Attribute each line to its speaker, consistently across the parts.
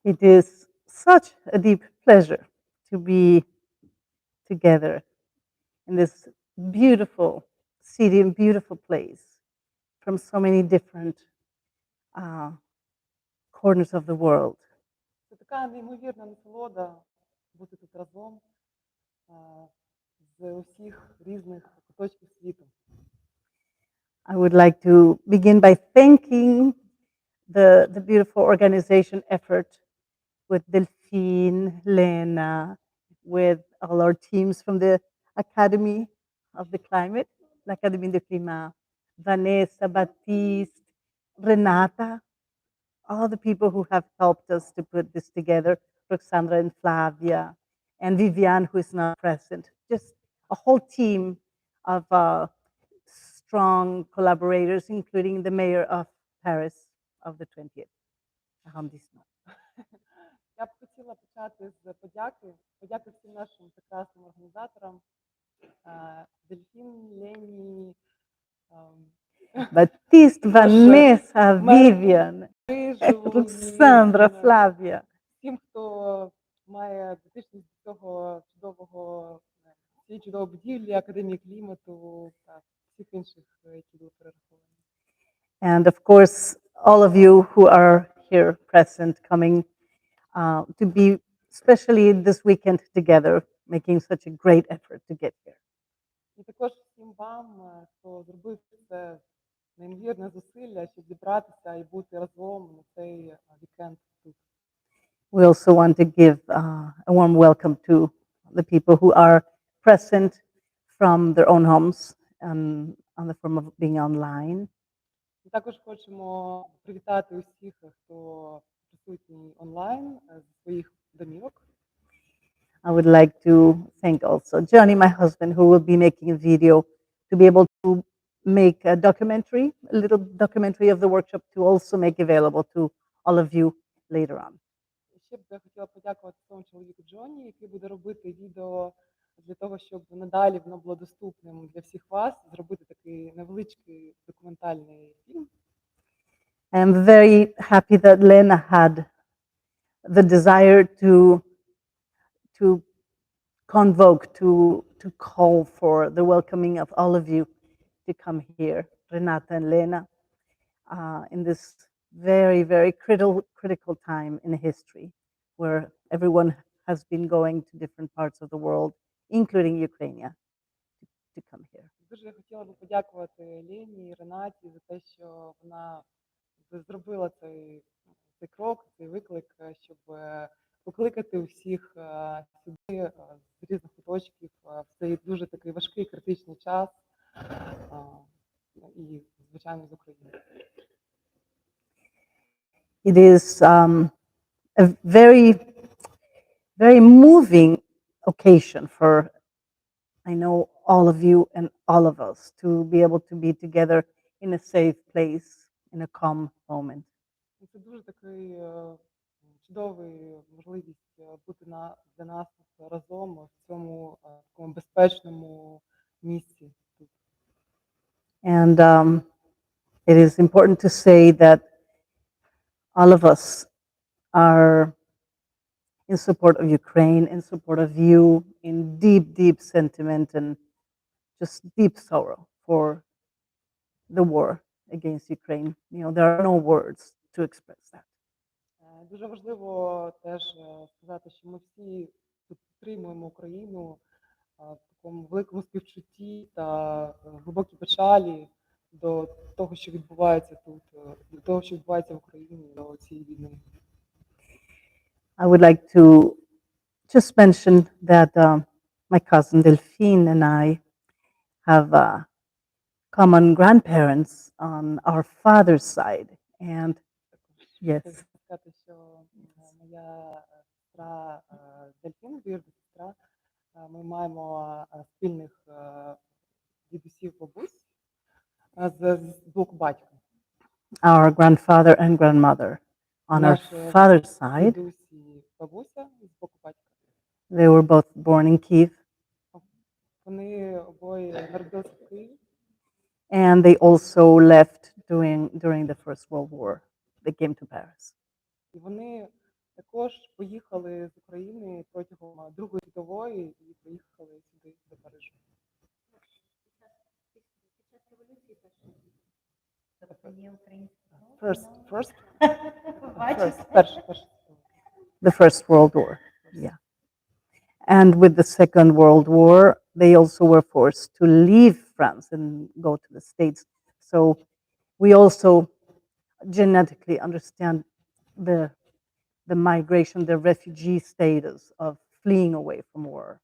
Speaker 1: It is such a deep pleasure to be together in this beautiful city and beautiful place from so many different uh, corners of the world.
Speaker 2: Це така неймовірна насолода бути тут разом а, з усіх різних куточків світу.
Speaker 1: I would like to begin by thanking the beautiful organization effort with Delphine, Lena, with all our teams from the Academy of the Climate, l'Académie du Climat, Vanessa, Baptiste, Renata, all the people who have helped us to put this together, Roxandra and Flavia, and Viviane, who is not present. Just a whole team of strong collaborators, including the mayor of Paris of the 20th arrondissement.
Speaker 2: Я б хотіла почати з подяки всім нашим прекрасним організаторам, Дельфін, Лені,
Speaker 1: Baptiste, Vanessa, Vivian,
Speaker 2: Рижу,
Speaker 1: Roxandra, Flavia.
Speaker 2: Всім, хто має дотичність до цього цієї чудової будівлі, Академії клімату та всіх інших, які були перераховані.
Speaker 1: And of course, all of you who are here present, coming to be, especially this weekend together, making such a great effort to get here.
Speaker 2: І також всім вам, хто зробив це неймовірне зусилля, щоб зібратися і бути разом на цей вікенд тут.
Speaker 1: We also want to give a warm welcome to the people who are present from their own homes on the form of being online.
Speaker 2: І також хочемо привітати усіх, хто присутній онлайн зі своїх домівок.
Speaker 1: I would like to thank also Johnny, my husband, who will be making a video to be able to make a little documentary of the workshop to also make available to all of you later on.
Speaker 2: Ще б я хотіла подякувати своєму чоловіку Джоні, який буде робити відео для того, щоб надалі воно було доступним для всіх вас, зробити такий невеличкий документальний фільм.
Speaker 1: I'm very happy that Lena had the desire to convoke, to call for the welcoming of all of you to come here, Renata and Lena, in this very, very critical time in history where everyone has been going to different parts of the world, including Ukraine, to come here.
Speaker 2: Дуже хотіла би подякувати Лені і Ренаті за те, що вона зробила цей крок, цей виклик, щоб покликати усіх сюди з різних куточків в цей дуже такий важкий критичний час і, звичайно, з України.
Speaker 1: It is a very, very moving occasion for, I know, all of you and all of us to be able to be together in a safe place, in a calm moment.
Speaker 2: Це дуже такий чудовий можливість бути для нас разом в цьому такому безпечному місці.
Speaker 1: And it is important to say that all of us are in support of Ukraine, in support of you, in deep, deep sentiment and just deep sorrow for the war against Ukraine. You know, there are no words to express that.
Speaker 2: Дуже важливо теж сказати, що ми всі підтримуємо Україну в такому великому співчутті та глибокій печалі до того, що відбувається тут, до того, що відбувається в Україні, до цієї війни.
Speaker 1: I would like to just mention that my cousin Delphine and I have common grandparents on our father's side. And yes.
Speaker 2: Сказати, що моя сестра Дельфін, двоюрідна сестра, ми маємо спільних дідусів, бабусь з боку батька.
Speaker 1: Our grandfather and grandmother on our father's side.
Speaker 2: Дідусь і бабуся з боку батька.
Speaker 1: They were both born in Kyiv.
Speaker 2: Вони обоє народилися в Києві.
Speaker 1: And they also left during the First World War. They came to Paris.
Speaker 2: І вони також поїхали з України протягом Другої світової і приїхали сюди, до Парижу. First. Перший.
Speaker 1: The First World War. Yeah. And with the Second World War, they also were forced to leave France and go to the States. So we also genetically understand the migration, the refugee status of fleeing away from war.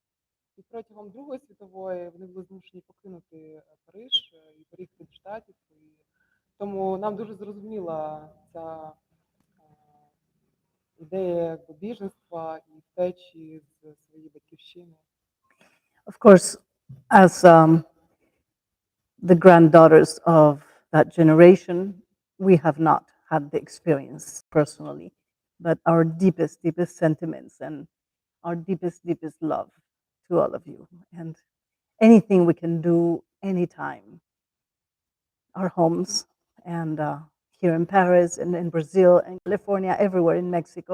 Speaker 2: І протягом Другої світової вони були змушені покинути Париж і переїхати до Штатів. І тому нам дуже зрозуміла ця ідея біженства і втечі з своєї батьківщини.
Speaker 1: Of course, as the granddaughters of that generation, we have not had the experience personally, but our deepest, deepest sentiments and our deepest, deepest love to all of you. And anything we can do anytime, our homes and here in Paris and in Brazil and California, everywhere in Mexico,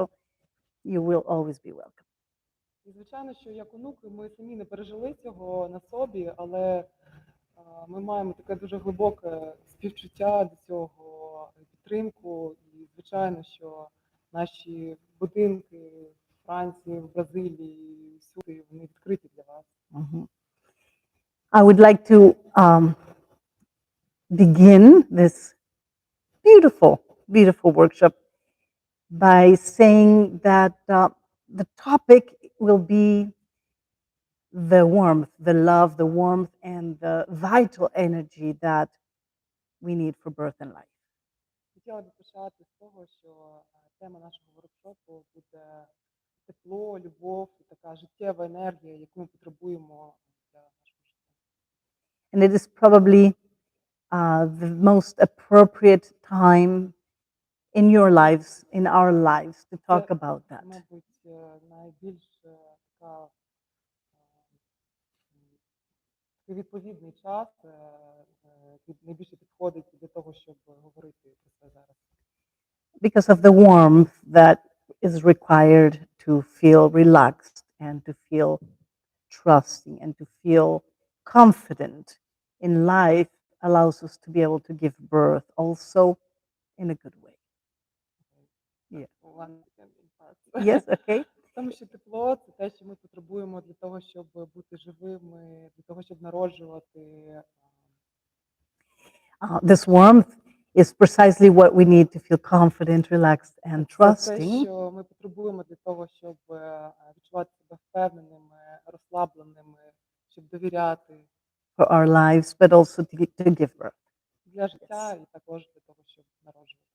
Speaker 1: you will always be welcome.
Speaker 2: І, звичайно, що як онуки ми самі не пережили цього на собі, але ми маємо таке дуже глибоке співчуття до цього, підтримку. І, звичайно, що наші будинки в Франції, в Бразилії, всюди, вони відкриті для вас.
Speaker 1: I would like to begin this beautiful, beautiful workshop by saying that the topic will be the warmth, the love, the warmth, and the vital energy that we need for birth and life.
Speaker 2: Хотіла би почати з того, що тема нашого воркшопу буде тепло, любов і така життєва енергія, яку ми потребуємо для нашого життя.
Speaker 1: And it is probably the most appropriate time in your lives, in our lives, to talk about that.
Speaker 2: Мабуть, найбільш така відповідний час, найбільше підходить для того, щоб говорити про це зараз.
Speaker 1: Because of the warmth that is required to feel relaxed and to feel trusting and to feel confident in life allows us to be able to give birth also in a good way. Yeah. Yes, okay.
Speaker 2: Тому що тепло – це те, що ми потребуємо для того, щоб бути живими, для того, щоб народжувати.
Speaker 1: This warmth is precisely what we need to feel confident, relaxed, and
Speaker 2: Це те,
Speaker 1: trusting
Speaker 2: що ми потребуємо для того, щоб відчувати себе впевненими, розслабленими, щоб довіряти.
Speaker 1: for our lives, but also to give birth.
Speaker 2: Для життя і також для того, щоб народжувати.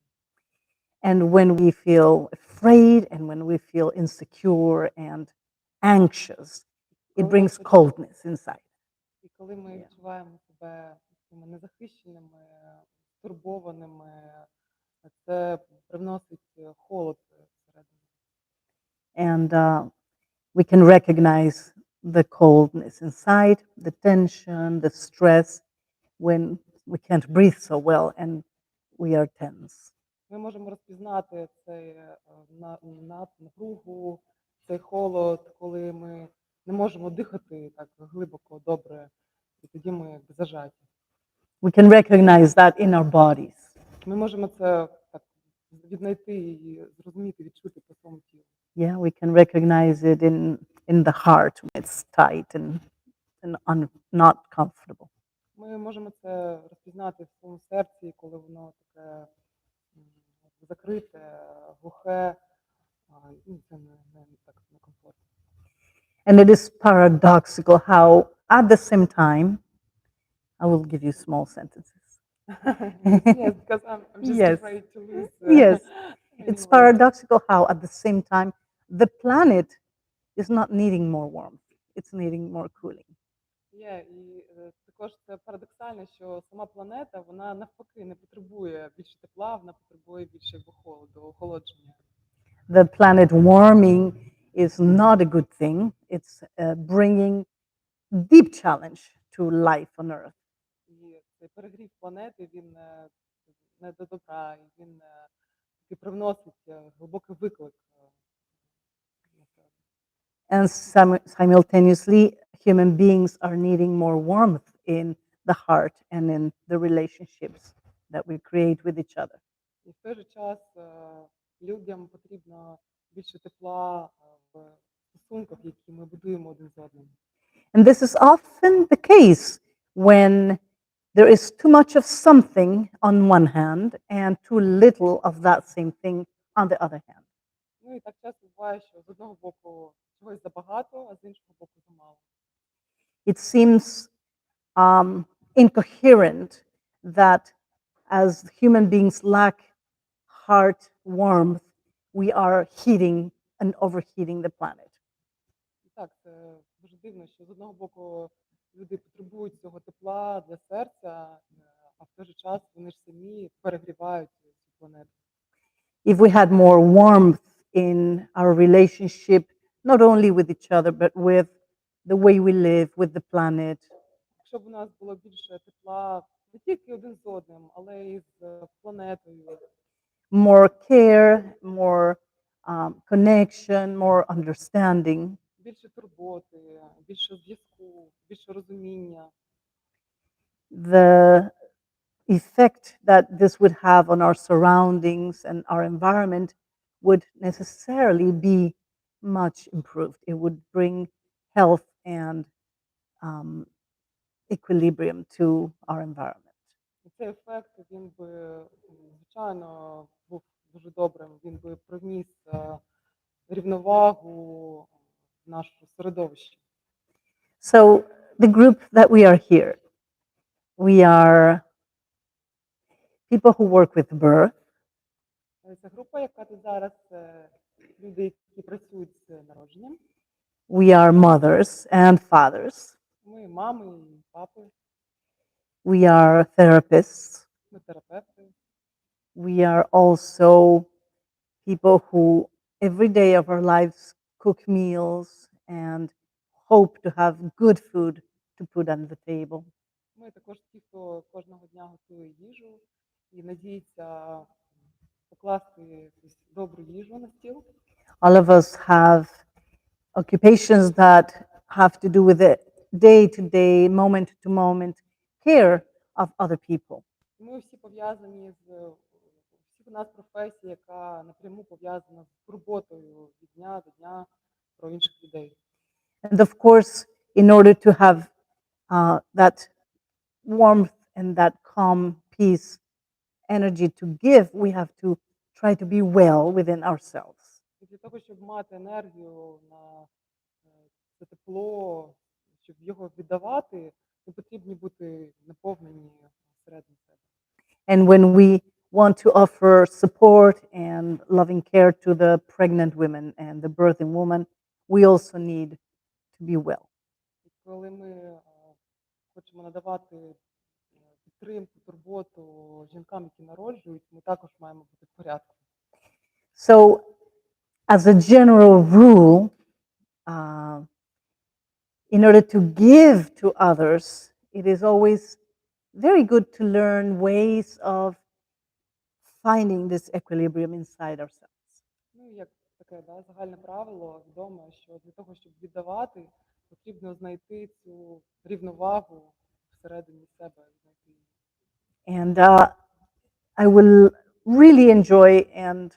Speaker 1: And when we feel afraid and when we feel insecure and anxious, it brings coldness inside.
Speaker 2: І коли ми відчуваємо себе такими незахищеними, турбованими, це привносить холод всередину.
Speaker 1: And we can recognize the coldness inside, the tension, the stress when we can't breathe so well and we are tense.
Speaker 2: Ми можемо розпізнати цей напругу, цей холод, коли ми не можемо дихати так глибоко, добре, і тоді ми якби зажаті.
Speaker 1: We can recognize that in our bodies.
Speaker 2: Ми можемо це так віднайти і зрозуміти, відчути по своєму тілу.
Speaker 1: Yeah, we can recognize it in the heart when it's tight and not comfortable.
Speaker 2: Ми можемо це розпізнати в своєму серці, коли воно таке закрите, глухе, і це не так некомфортно.
Speaker 1: And it is paradoxical how, at the same time, I will give you small sentences.
Speaker 2: Yes, because I'm just
Speaker 1: Yes.
Speaker 2: afraid to lose.
Speaker 1: Yes,
Speaker 2: any
Speaker 1: it's
Speaker 2: words.
Speaker 1: paradoxical how, at the same time, the planet is not needing more warmth, it's needing more cooling.
Speaker 2: Є, і також це парадоксально, що сама планета, вона навпаки не потребує більше тепла, вона потребує більше холоду, охолодження.
Speaker 1: The planet warming is not a good thing. It's bringing deep challenge to life on Earth.
Speaker 2: І цей перегрів планети, він не до добра, і він таки привносить глибокий виклик
Speaker 1: And simultaneously, human beings are needing more warmth in the heart and in the relationships that we create with each other.
Speaker 2: І в той же час людям потрібно більше тепла в стосунках, які ми будуємо один з одним.
Speaker 1: And this is often the case when there is too much of something on one hand and too little of that same thing on the other hand.
Speaker 2: Ну і так часто буває, що з одного боку чогось забагато, а з іншого боку замало.
Speaker 1: It seems incoherent that as human beings lack heart warmth, we are heating and overheating the planet.
Speaker 2: І так, це дуже дивно, що з одного боку люди потребують цього тепла для серця, а в той же час вони ж самі перегрівають цю планету.
Speaker 1: If we had more warmth in our relationship, not only with each other, but with the way we live, with the planet,
Speaker 2: Якщо б у нас було більше тепла не тільки один з одним, але й з планетою,
Speaker 1: more care, more connection, more understanding,
Speaker 2: більше турботи, більше зв'язку, більше розуміння,
Speaker 1: the effect that this would have on our surroundings and our environment would necessarily be much improved. It would bring health and um, equilibrium to our environment.
Speaker 2: і цей ефект він би звичайно був дуже добрим. Він би приніс рівновагу в наше середовище.
Speaker 1: So, the group that we are here, we are people who work with birth,
Speaker 2: Ця група, яка тут зараз, це люди, які працюють з народженням.
Speaker 1: we are mothers and fathers,
Speaker 2: Ми мами і папи,
Speaker 1: we are therapists,
Speaker 2: ми терапевти.
Speaker 1: we are also people who every day of our lives cook meals and hope to have good food to put on the table.
Speaker 2: Ми також ті, хто кожного дня готує їжу і надіється покласти якусь добру їжу на стіл.
Speaker 1: All of us have occupations that have to do with the day to day, moment to moment care of other people.
Speaker 2: Ми всі пов'язані з всіх у нас професія, яка напряму пов'язана з турботою від дня до дня про інших людей.
Speaker 1: And of course, in order to have that warmth and that calm, peace, energy to give, we have to try to be well within ourselves.
Speaker 2: І для того, щоб мати енергію на це тепло, щоб його віддавати, ми потрібні бути наповнені всередині себе.
Speaker 1: And when we want to offer support and loving care to the pregnant women and the birthing woman, we also need to be well.
Speaker 2: І коли ми хочемо надавати підтримку, турботу жінкам, які народжують, ми також маємо бути в порядку.
Speaker 1: So, as a general rule, in order to give to others, it is always very good to learn ways of finding this equilibrium inside ourselves.
Speaker 2: Ну, як таке загальне правило, відомо, що для того, щоб віддавати, потрібно знайти цю рівновагу всередині себе.
Speaker 1: And I will really enjoy and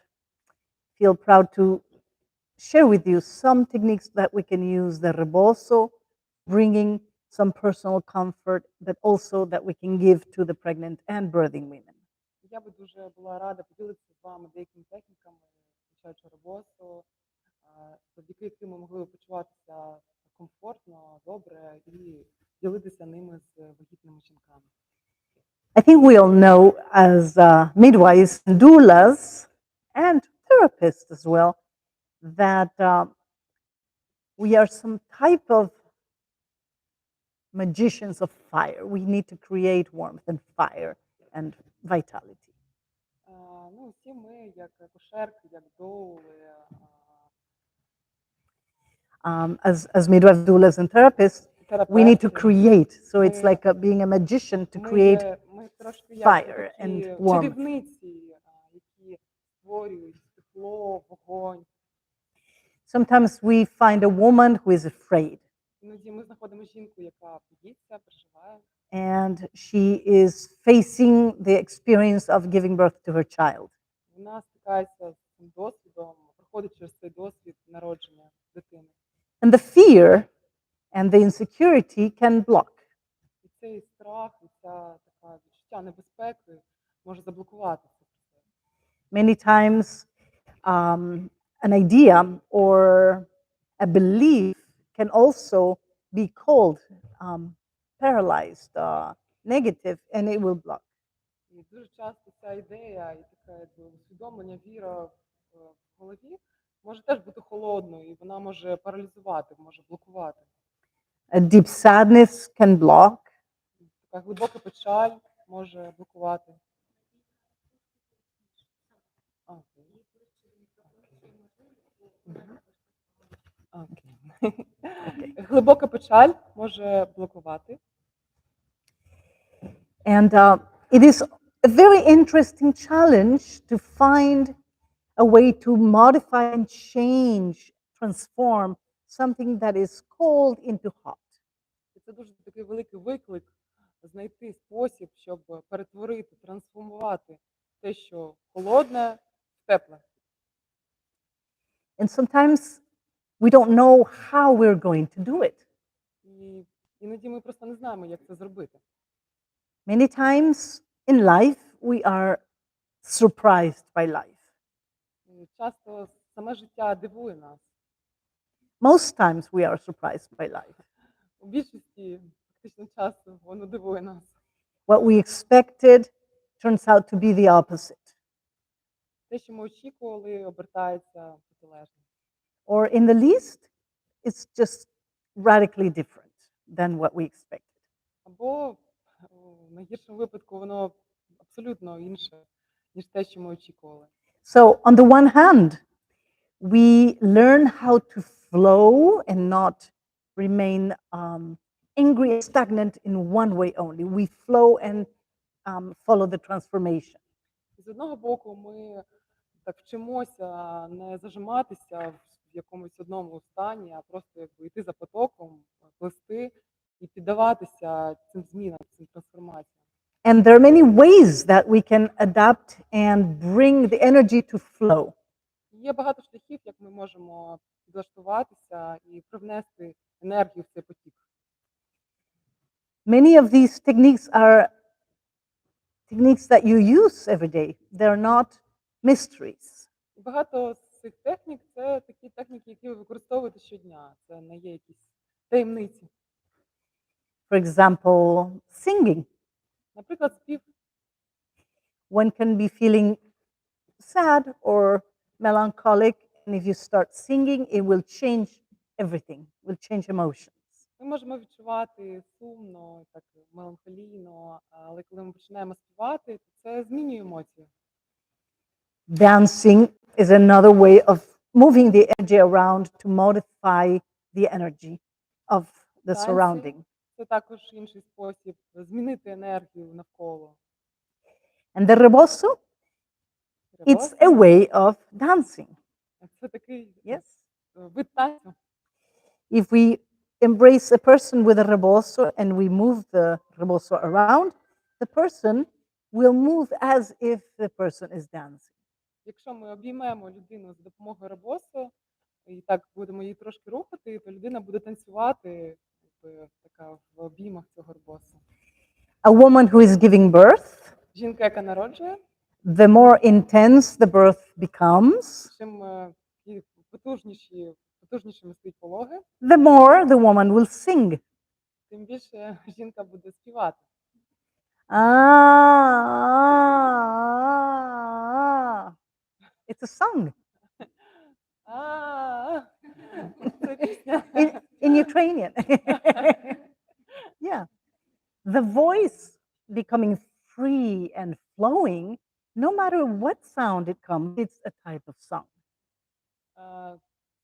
Speaker 1: feel proud to share with you some techniques that we can use, the rebozo, bringing some personal comfort, but also that we can give to the pregnant and birthing women.
Speaker 2: Я би дуже була рада поділитися з вами деякими техніками, включаючи роботу, завдяки яким ми могли б почуватися комфортно, добре і ділитися ними з вагітними жінками.
Speaker 1: I think we all know as midwives and doulas and therapists as well that we are some type of magicians of fire. We need to create warmth and fire and vitality.
Speaker 2: Ну, всі ми, як акушерки, як доули,
Speaker 1: as midwives, doulas, and therapists, we need to
Speaker 2: терапевти,
Speaker 1: create. So it's
Speaker 2: Ми-
Speaker 1: like being a magician to
Speaker 2: ми
Speaker 1: create.
Speaker 2: ми трошки
Speaker 1: fire
Speaker 2: як
Speaker 1: and
Speaker 2: такі
Speaker 1: warmth.
Speaker 2: чарівниці, які створюють тепло, вогонь.
Speaker 1: Sometimes we find a woman who is afraid,
Speaker 2: Іноді ми знаходимо жінку, яка боїться, переживає,
Speaker 1: and she is facing the experience of giving birth to her child.
Speaker 2: вона стикається з цим досвідом, проходить через цей досвід народження дитини.
Speaker 1: And the fear and the insecurity can block.
Speaker 2: І цей страх, і ця така відчуття небезпеки може заблокувати це все.
Speaker 1: Many times, an idea or a belief can also be called paralyzed, negative, and it will block.
Speaker 2: І дуже часто ця ідея і таке усвідомлення, віра в голові може теж бути холодною, і вона може паралізувати, може блокувати.
Speaker 1: A deep sadness can block.
Speaker 2: Така глибока печаль може блокувати. Глибока печаль може блокувати.
Speaker 1: And it is a very interesting challenge to find a way to modify and change, transform something that is cold into hot.
Speaker 2: І це дуже такий великий виклик знайти спосіб, щоб перетворити, трансформувати те, що холодне, в тепле.
Speaker 1: And sometimes we don't know how we're going to do it.
Speaker 2: І іноді ми просто не знаємо, як це зробити.
Speaker 1: Many times in life, we are surprised by life.
Speaker 2: І часто саме життя дивує нас.
Speaker 1: Most times we are surprised by life.
Speaker 2: У більшості фактично часу воно дивує нас.
Speaker 1: What we expected turns out to be the opposite.
Speaker 2: Те, що ми очікували, обертається протилежно.
Speaker 1: Or in the least, it's just radically different than what we expected.
Speaker 2: Або в найгіршому випадку воно абсолютно інше, ніж те, що ми очікували.
Speaker 1: So, on the one hand, we learn how to flow and not remain angry and stagnant in one way only. We flow and follow the transformation.
Speaker 2: І з одного боку, ми так вчимося не зажиматися в якомусь одному стані, а просто якби йти за потоком, плисти і піддаватися цим змінам, цим трансформаціям.
Speaker 1: And there are many ways that we can adapt and bring the energy to flow.
Speaker 2: Є багато шляхів, як ми можемо підлаштуватися і привнести енергію в цей потік.
Speaker 1: Many of these techniques are techniques that you use every day. They're not mysteries.
Speaker 2: І багато з цих технік це такі техніки, які ви використовуєте щодня. Це не є якісь таємниці.
Speaker 1: For example, singing.
Speaker 2: Наприклад, спів.
Speaker 1: One can be feeling sad or melancholic, and if you start singing, it will change everything, will change emotions.
Speaker 2: Ми можемо відчувати сумно, так меланхолійно, але коли ми починаємо співати, то це змінює емоції.
Speaker 1: Dancing is another way of moving the energy around to modify the energy of the
Speaker 2: Танці
Speaker 1: surrounding.
Speaker 2: – це також інший спосіб змінити енергію навколо.
Speaker 1: And the rebozo, it's a way of dancing.
Speaker 2: Це такий
Speaker 1: Yes.
Speaker 2: вид танцю.
Speaker 1: If we embrace a person with a rebozo and we move the rebozo around, the person will move as if the person is dancing.
Speaker 2: Якщо ми обіймемо людину за допомогою ребосу і так будемо її трошки рухати, то людина буде танцювати така в обіймах цього ребосу.
Speaker 1: A woman who is giving birth,
Speaker 2: Жінка, яка народжує,
Speaker 1: the more intense the birth becomes,
Speaker 2: чим потужнішими стають пологи,
Speaker 1: the more the woman will sing.
Speaker 2: тим більше жінка буде співати.
Speaker 1: It's a song
Speaker 2: Це пісня.
Speaker 1: in Ukrainian. Yeah. The voice becoming free and flowing, no matter what sound it comes, it's a type of song.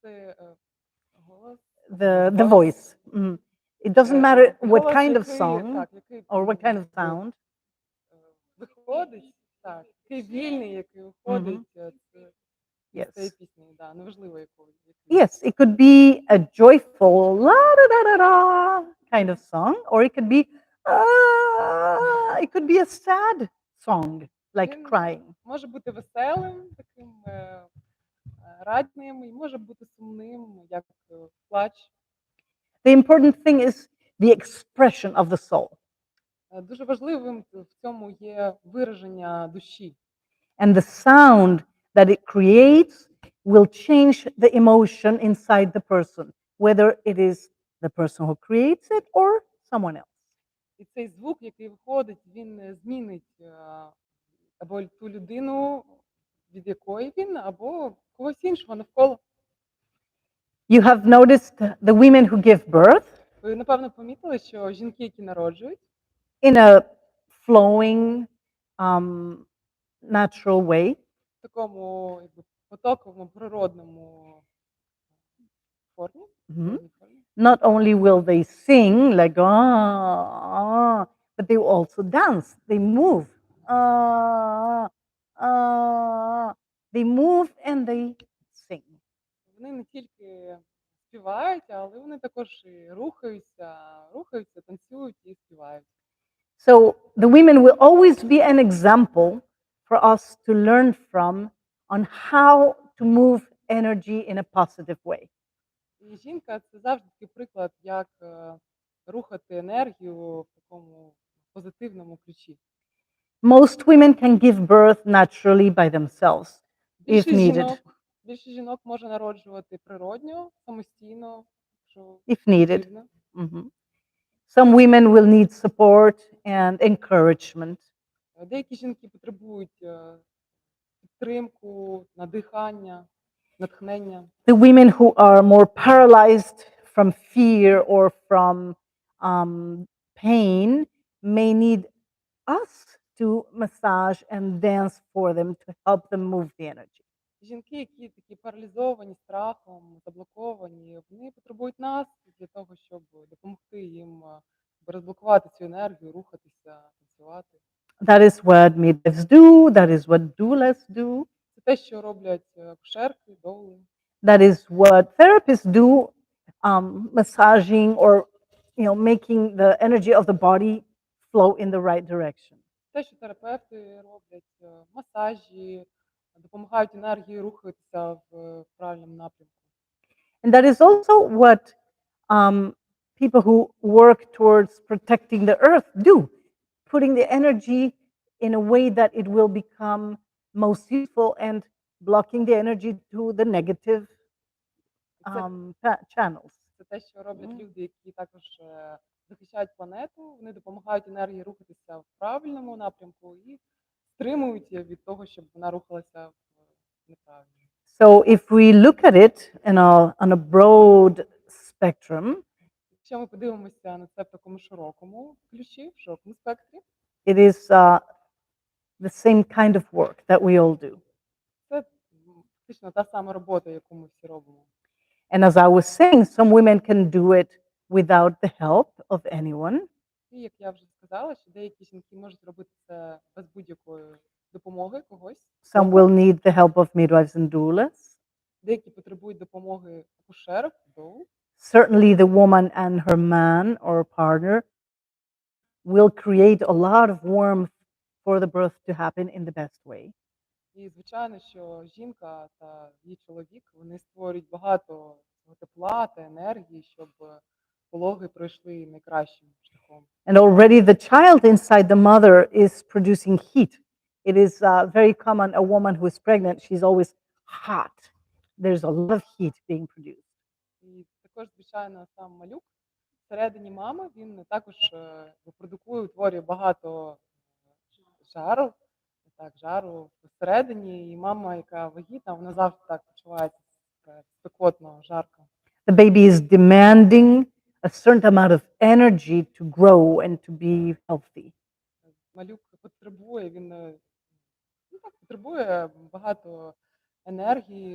Speaker 2: Це голос.
Speaker 1: The voice. Mhm. It doesn't matter what
Speaker 2: Голос,
Speaker 1: kind of
Speaker 2: який,
Speaker 1: song
Speaker 2: так, який,
Speaker 1: or what kind of sound.
Speaker 2: виходить, так, такий вільний, який виходить. Це із цієї
Speaker 1: Yes.
Speaker 2: пісні, да, неважливо якої.
Speaker 1: Yes, it could be a joyful la da da da da kind of song, or it could be a sad song like
Speaker 2: Він
Speaker 1: crying.
Speaker 2: може бути веселим, таким радісним, і може бути сумним, як плач.
Speaker 1: The important thing is the expression of the soul.
Speaker 2: Дуже важливим в цьому є вираження душі.
Speaker 1: And the sound that it creates will change the emotion inside the person, whether it is the person who creates it or someone else.
Speaker 2: І цей звук, який виходить, він змінить або ту людину, від якої він, або когось іншого навколо.
Speaker 1: You have noticed the women who give birth
Speaker 2: Ви, напевно, помітили, що жінки, які народжують,
Speaker 1: in a flowing, um, natural way,
Speaker 2: в такому якби, потоковому, природному формі, природній формі,
Speaker 1: not only will they sing like but they will also dance. They move. They move and they sing.
Speaker 2: вони не тільки співають, але вони також і рухаються, танцюють і співають.
Speaker 1: So the women will always be an example for us to learn from on how to move energy in a positive way.
Speaker 2: І жінка це завжди такий приклад, як рухати енергію в такому позитивному ключі.
Speaker 1: Most women can give birth naturally by themselves if needed.
Speaker 2: Більшість жінок може народжувати природньо, самостійно, якщо
Speaker 1: If needed.
Speaker 2: потрібно.
Speaker 1: Mhm. Some women will need support and encouragement.
Speaker 2: Деякі жінки потребують підтримку, надихання, натхнення.
Speaker 1: The women who are more paralyzed from fear or from pain may need us to massage and dance for them to help them move the energy.
Speaker 2: Жінки, які такі паралізовані страхом, заблоковані, вони потребують нас для того, щоб допомогти їм розблокувати цю енергію, рухатися, танцювати.
Speaker 1: That is what midwives do. That is what doulas do.
Speaker 2: Це те, що роблять акушерки, доули.
Speaker 1: That is what therapists do, massaging or making the energy of the body flow in the right direction.
Speaker 2: Те, що терапевти роблять, масажі, допомагають енергії рухатися в правильному напрямку.
Speaker 1: And that is also what people who work towards protecting the earth do, putting the energy in a way that it will become most useful and blocking the energy to the negative channels.
Speaker 2: Це те, що роблять люди, які також захищають планету, вони допомагають енергії рухатися в правильному напрямку і стримують її від того, щоб вона рухалася в неправильному.
Speaker 1: So if we look at it on a broad spectrum,
Speaker 2: якщо ми подивимося на це в такому широкому ключі, в широкому спектрі,
Speaker 1: it is the same kind of work that we all do.
Speaker 2: це фактично та сама робота, яку ми всі робимо.
Speaker 1: And as I was saying, some women can do it without the help of anyone.
Speaker 2: І як я вже сказала, що деякі жінки можуть робити це без будь-якої допомоги когось.
Speaker 1: Some will need the help of midwives and doulas.
Speaker 2: Деякі потребують допомоги акушерок, доул.
Speaker 1: Certainly the woman and her man or partner will create a lot of warmth for the birth to happen in the best way.
Speaker 2: І звичайно, що жінка та її чоловік, вони створюють багато тепла та енергії, щоб пологи пройшли найкращим шляхом.
Speaker 1: And already the child inside the mother is producing heat. It is very common, a woman who is pregnant, she's always hot. There's a lot of heat being produced.
Speaker 2: І також, звичайно, сам малюк всередині мами, він також продукує, утворює багато жару всередині, і мама, яка вагітна, вона завжди так почувається спекотно, жарко.
Speaker 1: The baby is demanding a certain amount of energy to grow and to be healthy.
Speaker 2: Малюк потребує, він потребує багато енергії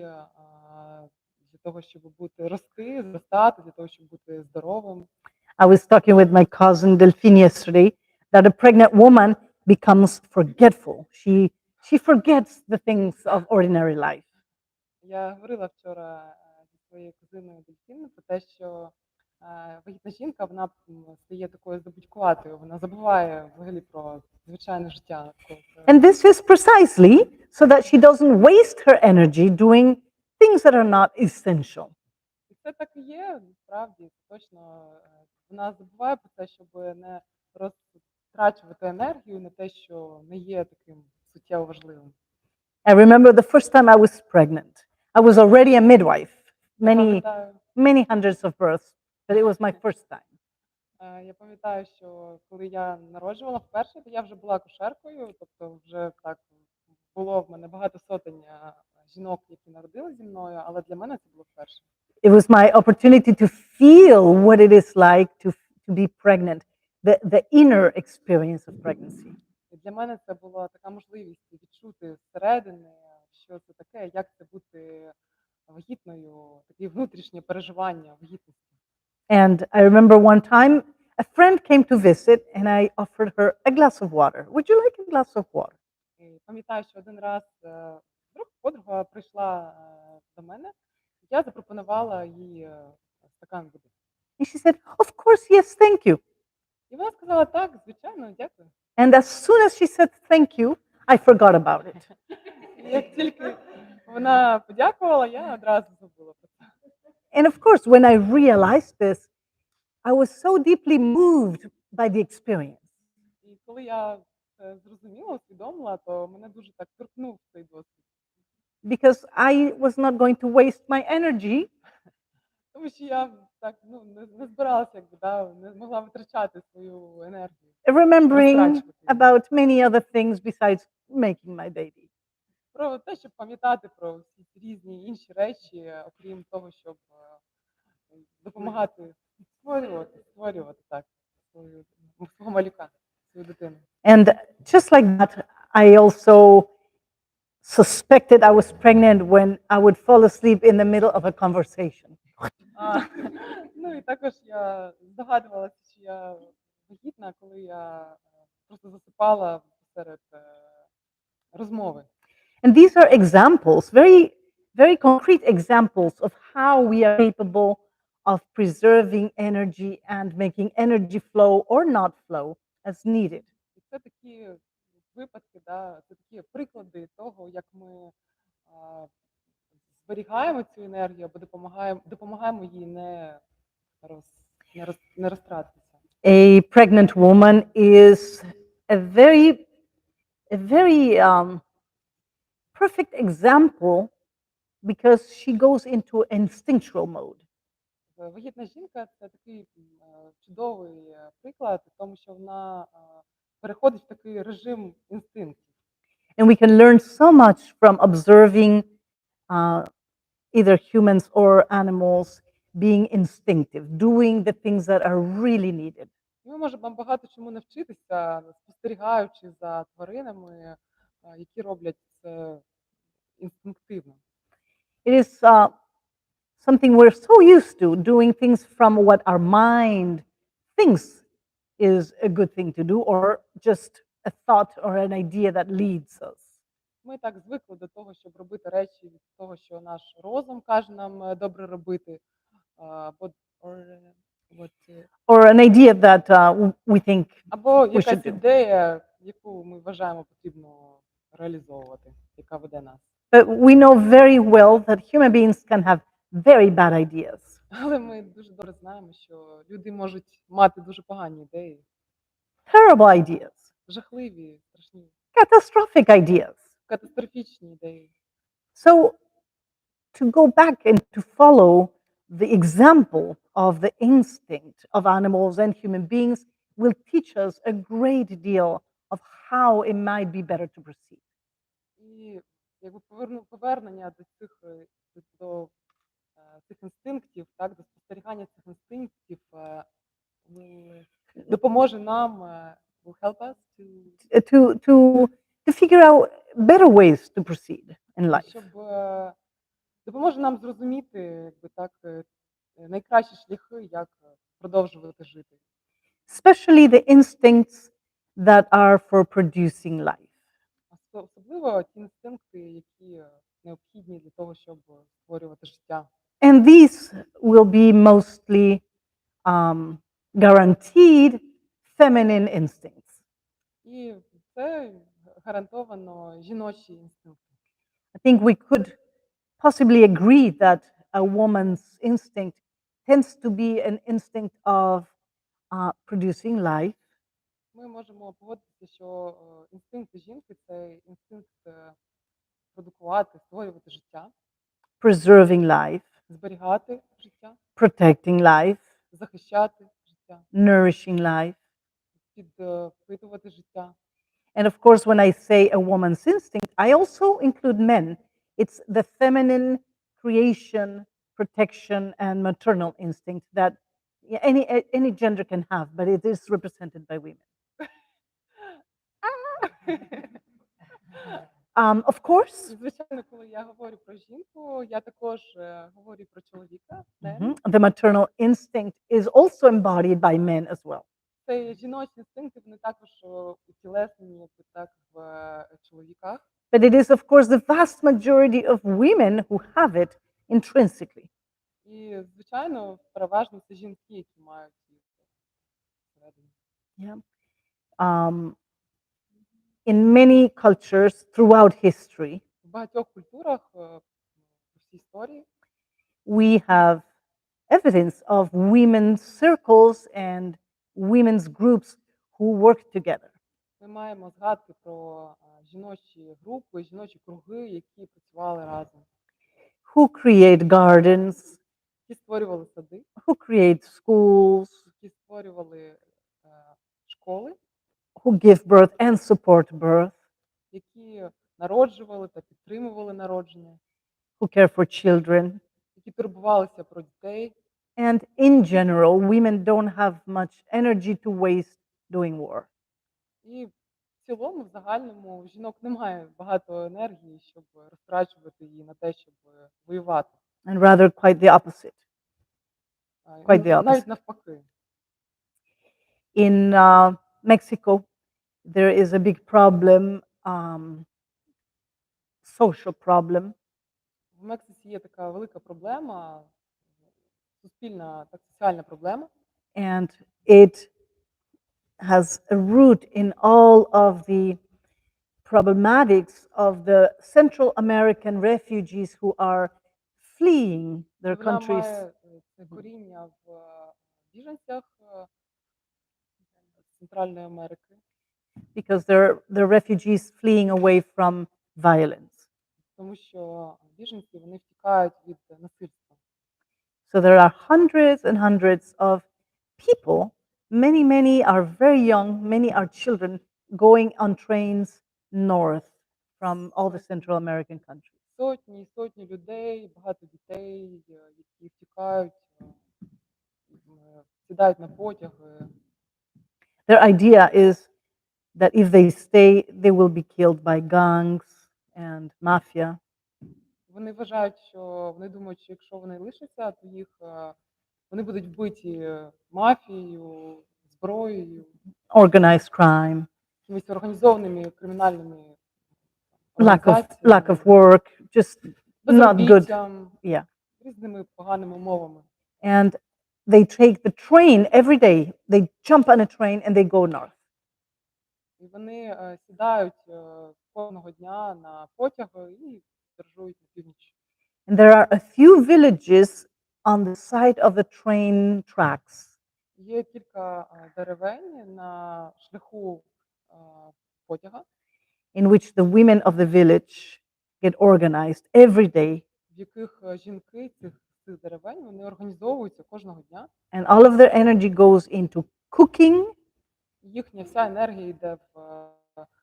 Speaker 2: для того, щоб рости, зростати, для того, щоб бути здоровим.
Speaker 1: I was talking with my cousin Delphine yesterday that a pregnant woman becomes forgetful. She forgets the things of ordinary life.
Speaker 2: Я говорила вчора зі своєю кузиною Дельфін про те, що вагітна жінка вона стає такою забудькуватою, вона забуває взагалі про звичайне життя.
Speaker 1: And this is precisely so that she doesn't waste her energy doing things that are not essential.
Speaker 2: І це так і є, насправді, точно вона забуває про це, щоб не розтрачувати енергію на те, що не є таким суттєво важливим.
Speaker 1: I remember the first time I was pregnant. I was already a midwife,
Speaker 2: Я пам'ятаю,
Speaker 1: many hundreds of births, but it was my first time.
Speaker 2: Я пам'ятаю, що коли я народжувала вперше, то я вже була акушеркою, тобто вже так було в мене багато сотень жінок, які народили зі мною, але для мене це було вперше.
Speaker 1: It was my opportunity to feel what it is like to be pregnant, the inner experience of pregnancy.
Speaker 2: І для мене це була така можливість відчути зсередини, що це таке, як це бути вагітною, такі внутрішні переживання вагітності.
Speaker 1: And I remember one time a friend came to visit and I offered her a glass of water. Would you like a glass of water?
Speaker 2: І пам'ятаю, що один раз вдруг подруга прийшла до мене, я запропонувала їй стакан води.
Speaker 1: And she said, "Of course, yes, thank you."
Speaker 2: І вона сказала: "Так, звичайно, дякую."
Speaker 1: And as soon as she said thank you, I forgot about it.
Speaker 2: І як тільки вона подякувала, я одразу забула про це.
Speaker 1: And of course, when I realized this, I was so deeply moved by the experience.
Speaker 2: І коли я це зрозуміла, усвідомила, то мене дуже так торкнув цей досвід.
Speaker 1: Because I was not going to waste my energy
Speaker 2: Тому що я так не збиралася, не могла витрачати свою енергію.
Speaker 1: remembering about many other things besides making my baby.
Speaker 2: Про те, щоб пам'ятати про всі ці різні інші речі, окрім того, щоб допомагати створювати так свого малюка, свою дитину.
Speaker 1: And just like that, I also suspected I was pregnant when I would fall asleep in the middle of a conversation.
Speaker 2: Ну і також я здогадувалася, що я вагітна, коли я просто засипала серед розмови.
Speaker 1: And these are examples, very, very concrete examples of how we are capable of preserving energy and making energy flow or not flow as needed.
Speaker 2: І це такі випадки, це такі приклади того, як ми зберігаємо цю енергію або допомагаємо їй не розтратитися.
Speaker 1: A pregnant woman is a very perfect example because she goes into instinctual mode.
Speaker 2: Вагітна жінка – це такий чудовий приклад, тому що вона переходить в такий режим інстинктів.
Speaker 1: And we can learn so much from observing either humans or animals being instinctive, doing the things that are really needed.
Speaker 2: Ми можемо багато чому навчитися, спостерігаючи за тваринами, які роблять це інстинктивно.
Speaker 1: It is something we're so used to, doing things from what our mind thinks is a good thing to do, or just a thought or an idea that leads us.
Speaker 2: Ми так звикли до того, щоб робити речі від того, що наш розум каже нам добре робити,
Speaker 1: Or an idea that we think
Speaker 2: або
Speaker 1: we should
Speaker 2: якась
Speaker 1: do.
Speaker 2: ідея, яку ми вважаємо потрібно реалізовувати, яка веде нас.
Speaker 1: But we know very well that human beings can have very bad ideas,
Speaker 2: Але ми дуже добре знаємо, що люди можуть мати дуже погані ідеї,
Speaker 1: terrible ideas,
Speaker 2: жахливі, страшні,
Speaker 1: catastrophic ideas.
Speaker 2: катастрофічні ідеї.
Speaker 1: So to go back and to follow the example of the instinct of animals and human beings will teach us a great deal of how it might be better to proceed.
Speaker 2: І якби повернення до цих інстинктів, так, до спостерігання цих інстинктів допоможе нам, will help us
Speaker 1: To figure out better ways to proceed in life.
Speaker 2: щоб допоможе нам зрозуміти, якби так, найкращі шляхи, як продовжувати жити.
Speaker 1: Especially the instincts that are for producing life.
Speaker 2: Особливо ті інстинкти, які необхідні для того, щоб створювати життя.
Speaker 1: And these will be mostly guaranteed feminine instincts.
Speaker 2: І це гарантовано жіночі інстинкти.
Speaker 1: I think we could possibly agree that a woman's instinct tends to be an instinct of producing life,
Speaker 2: Ми можемо погодитися, що інстинкти жінки це інстинкт продукувати, створювати життя,
Speaker 1: preserving life,
Speaker 2: зберігати життя,
Speaker 1: protecting life,
Speaker 2: захищати життя,
Speaker 1: nourishing life.
Speaker 2: підпитувати життя.
Speaker 1: And of course, when I say a woman's instinct, I also include men. It's the feminine creation, protection, and maternal instinct that any gender can have, but it is represented by women. Of course,
Speaker 2: Звичайно, коли я говорю про жінку, я також говорю про чоловіка.
Speaker 1: the maternal instinct is also embodied by men as well.
Speaker 2: Це жіночі інстинкти, вони також утілеснені так в чоловіках.
Speaker 1: But it is, of course, the vast majority of women who have it intrinsically.
Speaker 2: І, звичайно, переважно це жінки, які мають їх всередині.
Speaker 1: Yeah. In many cultures throughout history,
Speaker 2: В багатьох культурах в всій історії
Speaker 1: we have evidence of women's circles and women's groups who work together,
Speaker 2: ми маємо згадки про жіночі групи, жіночі круги, які працювали разом,
Speaker 1: who create gardens,
Speaker 2: які створювали сади,
Speaker 1: who create schools,
Speaker 2: які створювали школи,
Speaker 1: who give birth and support birth,
Speaker 2: які народжували та підтримували народження,
Speaker 1: who care for children.
Speaker 2: які турбувалися про дітей.
Speaker 1: And in general, women don't have much energy to waste doing war.
Speaker 2: І в цілому, в загальному, у жінок немає багато енергії, щоб розтрачувати її на те, щоб воювати.
Speaker 1: And rather, quite the opposite. Quite the opposite.
Speaker 2: Навіть навпаки.
Speaker 1: In Mexico, there is a big problem, social problem,
Speaker 2: В Мексиці є така велика проблема, суспільна, так, соціальна проблема,
Speaker 1: and it has a root in all of the problematics of the Central American refugees who are fleeing their
Speaker 2: вона
Speaker 1: countries
Speaker 2: має це коріння в біженцях з Центральної Америки,
Speaker 1: because they're refugees fleeing away from violence.
Speaker 2: тому що біженці, вони втікають від насильства.
Speaker 1: So there are hundreds and hundreds of people. Many are very young, many are children going on trains north from all the Central American countries.
Speaker 2: Сотні і сотні людей, багато дітей, які втікають, сідають на потяги.
Speaker 1: Their idea is that if they stay, they will be killed by gangs and mafia.
Speaker 2: Вони вважають, що вони думають, що якщо вони лишаться, то їх вони будуть вбиті мафією, зброєю,
Speaker 1: Organized crime,
Speaker 2: якимись організованими кримінальними
Speaker 1: lack
Speaker 2: організаціями,
Speaker 1: of work, just not good.
Speaker 2: безробіттям,
Speaker 1: Yeah.
Speaker 2: різними поганими умовами.
Speaker 1: And they take the train every day. They jump on a train and they go north.
Speaker 2: І вони сідають кожного дня на потяги і подорожують на північ.
Speaker 1: And there are a few villages on the side of the train tracks.
Speaker 2: Є кілька деревень на шляху потяга,
Speaker 1: In which the women of the village get organized every day,
Speaker 2: в яких жінки цих деревень вони організовуються кожного дня.
Speaker 1: and all of their energy goes into cooking,
Speaker 2: Їхня вся енергія йде в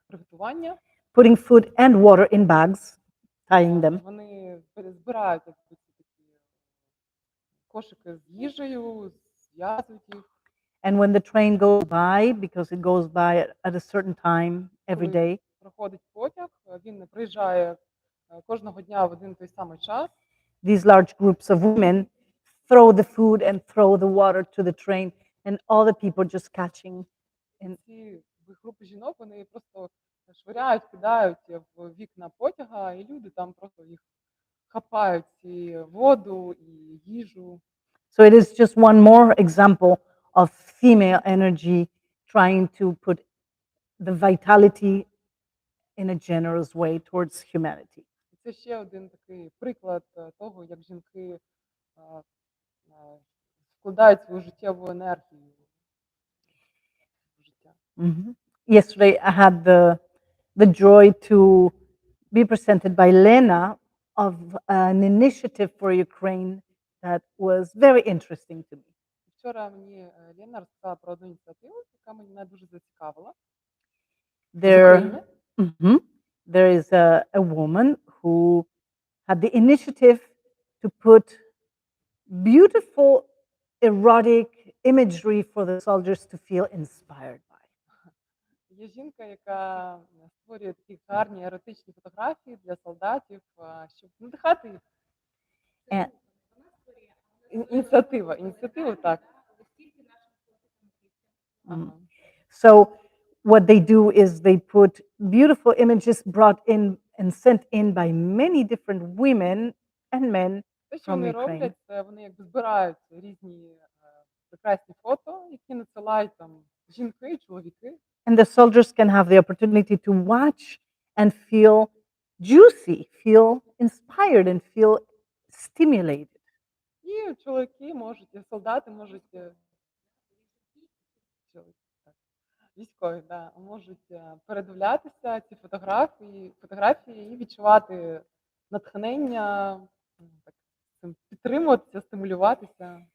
Speaker 2: приготування.
Speaker 1: putting food and water in bags, tying them,
Speaker 2: Вони збирають ці такі кошики з їжею, зв'язують їх.
Speaker 1: and when the train goes by, because it goes by at a certain time every
Speaker 2: Коли
Speaker 1: day,
Speaker 2: проходить потяг, він приїжджає кожного дня в один той самий час.
Speaker 1: these large groups of women throw the food and throw the water to the train, and all the people just catching.
Speaker 2: Ці групи жінок, вони просто швиряють, кидають в вікна потяга, і люди там просто їх хапають і воду, і їжу.
Speaker 1: So it is just one more example of female energy trying to put the vitality in a generous way towards humanity.
Speaker 2: І це ще один такий приклад того, як жінки а, а, вкладають свою життєву енергію в життя.
Speaker 1: Mhm. Yesterday, I had the joy to be presented by Lena of an initiative for Ukraine that was very interesting to me.
Speaker 2: Вчора мені Лена розказала про одну ініціативу, яка мене дуже зацікавила. З
Speaker 1: There,
Speaker 2: України.
Speaker 1: Mhm. There is a woman who had the initiative to put beautiful erotic imagery for the soldiers to feel inspired by.
Speaker 2: Є жінка, яка створює такі гарні еротичні фотографії для солдатів, щоб надихати їх.
Speaker 1: And,
Speaker 2: Ініціатива, так. Ага.
Speaker 1: So what they do is they put beautiful images brought in and sent in by many different women and men
Speaker 2: Те, що
Speaker 1: from
Speaker 2: вони
Speaker 1: Ukraine.
Speaker 2: роблять, це вони якби збирають різні прекрасні фото, які надсилають там жінки, чоловіки.
Speaker 1: And the soldiers can have the opportunity to watch and feel juicy, feel inspired, and feel stimulated.
Speaker 2: І чоловіки можуть, і солдати можуть, так, військові, да, можуть передивлятися ці фотографії і відчувати натхнення, так, підтримуватися, стимулюватися,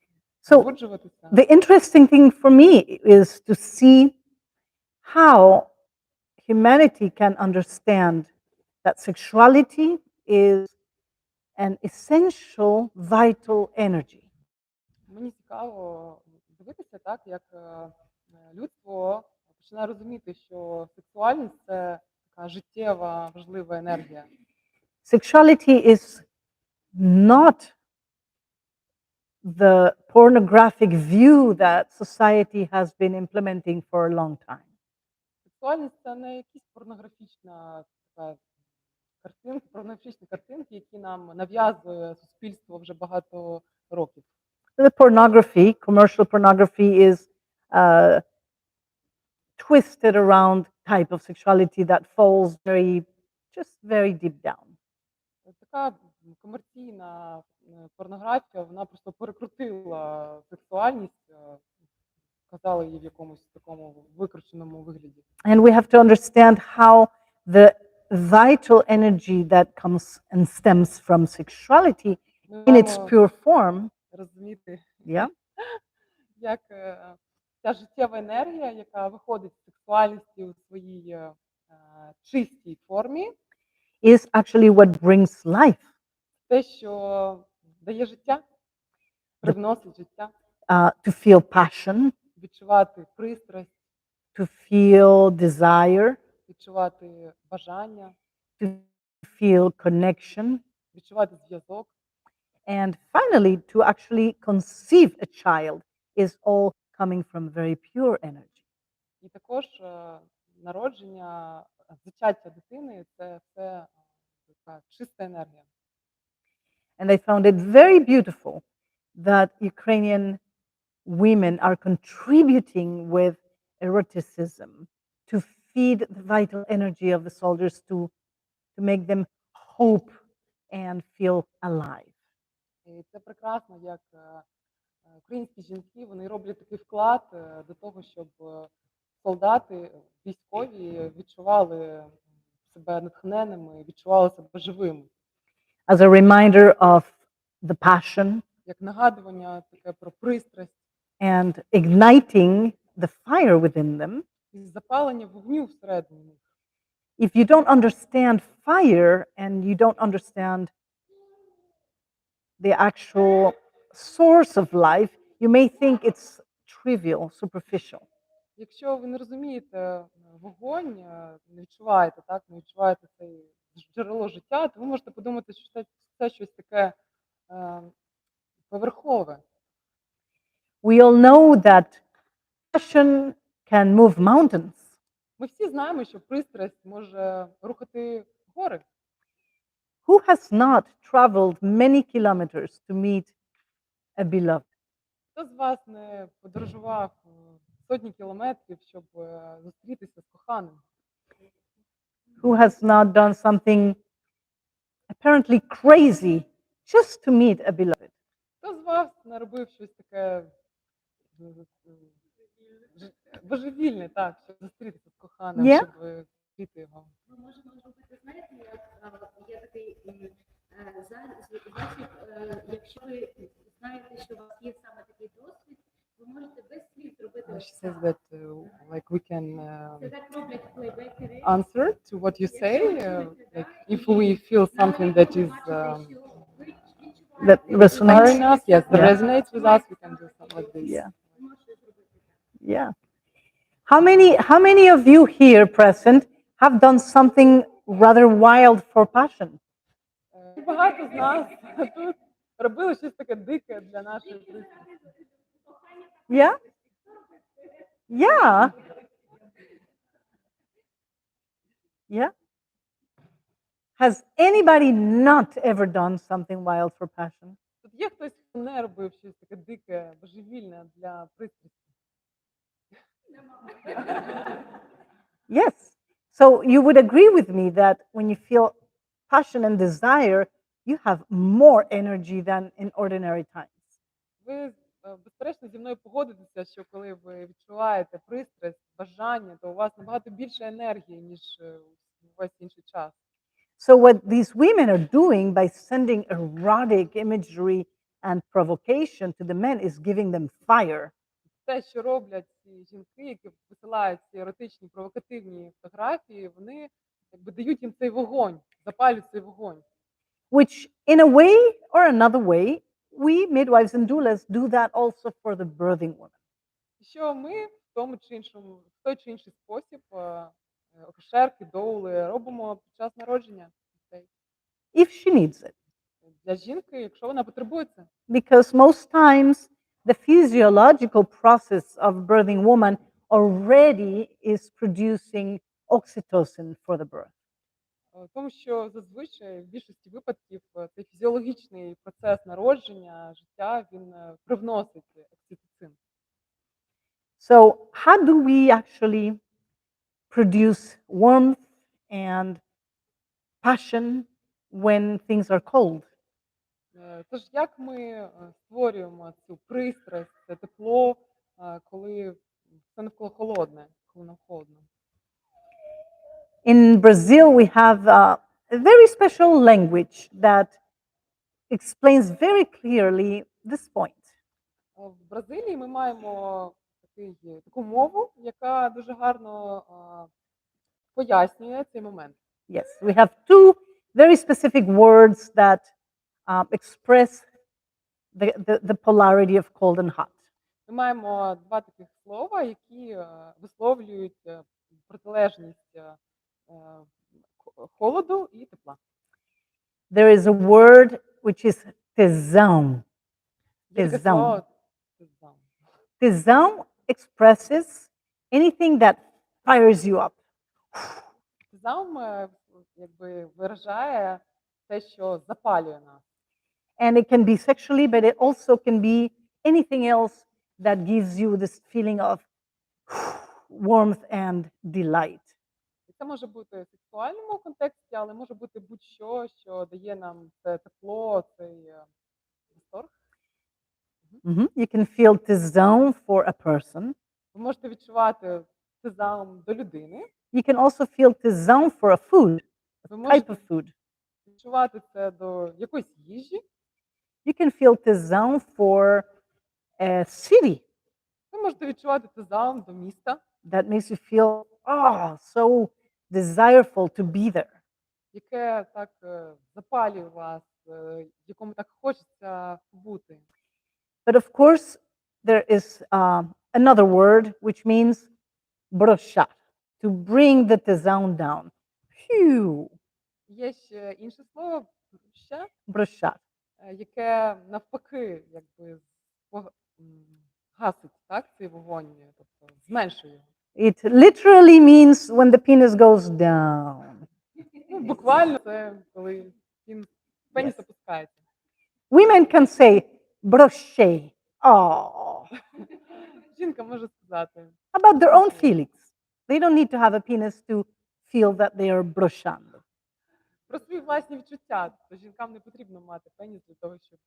Speaker 1: So
Speaker 2: збуджуватися.
Speaker 1: the interesting thing for me is to see how humanity can understand that sexuality is an essential, vital energy.
Speaker 2: Мені цікаво дивитися так, як людство починає розуміти, що сексуальність це така життєва, важлива енергія.
Speaker 1: Sexuality is not the pornographic view that society has been implementing for a long time.
Speaker 2: Сексуальність це не якісь порнографічна така порнографічні картинки, які нам нав'язує суспільство вже багато років.
Speaker 1: The pornography, commercial pornography, is a twisted around type of sexuality that falls very deep down.
Speaker 2: Така комерційна порнографія, вона просто перекрутила сексуальність, казала її в якомусь такому викрученому вигляді.
Speaker 1: And we have to understand how the vital energy that comes and stems from sexuality
Speaker 2: Ми
Speaker 1: in its
Speaker 2: маємо
Speaker 1: pure form,
Speaker 2: розуміти,
Speaker 1: yeah,
Speaker 2: як ця життєва енергія, яка виходить з сексуальності у своїй чистій формі,
Speaker 1: is actually what brings life.
Speaker 2: те, що дає життя, привносить життя,
Speaker 1: To feel passion,
Speaker 2: відчувати пристрасть,
Speaker 1: to feel desire,
Speaker 2: відчувати бажання,
Speaker 1: to feel connection,
Speaker 2: відчувати зв'язок.
Speaker 1: and finally, to actually conceive a child is all coming from very pure energy.
Speaker 2: І також народження, зачаття дитини – це все така чиста енергія.
Speaker 1: And I found it very beautiful that Ukrainian women are contributing with eroticism to feed the vital energy of the soldiers to make them hope and feel alive.
Speaker 2: І це прекрасно, як українські жінки, вони роблять такий вклад до того, щоб солдати, військові відчували себе натхненими, відчували себе живими.
Speaker 1: As a reminder of the passion
Speaker 2: Як нагадування таке про пристрасть
Speaker 1: and igniting the fire within them.
Speaker 2: і запалення вогню всередині них.
Speaker 1: If you don't understand fire and you don't understand the actual source of life, you may think it's trivial, superficial.
Speaker 2: Якщо ви не розумієте вогонь, не відчуваєте, так, не відчуваєте це джерело життя, то ви можете подумати, що це щось таке поверхове.
Speaker 1: We all know that passion can move mountains.
Speaker 2: Ми всі знаємо, що пристрасть може рухати гори.
Speaker 1: Who has not traveled many kilometers to meet a beloved?
Speaker 2: Хто з вас не подорожував сотні кілометрів, щоб зустрітися з коханим?
Speaker 1: Who has not done something apparently crazy just to meet a beloved?
Speaker 2: Хто з вас не робив щось таке божевільне, так, щоб зустрітися з коханим,
Speaker 1: Yeah.
Speaker 2: щоб зустріти його?
Speaker 3: Ми можемо зробити, знаєте, як є такий засіб, якщо ви знаєте, що у вас є саме такий досвід, ви можете без слів зробити
Speaker 2: She
Speaker 3: ось
Speaker 2: says
Speaker 3: так.
Speaker 2: that like we can
Speaker 3: Це так роблять плейбекери.
Speaker 2: answer to what you say, like if we feel something that is
Speaker 1: That resonates?
Speaker 2: inspiring us, yes, that
Speaker 1: Yeah.
Speaker 2: resonates with us, we can do something like this.
Speaker 1: Yeah. Yeah. How many of you here present have done something rather wild for passion?
Speaker 2: Багато з нас тут робили щось таке дике для нашої пристрасті.
Speaker 1: Yeah? Yeah. Yeah. Has anybody not ever done something wild for passion?
Speaker 2: Тут є хтось, хто не робив щось таке дике, божевільне для пристрасті.
Speaker 1: Yes. So you would agree with me that when you feel passion and desire, you have more energy than in ordinary times.
Speaker 2: Ви, безперечно, зі мною погодитеся, що коли ви відчуваєте пристрасть, бажання, то у вас набагато більше енергії, ніж весь інший час.
Speaker 1: So what these women are doing by sending erotic imagery and provocation to the men is giving them fire.
Speaker 2: Те, що роблять ці жінки, які висилають ці еротичні, провокативні фотографії, вони якби дають їм цей вогонь, запалюють цей вогонь.
Speaker 1: Which, in a way or another way, we midwives and doulas do that also for the birthing woman.
Speaker 2: Що ми в тому чи іншому, в той чи інший спосіб акушерки, доули робимо під час народження дітей.
Speaker 1: If she needs it.
Speaker 2: Для жінки, якщо вона потребує це.
Speaker 1: Because most times the physiological process of birthing woman already is producing oxytocin for the birth.
Speaker 2: Тому що зазвичай в більшості випадків цей фізіологічний процес народження, життя, він привносить окситоцин.
Speaker 1: So how do we actually produce warmth and passion when things are cold?
Speaker 2: Тож як ми створюємо цю пристрасть, це тепло, коли все навколо холодне, коли нам холодно?
Speaker 1: In Brazil, we have a very special language that explains very clearly this point.
Speaker 2: В Бразилії ми маємо таку мову, яка дуже гарно пояснює цей момент.
Speaker 1: Yes, we have two very specific words that express the polarity of cold and hot.
Speaker 2: Ми маємо два таких слова, які висловлюють протилежність холоду і тепла.
Speaker 1: There is a word which is tesão.
Speaker 2: Є таке
Speaker 1: Tesão.
Speaker 2: слово «тезам».
Speaker 1: Tesão expresses anything that fires you up.
Speaker 2: Тезам якби виражає те, що запалює нас.
Speaker 1: And it can be sexually, but it also can be anything else that gives you this feeling of warmth and delight.
Speaker 2: І це може бути в сексуальному контексті, але може бути будь-що, що дає нам це тепло, цей восторг.
Speaker 1: You can feel tesão for a person.
Speaker 2: Ви можете відчувати тезам до людини.
Speaker 1: You can also feel tesão for a food,
Speaker 2: Ви
Speaker 1: type
Speaker 2: можете
Speaker 1: of food.
Speaker 2: відчувати це до якоїсь їжі.
Speaker 1: You can feel tesão for a city
Speaker 2: Ви можете відчувати тезам до міста,
Speaker 1: that makes you feel, so desireful to be there.
Speaker 2: яке так запалює вас, якому так хочеться бути.
Speaker 1: But of course, there is another word which means brochar, to bring the tesão down. Phew,
Speaker 2: Є ще інше слово ще,
Speaker 1: brochar.
Speaker 2: яке навпаки, якби гасить так, цей вогонь, тобто зменшує його.
Speaker 1: It literally means when the penis goes down.
Speaker 2: Ну, буквально це коли Він пеніс
Speaker 1: Yes.
Speaker 2: опускається.
Speaker 1: Women can say brochet. Oh,
Speaker 2: Жінка може сказати
Speaker 1: about their own
Speaker 2: «Брушей».
Speaker 1: feelings. They don't need to have a penis to feel that they are brochando.
Speaker 2: Про свої власні відчуття. Тобто жінкам не потрібно мати пеніс для того, щоб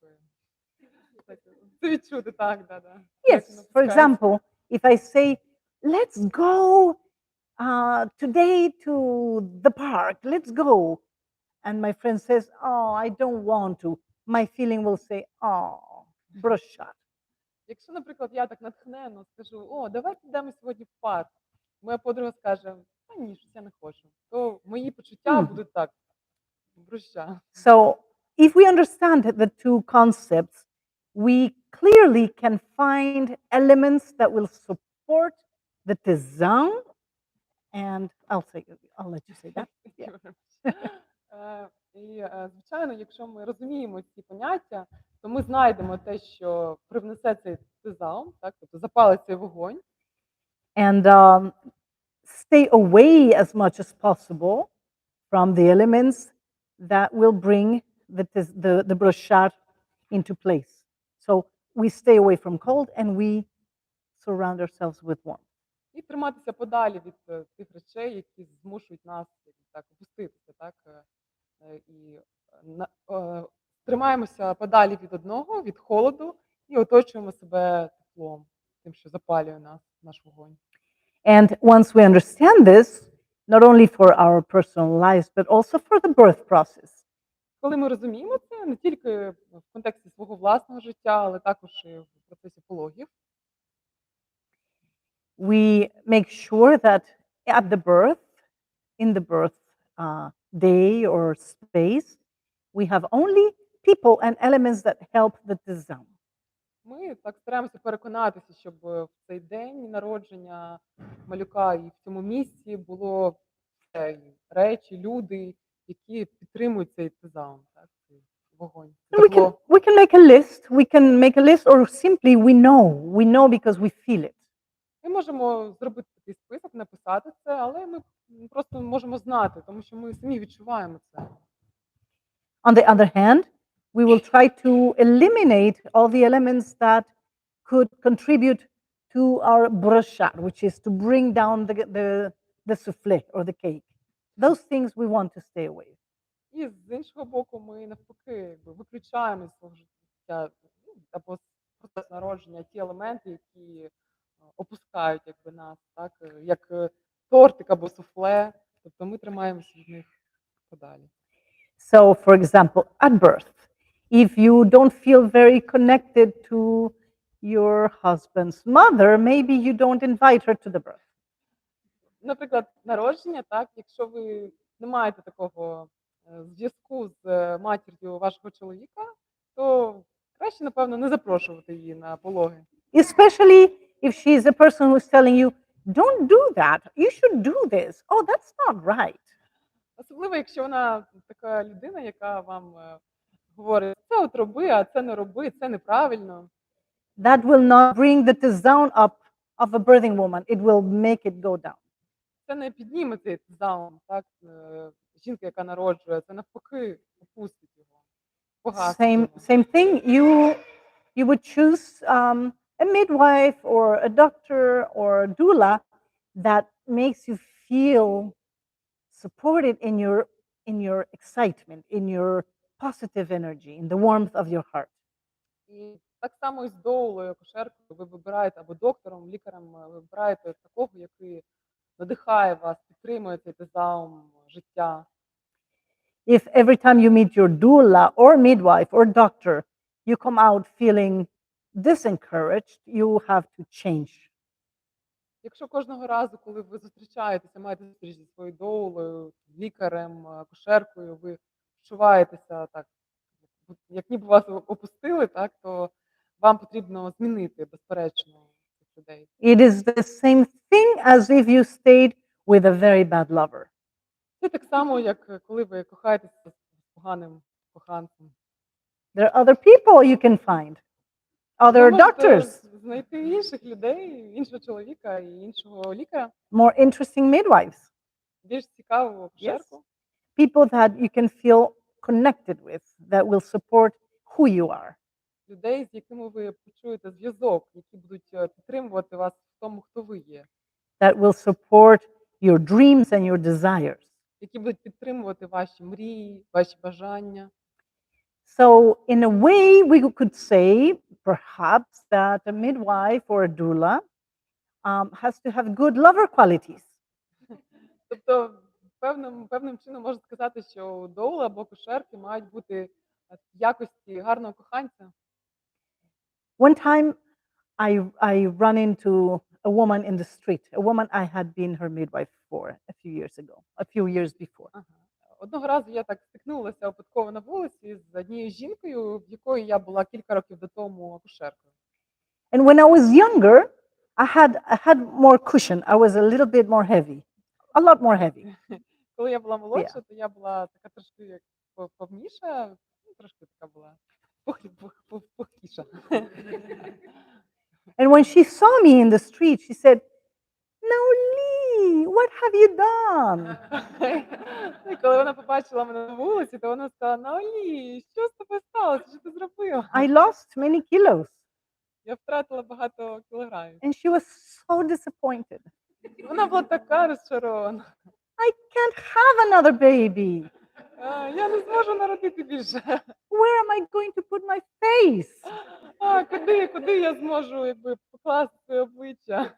Speaker 2: це відчути. Так, да, да. Як він
Speaker 1: Yes, for
Speaker 2: опускається.
Speaker 1: example, if I say, let's go today to the park, let's go. And my friend says, oh, I don't want to. My feeling will say, oh, brochat.
Speaker 2: Якщо, наприклад, я так натхненно скажу, о, давай підемо сьогодні в парк. Моя подруга скаже, та ні, щось я не хочу. То мої почуття будуть так, бруща.
Speaker 1: So if we understand the two concepts, we clearly can find elements that will support the tesão. And I'll let you say that. Yeah.
Speaker 2: І, звичайно, якщо ми розуміємо ці поняття, то ми знайдемо те, що привнесе цей тезаум, так, тобто запалить цей вогонь,
Speaker 1: And stay away as much as possible from the elements that will bring the brochat into place. So we stay away from cold and we surround ourselves with warmth.
Speaker 2: і триматися подалі від тих речей, які змушують нас так опуститися, так, і тримаємося подалі від одного, від холоду, і оточуємо себе теплом, тим, що запалює нас, наш вогонь.
Speaker 1: And once we understand this, not only for our personal lives, but also for the birth process,
Speaker 2: Коли ми розуміємо це, не тільки в контексті свого власного життя, але також і в процесі пологів,
Speaker 1: we make sure that at the birth, in the birth day or space, we have only people and elements that help the design.
Speaker 2: ми так стараємося переконатися, щоб в цей день народження малюка і в цьому місці було все, і речі, люди, які підтримують цей тезаун, так, цей вогонь,
Speaker 1: And we
Speaker 2: тепло.
Speaker 1: can make a list. We can make a list, or simply we know because we feel it.
Speaker 2: Ми можемо зробити такий список, написати це, але ми просто можемо знати, тому що ми самі відчуваємо це.
Speaker 1: On the other hand, we will try to eliminate all the elements that could contribute to our brochat, which is to bring down the souffle or the cake. Those things we want to stay away.
Speaker 2: І з іншого боку, ми навпаки виключаємо з свого життя або з процесу народження ті елементи, які опускають нас, так, як тортик або суфле, тобто ми тримаємося від них подалі.
Speaker 1: So, for example, at birth, if you don't feel very connected to your husband's mother, maybe you don't invite her to the birth.
Speaker 2: Наприклад, народження, так, якщо ви не маєте такого зв'язку з матір'ю вашого чоловіка, то краще, напевно, не запрошувати її на пологи.
Speaker 1: Especially if she is a person who's telling you, don't do that, you should do this. Oh, that's not right.
Speaker 2: Особливо, якщо вона така людина, яка вам говорить, це от роби, а це не роби, це неправильно.
Speaker 1: That will not bring the tezoun up of a birthing woman. It will make it go down.
Speaker 2: Це не підніме цей тезаун, так, жінка, яка народжує, це навпаки опустить його, погасить його.
Speaker 1: Same thing. You would choose a midwife or a doctor or a doula that makes you feel supported in your excitement, in your positive energy, in the warmth of your heart.
Speaker 2: І так само і з доулою, акушеркою, ви вибираєте, або доктором, лікарем, ви вибираєте такого, який надихає вас, підтримує цей тезаум життя.
Speaker 1: If every time you meet your doula or midwife or doctor, you come out feeling disencouraged, you have to change.
Speaker 2: Якщо кожного разу, коли ви зустрічаєтеся, маєте зустріч зі своєю доулою, лікарем, акушеркою, ви відчуваєтеся так, як ніби вас опустили, так, то вам потрібно змінити, безперечно, цих людей.
Speaker 1: It is the same thing as if you stayed with a very bad lover.
Speaker 2: Це так само, як коли ви кохаєтеся з поганим коханцем.
Speaker 1: There are other people you can find,
Speaker 2: Ви
Speaker 1: other
Speaker 2: можете
Speaker 1: doctors,
Speaker 2: знайти інших людей, іншого чоловіка і іншого лікаря,
Speaker 1: more interesting midwives,
Speaker 2: більш цікаву акушерку.
Speaker 1: people that you can feel connected with, that will support who you are.
Speaker 2: Людей, з якими ви почуєте зв'язок, які будуть підтримувати вас в тому, хто ви є,
Speaker 1: That will support your dreams and your desires.
Speaker 2: які будуть підтримувати ваші мрії, ваші бажання.
Speaker 1: So, in a way, we could say perhaps that a midwife or a doula has to have good lover qualities.
Speaker 2: Тобто, певним чином можна сказати, що доула або акушерки мають бути якості гарного коханця.
Speaker 1: One time, I run into a woman in the street, a woman I had been her midwife for a few years before.
Speaker 2: Ага. Одного разу я так стикнулася випадково на вулиці з однією жінкою, в якої я була кілька років до тому акушеркою.
Speaker 1: And when I was younger, I had more cushion. I was a little bit more heavy, a lot more heavy.
Speaker 2: Коли я була молодша, то я була така трошки як повніша, ну, трошки така була пухкіша.
Speaker 1: And when she saw me in the street, she said, Naoli, what have you done?
Speaker 2: І коли вона побачила мене на вулиці, то вона сказала: Наолі, що з тобою сталося? Що ти зробила?
Speaker 1: I lost many kilos.
Speaker 2: Я втратила багато кілограмів.
Speaker 1: And she was so disappointed.
Speaker 2: Вона була така розчарована.
Speaker 1: I can't have another baby.
Speaker 2: Я не зможу народити більше.
Speaker 1: Where am I going to put my face?
Speaker 2: Куди я зможу покласти своє обличчя?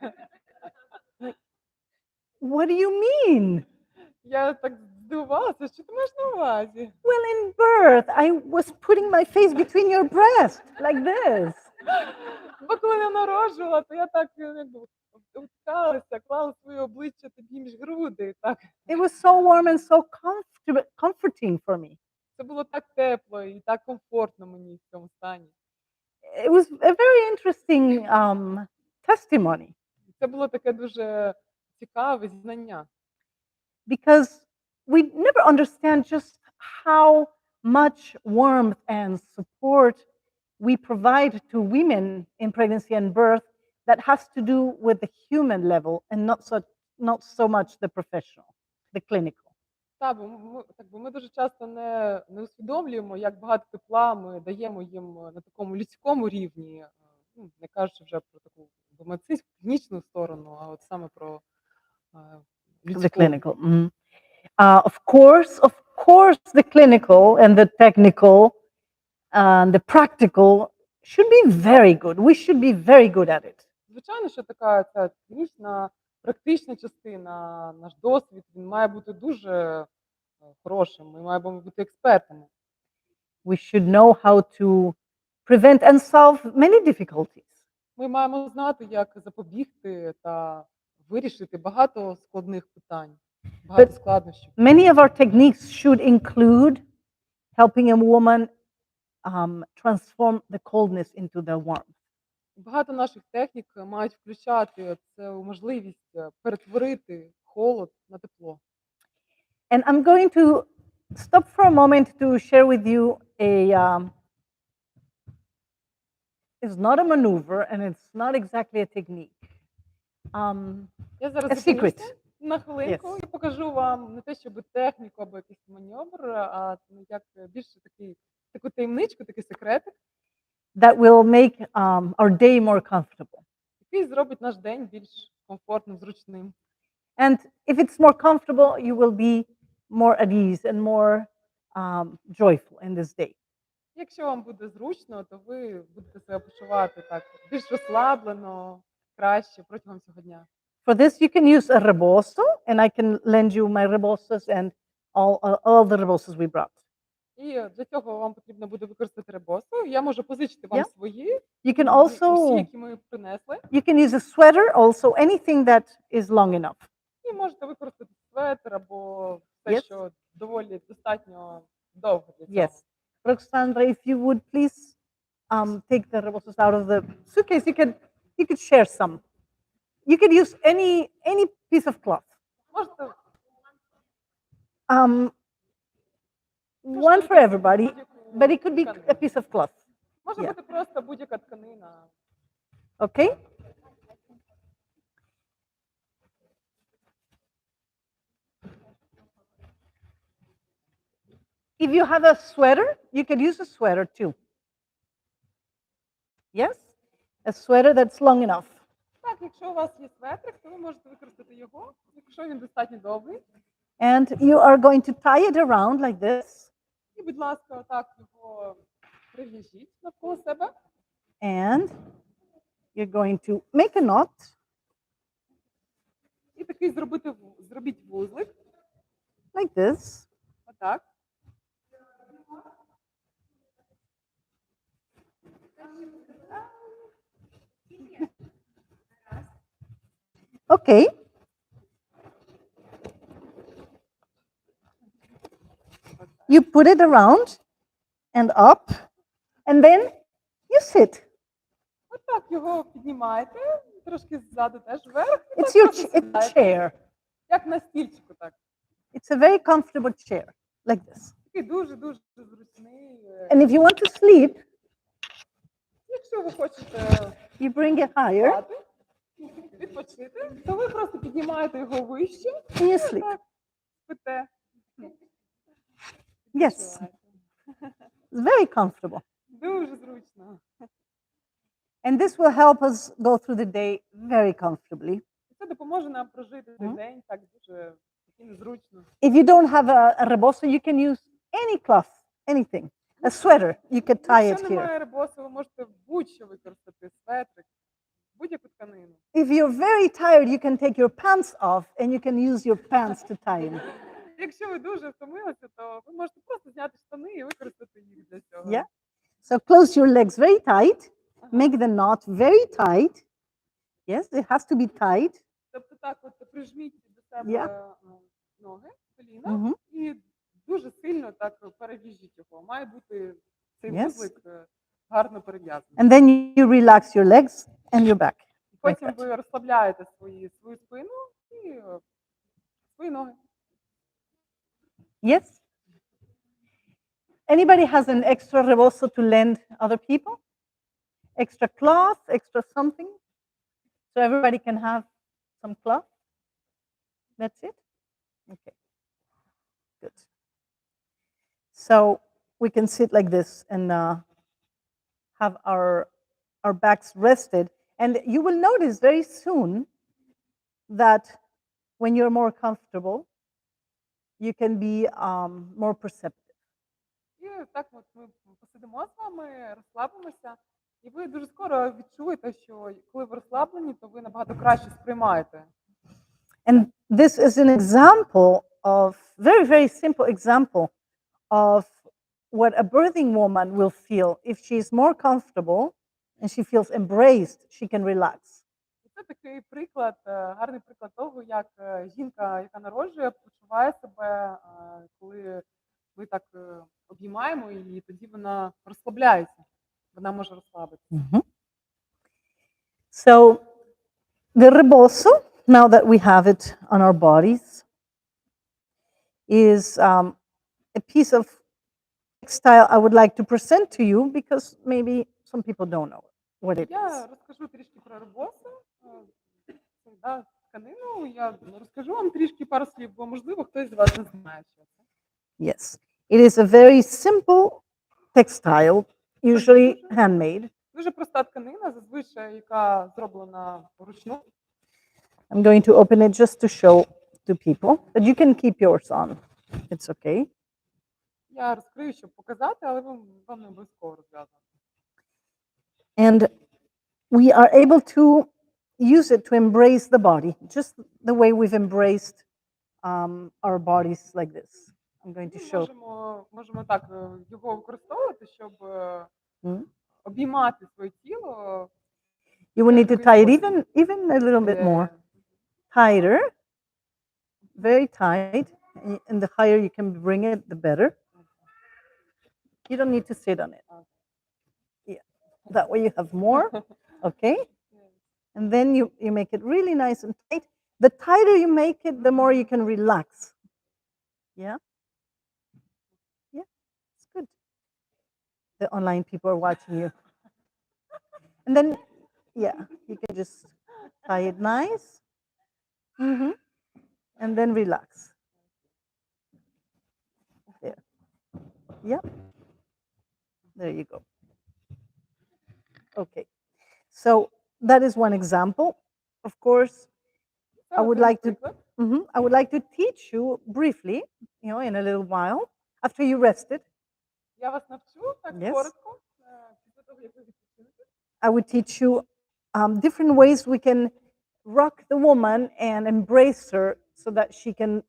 Speaker 1: What do you mean?
Speaker 2: Я так здивувалася, що ти маєш на увазі?
Speaker 1: Well, in birth, I was putting my face between your breasts, like this.
Speaker 2: Бо коли я народжувала, то я так якби уткалася, клала своє обличчя тобі між груди. Так.
Speaker 1: It was so warm and so comforting for me.
Speaker 2: Це було так тепло і так комфортно мені в цьому стані.
Speaker 1: It was a very interesting testimony
Speaker 2: Це було таке дуже цікаве знання.
Speaker 1: because we never understand just how much warmth and support we provide to women in pregnancy and birth that has to do with the human level and not so much the professional, the clinical.
Speaker 2: Так, бо ми дуже часто не усвідомлюємо, як багато тепла ми даємо їм на такому людському рівні, ну, не кажучи вже про таку медицинську, технічну сторону, а от саме про
Speaker 1: The
Speaker 2: людську.
Speaker 1: clinical. Mhm. Of course, the clinical and the technical and the practical should be very good. We should be very good at it.
Speaker 2: Звичайно, що така ця технічна, практична частина, наш досвід, він має бути дуже хорошим. Ми маємо бути експертами.
Speaker 1: We should know how to prevent and solve many difficulties.
Speaker 2: Ми маємо знати, як запобігти та вирішити багато складних питань, багато складнощів.
Speaker 1: Many of our techniques should include helping a woman transform the coldness into the warmth.
Speaker 2: Багато наших технік мають включати цю можливість перетворити холод на тепло.
Speaker 1: And I'm going to stop for a moment to share with you it's not a maneuver and it's not exactly a technique.
Speaker 2: Я зараз
Speaker 1: A secret.
Speaker 2: зупинюся на хвилинку і покажу вам не те, щоб техніку або якийсь маневр, а як більше таку таємничку, такий секретик,
Speaker 1: That will make our day more comfortable.
Speaker 2: який зробить наш день більш комфортним, зручним.
Speaker 1: And if it's more comfortable, you will be more at ease and more joyful in this day.
Speaker 2: Якщо вам буде зручно, то ви будете себе почувати так більш розслаблено, краще протягом цього дня.
Speaker 1: For this, you can use a rebozo, and I can lend you my rebozos and all the rebozos we brought.
Speaker 2: І для цього вам потрібно буде використати ребосу. Я можу позичити вам
Speaker 1: Yeah.
Speaker 2: свої,
Speaker 1: You can
Speaker 2: усі,
Speaker 1: also
Speaker 2: які ми принесли.
Speaker 1: you can use a sweater, also anything that is long enough.
Speaker 2: І можете використати светр або те,
Speaker 1: Yes.
Speaker 2: що доволі достатньо довго для цього.
Speaker 1: Yes. Roxandra, if you would please take the rebozos out of the suitcase, you could share some. You could use any piece of cloth.
Speaker 2: Можете
Speaker 1: One for everybody, but it could be a piece of cloth.
Speaker 2: Може
Speaker 1: Yeah.
Speaker 2: бути просто будь-яка тканина.
Speaker 1: Okay? If you have a sweater, you could use a sweater too. Yes? A sweater that's long enough.
Speaker 2: Так, якщо у вас є светрик, то ви можете використати його, якщо він достатньо довгий.
Speaker 1: And you are going to tie it around like this.
Speaker 2: І, будь ласка, отак його прив'яжіть навколо себе.
Speaker 1: And you're going to make a knot.
Speaker 2: І такий зробіть вузлик.
Speaker 1: Like this.
Speaker 2: Отак.
Speaker 1: Okay. You put it around and up, and then you sit.
Speaker 2: Отак його піднімаєте, трошки ззаду теж вверх. І
Speaker 1: It's
Speaker 2: так
Speaker 1: your
Speaker 2: просто
Speaker 1: it's a
Speaker 2: сідаєте.
Speaker 1: chair.
Speaker 2: Як на стільчику, так.
Speaker 1: It's a very comfortable chair, like this.
Speaker 2: Такий дуже-дуже зручний.
Speaker 1: And if you want to sleep,
Speaker 2: Якщо ви хочете
Speaker 1: you bring it higher
Speaker 2: спати, відпочити, то ви просто піднімаєте його вище
Speaker 1: and you sleep.
Speaker 2: так спите.
Speaker 1: Yes, it's very comfortable.
Speaker 2: Дуже зручно.
Speaker 1: And this will help us go through the day very comfortably.
Speaker 2: Це допоможе нам прожити цей день так дуже спокійно, зручно.
Speaker 1: If you don't have a rebozo, you can use any cloth, anything. A sweater, you could tie it
Speaker 2: Якщо
Speaker 1: here.
Speaker 2: немає ребосу, ви можете будь-що використати, светрик, будь-яку тканину.
Speaker 1: If you're very tired, you can take your pants off and you can use your pants to tie in.
Speaker 2: Якщо ви дуже втомилися, то ви можете просто зняти штани і використати їх для цього.
Speaker 1: Yeah. So close your legs very tight. Make the knot very tight. Yes, it has to be tight.
Speaker 2: Тобто так от прижміть до себе ноги, коліна
Speaker 1: Mhm.
Speaker 2: і дуже сильно так перев'яжіть його. Має бути цей
Speaker 1: Yes.
Speaker 2: вузлик гарно перев'язаний.
Speaker 1: And then you relax your legs and your back.
Speaker 2: Потім
Speaker 1: that.
Speaker 2: ви розслабляєте свою спину і свої ноги.
Speaker 1: Yes? Anybody has an extra rebozo to lend other people? Extra cloth, extra something? So everybody can have some cloth? That's it? Okay. Good. So we can sit like this and have our backs rested. And you will notice very soon that when you're more comfortable, you can be more perceptive.
Speaker 2: І так от ми посидимо з вами, розслабимося. І ви дуже скоро відчуєте, що коли ви розслаблені, то ви набагато краще сприймаєте.
Speaker 1: And this is an example of, very, very simple example of what a birthing woman will feel if she is more comfortable and she feels embraced, she can relax.
Speaker 2: І це такий приклад, гарний приклад того, як жінка, яка народжує, почуває себе, коли ми так обіймаємо її, тоді вона розслабляється, вона може розслабитися.
Speaker 1: So the rebozo, now that we have it on our bodies, is a piece of textile I would like to present to you because maybe some people don't know what it is.
Speaker 2: Я розкажу трішки про ребосу, тканину, я розкажу вам трішки пару слів, бо, можливо, хтось з вас не знає, що це.
Speaker 1: Yes, it is a very simple textile, usually handmade.
Speaker 2: Дуже проста тканина, зазвичай, яка зроблена вручну.
Speaker 1: I'm going to open it just to show to people, but you can keep yours on. It's okay.
Speaker 2: Я розкрию, щоб показати, але вам не обов'язково розв'язувати.
Speaker 1: And we are able to use it to embrace the body, just the way we've embraced our bodies like this. I'm going to
Speaker 2: Ми
Speaker 1: show.
Speaker 2: можемо так його використовувати, щоб
Speaker 1: Mm.
Speaker 2: обіймати своє тіло.
Speaker 1: You will need to tie it even a little bit more tighter, very tight. And the higher you can bring it, the better. You don't need to sit on it. Yeah, that way you have more. Okay. And then you make it really nice and tight. The tighter you make it, the more you can relax. Yeah? Yeah, it's good. The online people are watching you. And then, yeah, you can just tie it nice. Mm-hmm. And then relax. There. Yeah. There you go. Okay. So that is one example. Of course,
Speaker 2: Це
Speaker 1: I would
Speaker 2: один
Speaker 1: like to
Speaker 2: приклад.
Speaker 1: I would like to teach you briefly, in a little while after you rested.
Speaker 2: Я вас навчу так
Speaker 1: Yes.
Speaker 2: коротко, після того, як ви відпочинете.
Speaker 1: I would teach you different ways we can rock the woman and embrace her so that she can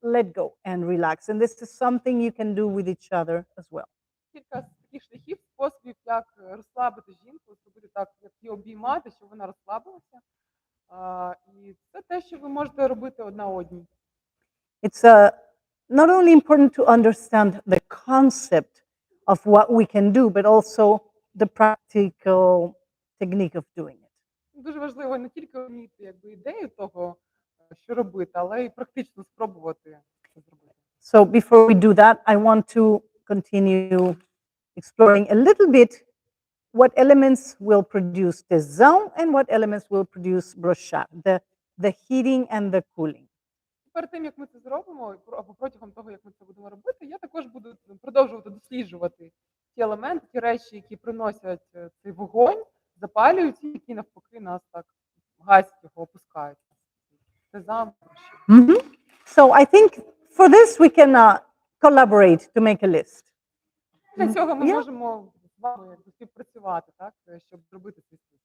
Speaker 1: let go and relax. And this is something you can do with each other as well.
Speaker 2: Кілька таких шляхів, способів, як розслабити жінку, зробити так, як її обіймати, щоб вона розслабилася. І це те, що ви можете робити одна одній.
Speaker 1: It's not only important to understand the concept of what we can do, but also the practical technique of doing it.
Speaker 2: Дуже важливо не тільки вміти ідею того, що робити, але й практично спробувати це зробити.
Speaker 1: So before we do that, I want to continue exploring a little bit what elements will produce tesão and what elements will produce brochard, the heating and the cooling.
Speaker 2: Перед тим, як ми це зробимо, або протягом того, як ми це будемо робити, я також буду продовжувати досліджувати ті елементи, ті речі, які приносять цей вогонь, запалюють, і які навпаки нас так гасять його, опускають. Це
Speaker 1: So I think for this we can collaborate to make a list.
Speaker 2: Для цього ми
Speaker 1: Yeah.
Speaker 2: можемо з вами співпрацювати, так, щоб зробити цей список.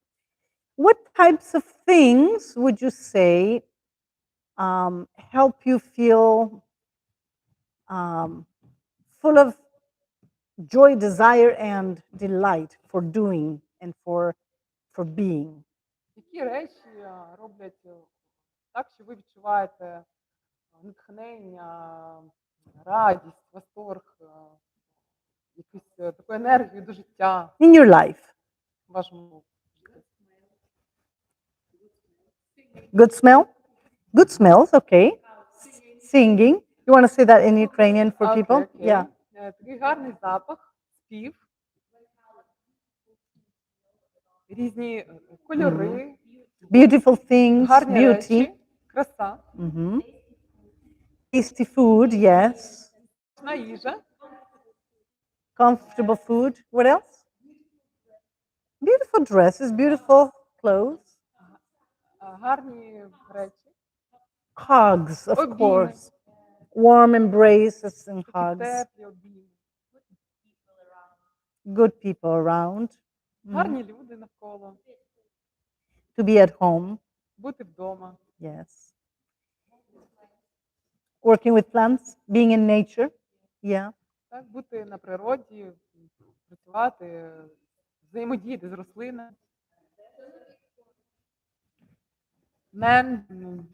Speaker 1: What types of things would you say help you feel full of joy, desire, and delight for doing and for being?
Speaker 2: Які речі роблять так, що ви відчуваєте натхнення, радість, восторг, якусь таку енергію до життя
Speaker 1: In your life?
Speaker 2: в вашому житті?
Speaker 1: Good smell? Good smells, okay. Singing. You want to say that in Ukrainian for people?
Speaker 2: Окей.
Speaker 1: Yeah.
Speaker 2: Такий гарний запах, спів, різні кольори,
Speaker 1: Beautiful things,
Speaker 2: гарні
Speaker 1: beauty.
Speaker 2: речі, краса,
Speaker 1: Tasty food, yes.
Speaker 2: смачна їжа,
Speaker 1: Comfortable food. What else? Beautiful dresses, beautiful clothes.
Speaker 2: гарні речі,
Speaker 1: Hugs, of
Speaker 2: Обійми.
Speaker 1: course. Warm embraces and
Speaker 2: такі
Speaker 1: hugs.
Speaker 2: теплі обійми,
Speaker 1: Good people around.
Speaker 2: гарні люди навколо,
Speaker 1: To be at home,
Speaker 2: бути вдома,
Speaker 1: yes. Working with plants, being in nature, yeah.
Speaker 2: так, бути на природі, працювати, взаємодіяти з рослинами. Man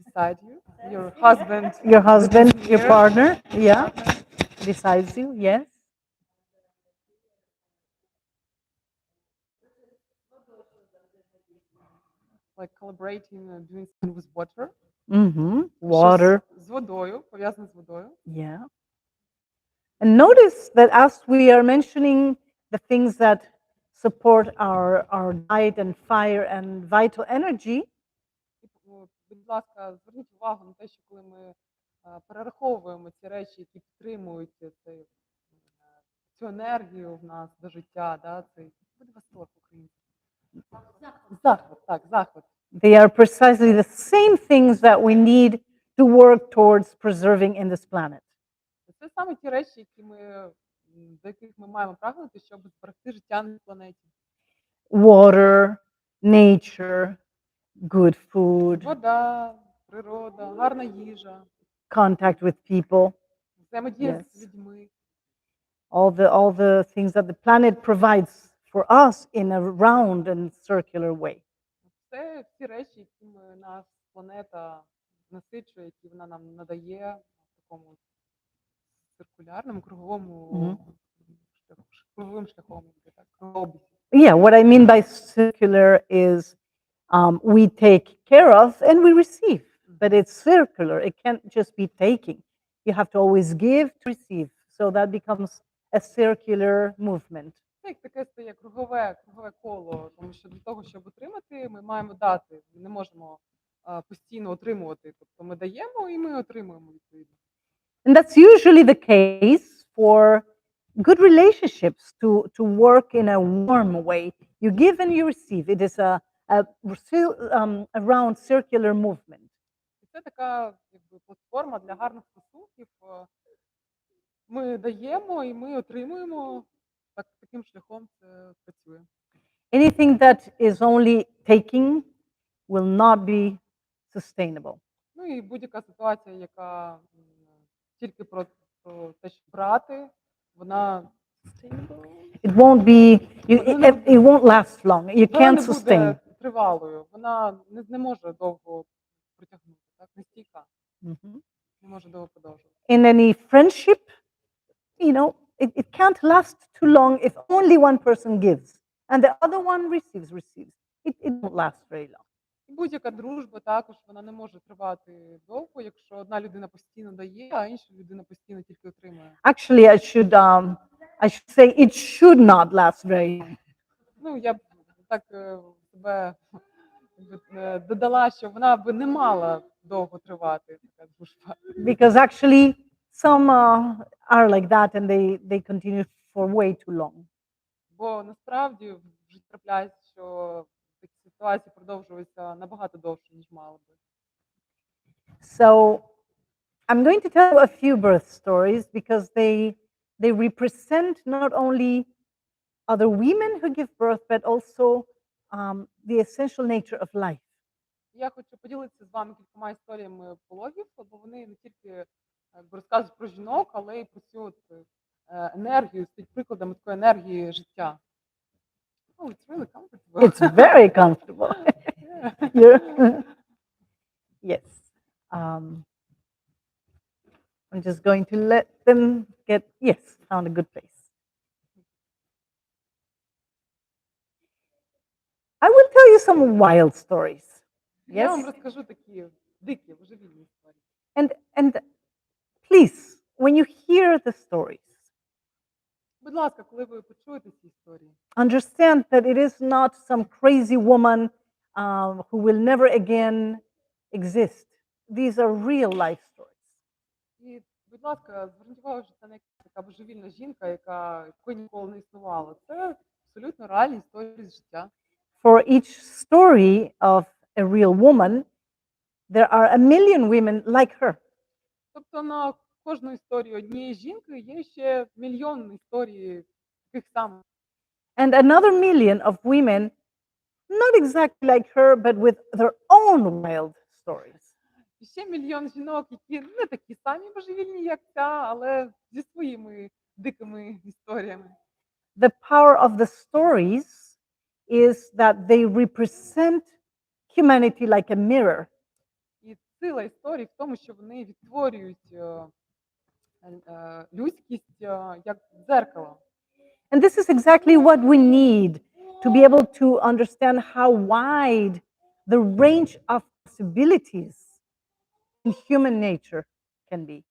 Speaker 2: beside you, your husband,
Speaker 1: Your husband,
Speaker 2: that is
Speaker 1: your
Speaker 2: here.
Speaker 1: partner, yeah. Besides you, yes.
Speaker 2: Like collaborating, doing something with water.
Speaker 1: Water,
Speaker 2: Щось з водою, пов'язане з водою.
Speaker 1: yeah. And notice that as we are mentioning the things that support our diet and fire and vital energy,
Speaker 2: Будь ласка, зверніть увагу на те, що коли ми перераховуємо ці речі, які підтримують цю енергію в нас до життя, да, цей буде восторг український. Захват, так, захват.
Speaker 1: they are precisely the same things that we need to work towards preserving in this planet.
Speaker 2: Це саме ті речі, до яких ми маємо прагнути, щоб зберегти життя на планеті.
Speaker 1: Water, nature, good food,
Speaker 2: Вода, природа, гарна їжа,
Speaker 1: contact with people,
Speaker 2: взаємодія
Speaker 1: Yes.
Speaker 2: з людьми.
Speaker 1: all the things that the planet provides for us in a round and circular way.
Speaker 2: Це всі речі, якими нас планета насичує, які вона нам надає в такому циркулярному, круговому круговим шляхом, так, кругообігом.
Speaker 1: Yeah, what I mean by circular is we take care of and we receive, but it's circular. It can't just be taking. You have to always give to receive. So that becomes a circular movement.
Speaker 2: Це як таке стає кругове коло, тому що для того, щоб отримати, ми маємо дати. Ми не можемо постійно отримувати. Тобто ми даємо і ми отримуємо відповідно.
Speaker 1: And that's usually the case for good relationships to work in a warm way. You give and you receive. It is a round circular movement.
Speaker 2: І це така якби платформа для гарних стосунків. Ми даємо і ми отримуємо. Таким шляхом це працює.
Speaker 1: Anything that is only taking will not be sustainable.
Speaker 2: Ну і будь-яка ситуація, яка тільки про те, що брати, вона
Speaker 1: It won't be, it won't last long. You
Speaker 2: вона
Speaker 1: can't
Speaker 2: не
Speaker 1: sustain.
Speaker 2: буде тривалою, вона не може довго протягнути, так, не стійка,
Speaker 1: Mhm.
Speaker 2: не може довго продовжувати.
Speaker 1: In any friendship, it can't last too long if only one person gives and the other one receives. It won't last very long.
Speaker 2: І будь-яка дружба також вона не може тривати довго, якщо одна людина постійно дає, а інша людина постійно тільки отримує.
Speaker 1: Actually, I should say it should not last very long.
Speaker 2: Ну, я б так себе додала, що вона би не мала довго тривати, така дружба.
Speaker 1: Because actually, some are like that and they continue for way too long.
Speaker 2: Бо насправді вже трапляється, що такі ситуації продовжуються набагато довше, ніж мало би.
Speaker 1: So I'm going to tell a few birth stories because they represent not only other women who give birth, but also the essential nature of life.
Speaker 2: Я хочу поділитися з вами кількома історіями пологів, бо вони не тільки розказують про жінок, але й про цю от енергію, стають прикладами такої енергії життя. Oh, it's really comfortable.
Speaker 1: It's very comfortable. Yes. I'm just going to let them yes, found a good place. I will tell you some wild stories.
Speaker 2: Я вам
Speaker 1: Yes.
Speaker 2: розкажу такі дикі, божевільні історії.
Speaker 1: And please, when you hear the stories,
Speaker 2: Будь ласка, коли ви почуєте ці історії,
Speaker 1: understand that it is not some crazy woman who will never again exist. These are real life stories.
Speaker 2: і, будь ласка, зверніть увагу, що це не якась така божевільна жінка, якої ніколи не існувала. Це абсолютно реальні історії з життя.
Speaker 1: For each story of a real woman, there are a million women like her.
Speaker 2: Тобто на кожну історію однієї жінки є ще мільйон історій таких самих.
Speaker 1: And another million of women, not exactly like her, but with their own wild stories.
Speaker 2: І ще мільйон жінок, які не такі самі божевільні, як ця, але зі своїми дикими історіями.
Speaker 1: The power of the stories is that they represent humanity like a mirror.
Speaker 2: І сила історії в тому, що вони відтворюють людськість як дзеркало.
Speaker 1: And this is exactly what we need to be able to understand how wide the range of possibilities in human nature can be.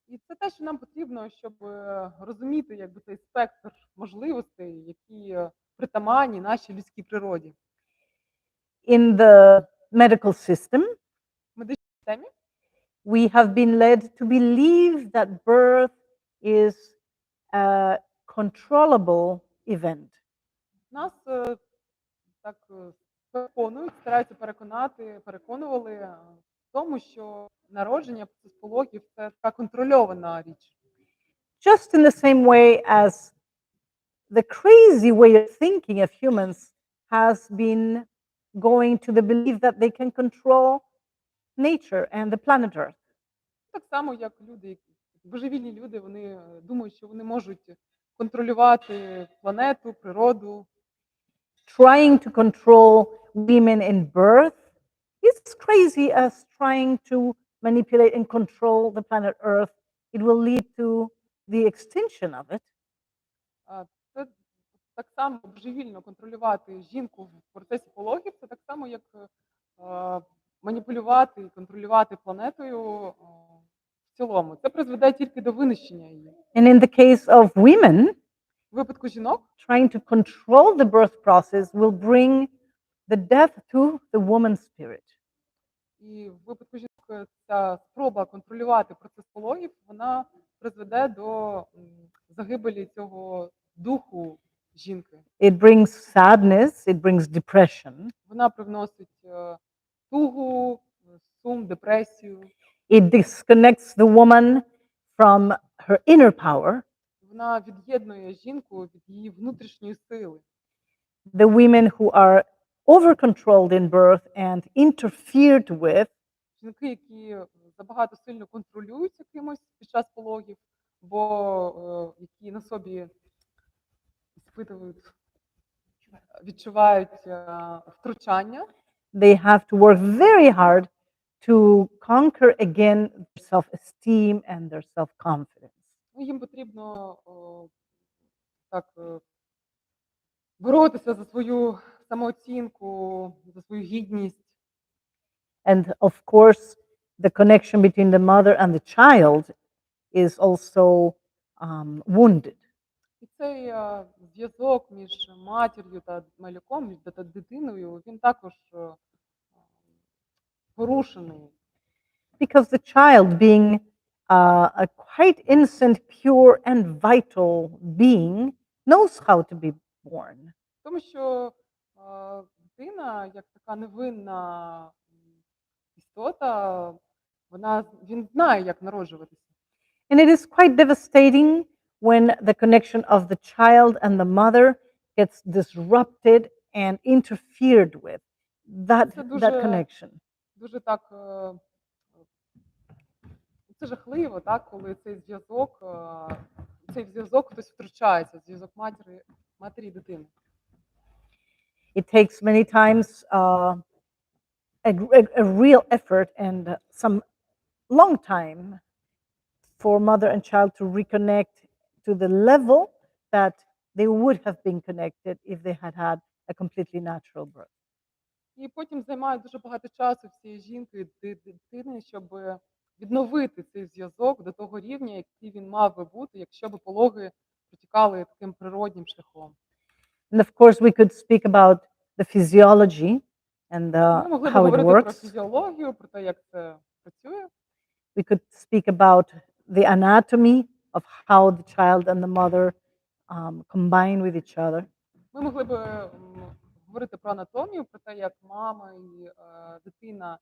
Speaker 2: І це те, що нам потрібно, щоб розуміти якби цей спектр можливостей, які притаманні нашій людській природі.
Speaker 1: In the medical system,
Speaker 2: В медичній системі
Speaker 1: we have been led to believe that birth is a controllable event.
Speaker 2: нас так переконують, стараються переконували в тому, що народження процес пологів – це така контрольована річ.
Speaker 1: Just in the same way as the crazy way of thinking of humans has been going to the belief that they can control nature and the planet Earth.
Speaker 2: Так само, як люди, божевільні люди, вони думають, що вони можуть контролювати планету, природу.
Speaker 1: Trying to control women in birth is as crazy as trying to manipulate and control the planet Earth. It will lead to the extinction of it.
Speaker 2: Це так само божевільно контролювати жінку в процесі пологів, це так само, як маніпулювати і контролювати планетою в цілому. Це призведе тільки до винищення її.
Speaker 1: And in the case of women,
Speaker 2: В випадку жінок
Speaker 1: trying to control the birth process will bring the death to the woman's spirit.
Speaker 2: і в випадку жінок ця спроба контролювати процес пологів, вона призведе до загибелі цього духу жінки.
Speaker 1: It brings sadness, it brings depression,
Speaker 2: Вона привносить тугу, сум, депресію.
Speaker 1: it disconnects the woman from her inner power.
Speaker 2: Вона від'єднує жінку від її внутрішньої сили.
Speaker 1: The women who are over-controlled in birth and interfered with
Speaker 2: Жінки, які забагато сильно контролюються кимось під час пологів, бо які на собі відчувають втручання,
Speaker 1: they have to work very hard to conquer again their self-esteem and their self-confidence.
Speaker 2: їм потрібно так боротися за свою самооцінку, за свою гідність.
Speaker 1: And of course, the connection between the mother and the child is also wounded.
Speaker 2: І цей зв'язок між матір'ю та малюком, між дитиною, він також порушений.
Speaker 1: Because the child, being a quite innocent, pure, and vital being, knows how to be born.
Speaker 2: Тому що дитина, як така невинна істота, він знає, як народжуватися.
Speaker 1: And it is quite devastating when the connection of the child and the mother gets disrupted and interfered with. That connection.
Speaker 2: Дуже так це жахливо, так, коли цей зв'язок хтось втручається, зв'язок матері і дитини.
Speaker 1: It takes many times a real effort and some long time for mother and child to reconnect to the level that they would have been connected if they had had a completely natural birth.
Speaker 2: І потім займає дуже багато часу всієї жінки і дитини, щоб відновити цей зв'язок до того рівня, який він мав би бути, якщо б пологи протікали таким природнім шляхом.
Speaker 1: And of course, we could speak about the physiology and
Speaker 2: Ми могли б
Speaker 1: how it
Speaker 2: говорити про
Speaker 1: works.
Speaker 2: фізіологію, про те, як це працює.
Speaker 1: We could speak about the anatomy of how the child and the mother combine with each other.
Speaker 2: Ми могли б говорити про анатомію, про те, як мама і дитина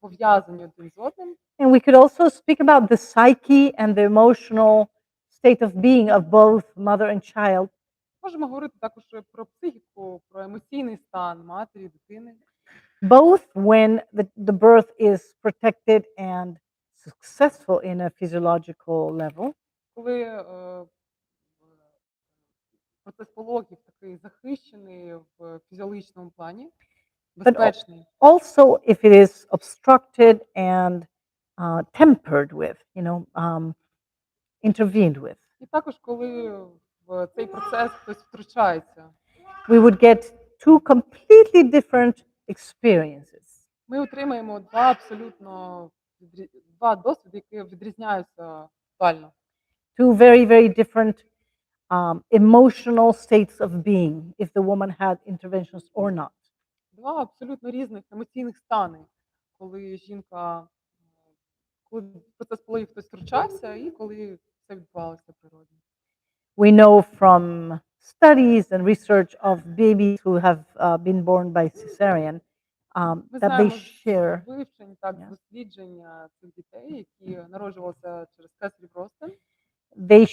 Speaker 2: пов'язані один з одним.
Speaker 1: And we could also speak about the psyche and the emotional state of being of both mother and child.
Speaker 2: Можемо говорити також про психіку, про емоційний стан матері, дитини.
Speaker 1: Both when the birth is protected and successful in a physiological level,
Speaker 2: Коли процес пологів такий захищений в фізіологічному плані, безпечний.
Speaker 1: also if it is obstructed and tempered with, intervened with.
Speaker 2: І також, коли в цей процес хтось втручається.
Speaker 1: We would get two completely different experiences.
Speaker 2: Ми отримаємо два досвіди, які відрізняються тотально.
Speaker 1: Two very, very different emotional states of being, if the woman had interventions or not.
Speaker 2: Два абсолютно різних емоційних стани, коли коли в процес пологів хтось втручався і коли це відбувалося природно.
Speaker 1: We know from studies and research of babies who have been born by cesarean
Speaker 2: Ми
Speaker 1: that they
Speaker 2: знаємо
Speaker 1: share.
Speaker 2: з вивчень, дослідження цих дітей, які народжувалися через кесарів розтин.
Speaker 1: They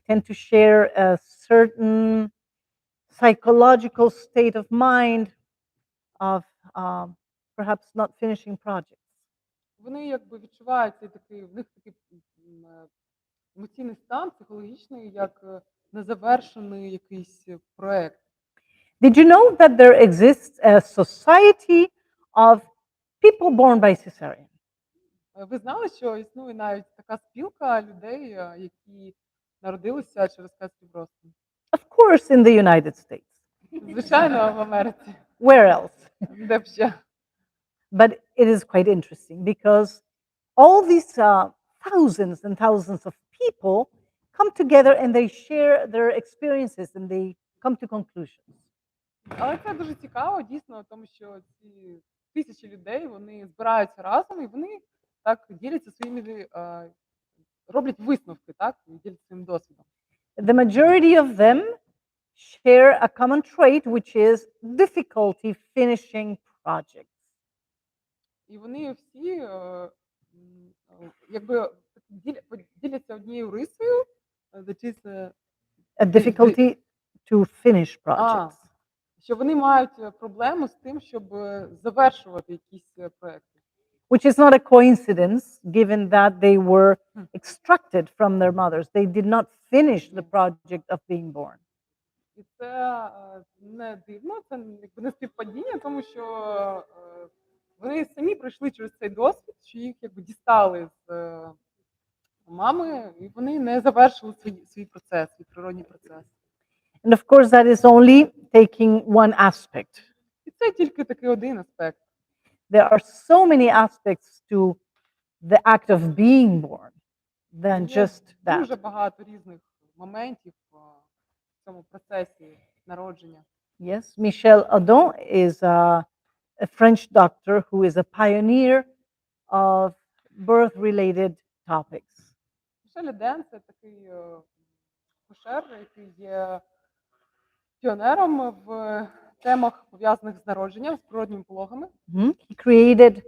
Speaker 1: tend to share a certain psychological state of mind of perhaps not finishing projects.
Speaker 2: Вони якби відчувають в них такий емоційний стан психологічний, як незавершений якийсь проект.
Speaker 1: Did you know that there exists a society of people born by cesarean?
Speaker 2: Ви знали, що існує навіть така спілка людей, які народилися через кесарів розтин?
Speaker 1: Of course, in the United States.
Speaker 2: Звичайно, в Америці.
Speaker 1: Where else?
Speaker 2: Де б ще?
Speaker 1: But it is quite interesting because all these thousands and thousands of people come together and they share their experiences and they come to conclusions.
Speaker 2: Але це дуже цікаво, дійсно, тому що ці тисячі людей, вони збираються разом і вони так діляться своїми роблять висновки, так, і діляться своїм досвідом.
Speaker 1: The majority of them share a common trait, which is difficulty finishing projects.
Speaker 2: І вони всі якби діляться однією рисою, that is,
Speaker 1: A difficulty to finish projects,
Speaker 2: що вони мають проблему з тим, щоб завершувати якісь проекти.
Speaker 1: which is not a coincidence given that they were extracted from their mothers. They did not finish the project of being born.
Speaker 2: І це не дивно, це якби не співпадіння, тому що вони самі пройшли через цей досвід, що їх якби дістали з мами, і вони не завершили свій процес, свій природній процес.
Speaker 1: And of course, that is only taking one aspect.
Speaker 2: І це тільки такий один аспект.
Speaker 1: There are so many aspects to the act of being born than
Speaker 2: Є
Speaker 1: just
Speaker 2: дуже
Speaker 1: that.
Speaker 2: багато різних моментів в цьому процесі народження.
Speaker 1: Yes, Michel Audin is a French doctor who is a pioneer of birth-related topics.
Speaker 2: Мішель Ден – це такий акушер, який є піонером в темах, пов'язаних з народженням, з природніми пологами.
Speaker 1: He created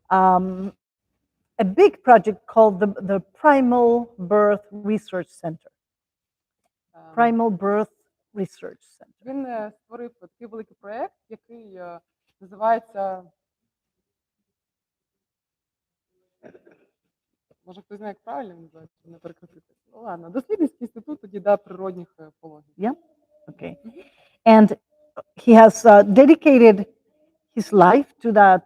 Speaker 1: a big project called the Primal Birth Research Center. Primal Birth Research Center.
Speaker 2: Він створив такий великий проєкт, який називається, може хтось знає, як правильно називається, не перекрутити. Ну ладно, Дослідницький інститут тоді природних пологів.
Speaker 1: Yeah, okay. And he has dedicated his life to that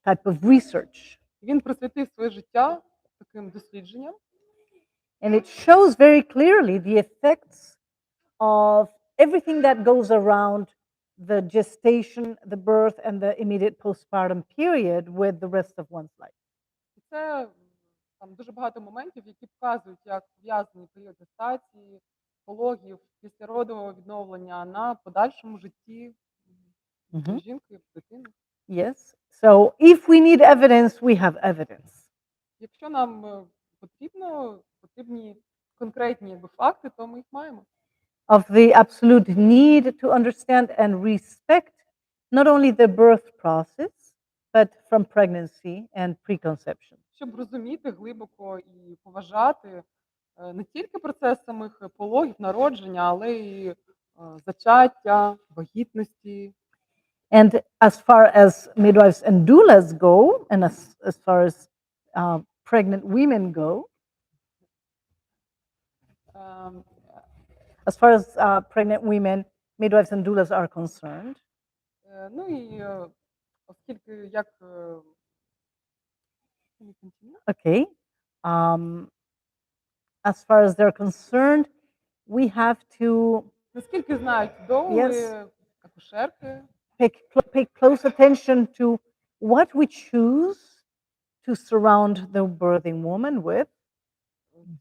Speaker 1: type of research.
Speaker 2: Він присвятив своє життя таким дослідженням.
Speaker 1: And it shows very clearly the effects of everything that goes around the gestation, the birth, and the immediate postpartum period with the rest of one's life.
Speaker 2: І це там дуже багато моментів, які показують, як пов'язаний період гестації, пологів, післяродового відновлення на подальшому житті жінки, дитини.
Speaker 1: Yes. So if we need evidence, we have evidence.
Speaker 2: Якщо нам потрібні конкретні якби факти, то ми їх маємо.
Speaker 1: Of the absolute need to understand and respect not only the birth process, but from pregnancy and preconception.
Speaker 2: Щоб розуміти глибоко і поважати не тільки процес самих пологів, народження, але й зачаття, вагітності.
Speaker 1: And as far as midwives and doulas go, and as far as pregnant women go, as far as pregnant women, midwives and doulas are concerned,
Speaker 2: Ну і оскільки як
Speaker 1: okay, as far as they're concerned, we have to
Speaker 2: наскільки знають доули,
Speaker 1: Yes.
Speaker 2: акушерки,
Speaker 1: pay close attention to what we choose to surround the birthing woman with,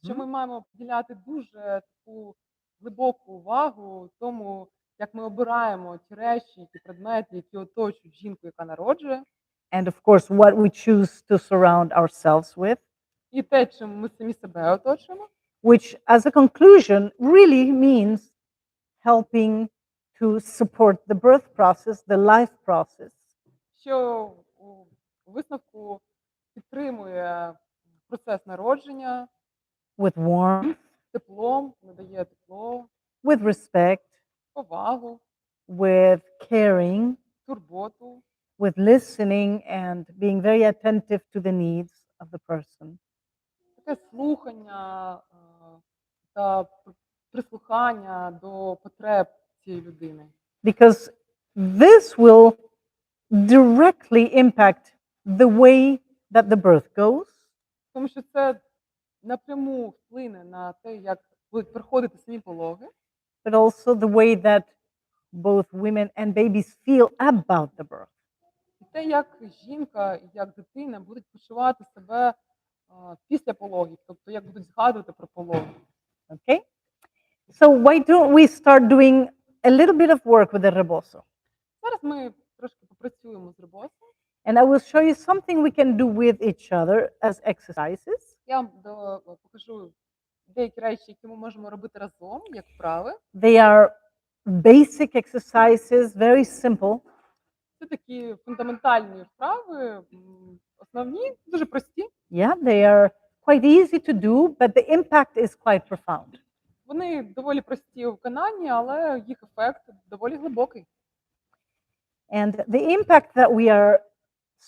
Speaker 2: що ми маємо приділяти дуже таку глибоку увагу тому, як ми обираємо ті речі, ті предмети, які оточують жінку, яка народжує,
Speaker 1: and of course, what we choose to surround ourselves with,
Speaker 2: і те, чим ми самі себе оточуємо,
Speaker 1: which, as a conclusion, really means helping to support the birth process, the life process,
Speaker 2: що у висновку підтримує процес народження,
Speaker 1: with warmth,
Speaker 2: теплом, надає тепло,
Speaker 1: with respect,
Speaker 2: повагу,
Speaker 1: with caring,
Speaker 2: турботу,
Speaker 1: with listening and being very attentive to the needs of the person.
Speaker 2: таке слухання та прислухання до потреб цієї людини.
Speaker 1: Because this will directly impact the way that the birth goes,
Speaker 2: Тому що це напряму вплине на те, як будуть проходити самі пологи,
Speaker 1: but also the way that both women and babies feel about the birth.
Speaker 2: і те, як жінка і як дитина будуть почувати себе після пологів, тобто як будуть згадувати про пологи.
Speaker 1: Okay? So why don't we start doing a little bit of work with the rebozo?
Speaker 2: Зараз ми трошки попрацюємо з рибосом.
Speaker 1: And I will show you something we can do with each other as exercises.
Speaker 2: Я вам покажу деякі речі, які ми можемо робити разом, як вправи.
Speaker 1: They are basic exercises, very simple,
Speaker 2: Це такі фундаментальні вправи, основні, дуже прості.
Speaker 1: yeah, they are quite easy to do, but the impact is quite profound.
Speaker 2: Вони доволі прості у виконанні, але їх ефект доволі глибокий.
Speaker 1: And the impact that we are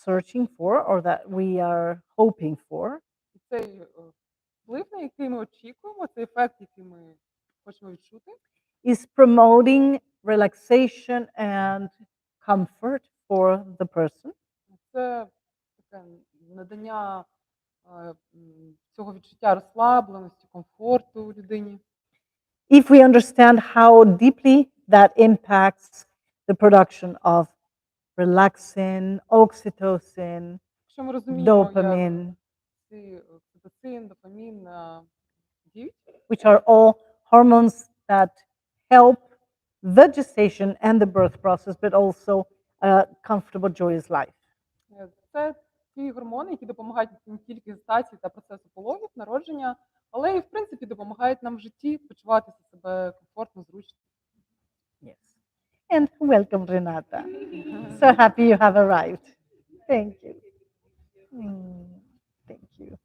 Speaker 1: searching for or that we are hoping for
Speaker 2: І цей вплив, на який ми очікуємо, цей ефект, який ми хочемо відчути,
Speaker 1: is promoting relaxation and comfort for the person.
Speaker 2: це таке надання цього відчуття розслабленості, комфорту людині.
Speaker 1: If we understand how deeply that impacts the production of relaxin, oxytocin,
Speaker 2: Якщо ми розуміємо, як
Speaker 1: dopamine,
Speaker 2: ці окситоцин, дофамін діють,
Speaker 1: which are all hormones that help the gestation and the birth process, but also a comfortable, joyous life.
Speaker 2: це ті гормони, які допомагають не тільки гестації та процесу пологів, народження, але і в принципі допомагають нам в житті почувати себе комфортно, зручно.
Speaker 1: Yes. And welcome, Renata. So happy you have arrived. Thank you. Thank you.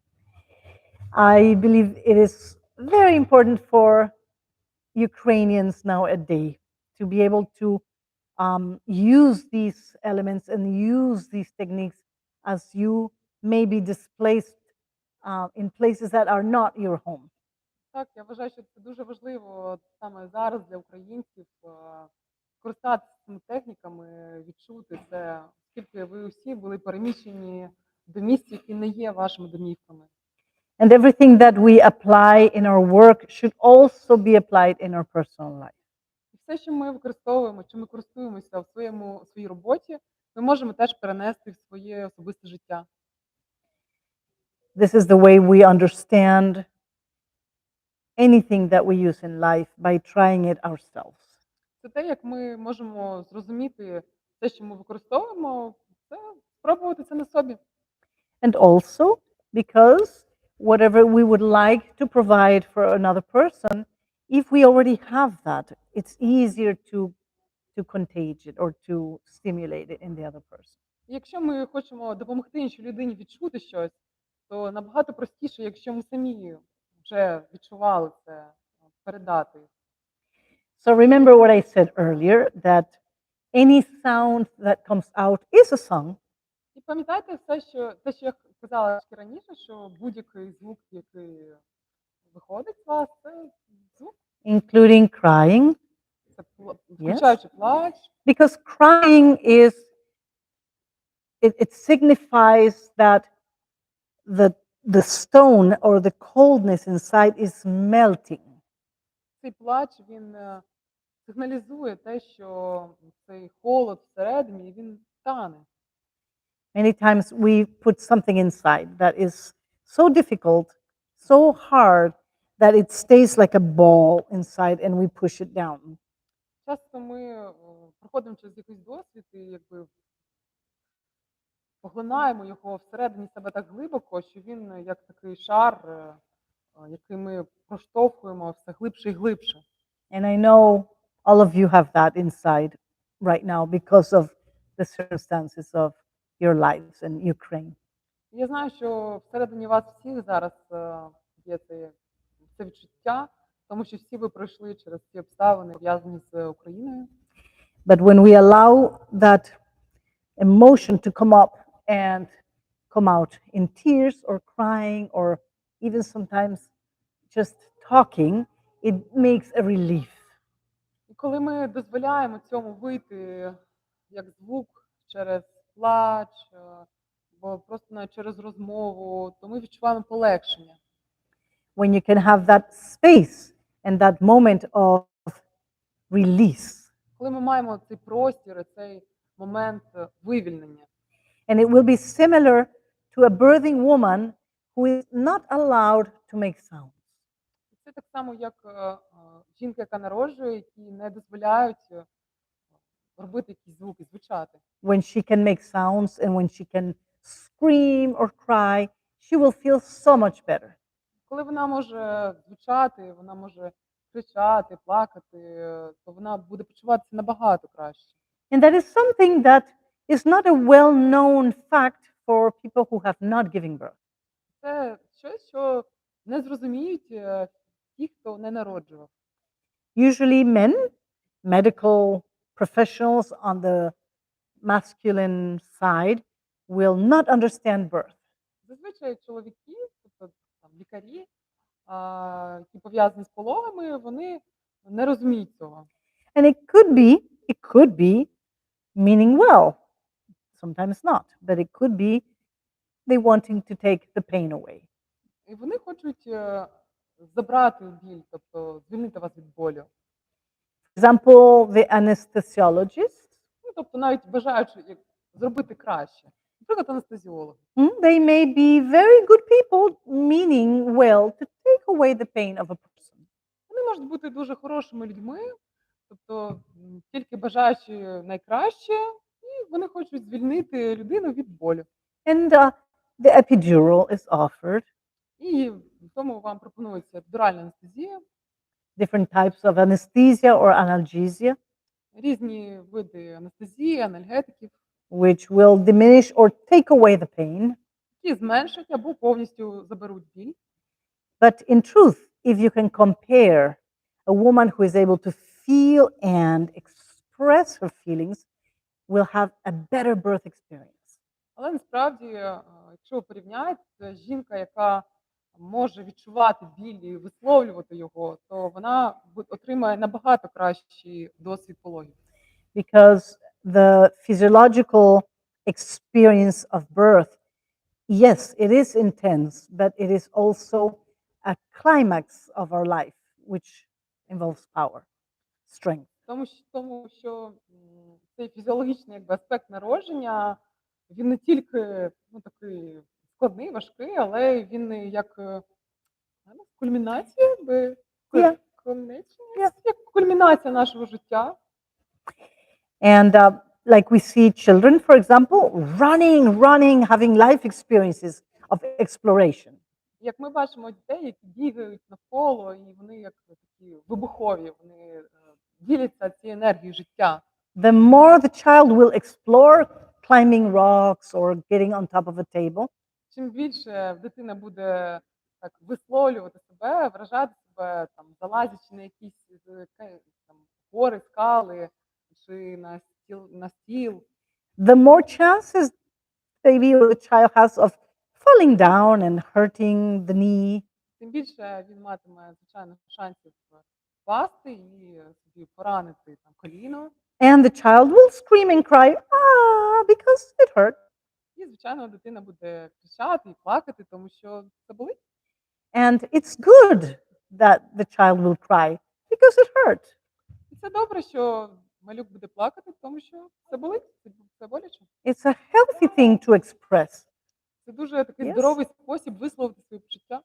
Speaker 1: I believe it is very important for Ukrainians nowadays to be able to use these elements and use these techniques as you may be displaced in places that are not your home.
Speaker 2: Так, я вважаю, що це дуже важливо саме зараз для українців користатися цими техніками, відчути це, оскільки ви усі були переміщені до місць, які не є вашими домівками.
Speaker 1: And everything that we apply in our work should also be applied in our personal life.
Speaker 2: І все, що ми використовуємо, чим ми користуємося в своїй роботі, ми можемо теж перенести в своє особисте життя.
Speaker 1: This is the way we understand anything that we use in life by trying it ourselves.
Speaker 2: Це те, як ми можемо зрозуміти те, що ми використовуємо, це спробувати це на собі.
Speaker 1: And also because whatever we would like to provide for another person, if we already have that, it's easier to contage it or to stimulate it in the other person.
Speaker 2: І якщо ми хочемо допомогти іншій людині відчути щось, то набагато простіше, якщо ми самі вже відчували це, передати.
Speaker 1: So remember what I said earlier, that any sound that comes out is a song,
Speaker 2: І пам'ятайте все, що я казала ще раніше, що будь-який звук, який виходить з вас, це звук,
Speaker 1: including crying,
Speaker 2: це включаючи плач.
Speaker 1: because crying is, it signifies that the stone or the coldness inside is melting.
Speaker 2: Цей плач, він сигналізує те, що цей холод всередині, він тане.
Speaker 1: Many times we put something inside that is so difficult, so hard, that it stays like a ball inside and we push it down.
Speaker 2: Часто ми проходимо через якийсь досвід і якби поглинаємо його всередині себе так глибоко, що він як такий шар, який ми проштовхуємо все глибше і глибше.
Speaker 1: And I know all of you have that inside right now because of the circumstances of your lives in Ukraine.
Speaker 2: І я знаю, що всередині вас всіх зараз є це відчуття, тому що всі ви пройшли через ці обставини, пов'язані з Україною.
Speaker 1: But when we allow that emotion to come up and come out in tears or crying or even sometimes just talking, it makes a relief.
Speaker 2: І коли ми дозволяємо цьому вийти як звук через плач, або просто навіть через розмову, то ми відчуваємо полегшення.
Speaker 1: When you can have that space and that moment of release.
Speaker 2: Коли ми маємо цей простір, і цей момент вивільнення.
Speaker 1: And it will be similar to a birthing woman who is not allowed to make sounds.
Speaker 2: Це так само, як жінка, яка народжує, які не дозволяють робити якісь звуки, звучати.
Speaker 1: When she can make sounds and when she can scream or cry, she will feel so much better.
Speaker 2: Коли вона може звучати, вона може кричати, плакати, то вона буде почуватися набагато краще.
Speaker 1: And that is something that is not a well-known fact for people who have not given birth.
Speaker 2: Це щось, що не зрозуміють ті, хто не народжував.
Speaker 1: Usually men, medical professionals on the masculine side, will not understand birth.
Speaker 2: Зазвичай чоловіки, тобто там лікарі, які пов'язані з пологами, вони не розуміють цього.
Speaker 1: And it could be meaning well, sometimes not, but it could be they wanting to take the pain away.
Speaker 2: І вони хочуть забрати біль, тобто звільнити вас від болю.
Speaker 1: For example, the anesthesiologist,
Speaker 2: Ну, тобто навіть бажаючи зробити краще. Наприклад, анестезіолог.
Speaker 1: they may be very good people meaning well to take away the pain of a person.
Speaker 2: Вони можуть бути дуже хорошими людьми, тобто тільки бажаючи найкраще, і вони хочуть звільнити людину від болю.
Speaker 1: And the epidural is offered,
Speaker 2: І тому вам пропонується епідуральна анестезія,
Speaker 1: different types of anesthesia or analgesia,
Speaker 2: різні види анестезії, анальгетиків,
Speaker 1: which will diminish or take away the pain.
Speaker 2: які зменшать або повністю заберуть біль.
Speaker 1: But in truth, if you can compare a woman who is able to feel and express her feelings, will have a better birth experience.
Speaker 2: Але насправді, якщо ви порівняєте, жінка, яка може відчувати біль і висловлювати його, то вона отримає набагато кращий досвід пологів.
Speaker 1: Because the physiological experience of birth, yes, it is intense, but it is also a climax of our life, which involves power, strength.
Speaker 2: Тому що цей фізіологічний аспект народження, він не тільки такий складний, важкий, але він як кульмінація,
Speaker 1: Yeah.
Speaker 2: як кульмінація нашого життя.
Speaker 1: And like we see children, for example, running, having life experiences of exploration.
Speaker 2: Як ми бачимо дітей, які бігають навколо, і вони як такі вибухові, вони діляться цією енергією життя.
Speaker 1: The more the child will explore climbing rocks or getting on top of a table,
Speaker 2: Чим більше дитина буде так висловлювати себе, вражати себе, там, залазячи на якісь там, гори, скали, чи на стіл,
Speaker 1: the more chances baby or the child has of falling down and hurting the knee.
Speaker 2: тим більше він матиме, звичайно, шансів впасти і собі поранити там, коліно.
Speaker 1: And the child will scream and cry, because it hurt.
Speaker 2: І, звичайно, дитина буде кричати і плакати, тому що це болить.
Speaker 1: And it's good that the child will cry because it hurt.
Speaker 2: І це добре, що малюк буде плакати, тому що це болить, це боляче.
Speaker 1: It's a healthy thing to express.
Speaker 2: Це дуже такий
Speaker 1: Yes.
Speaker 2: здоровий спосіб висловити свої почуття.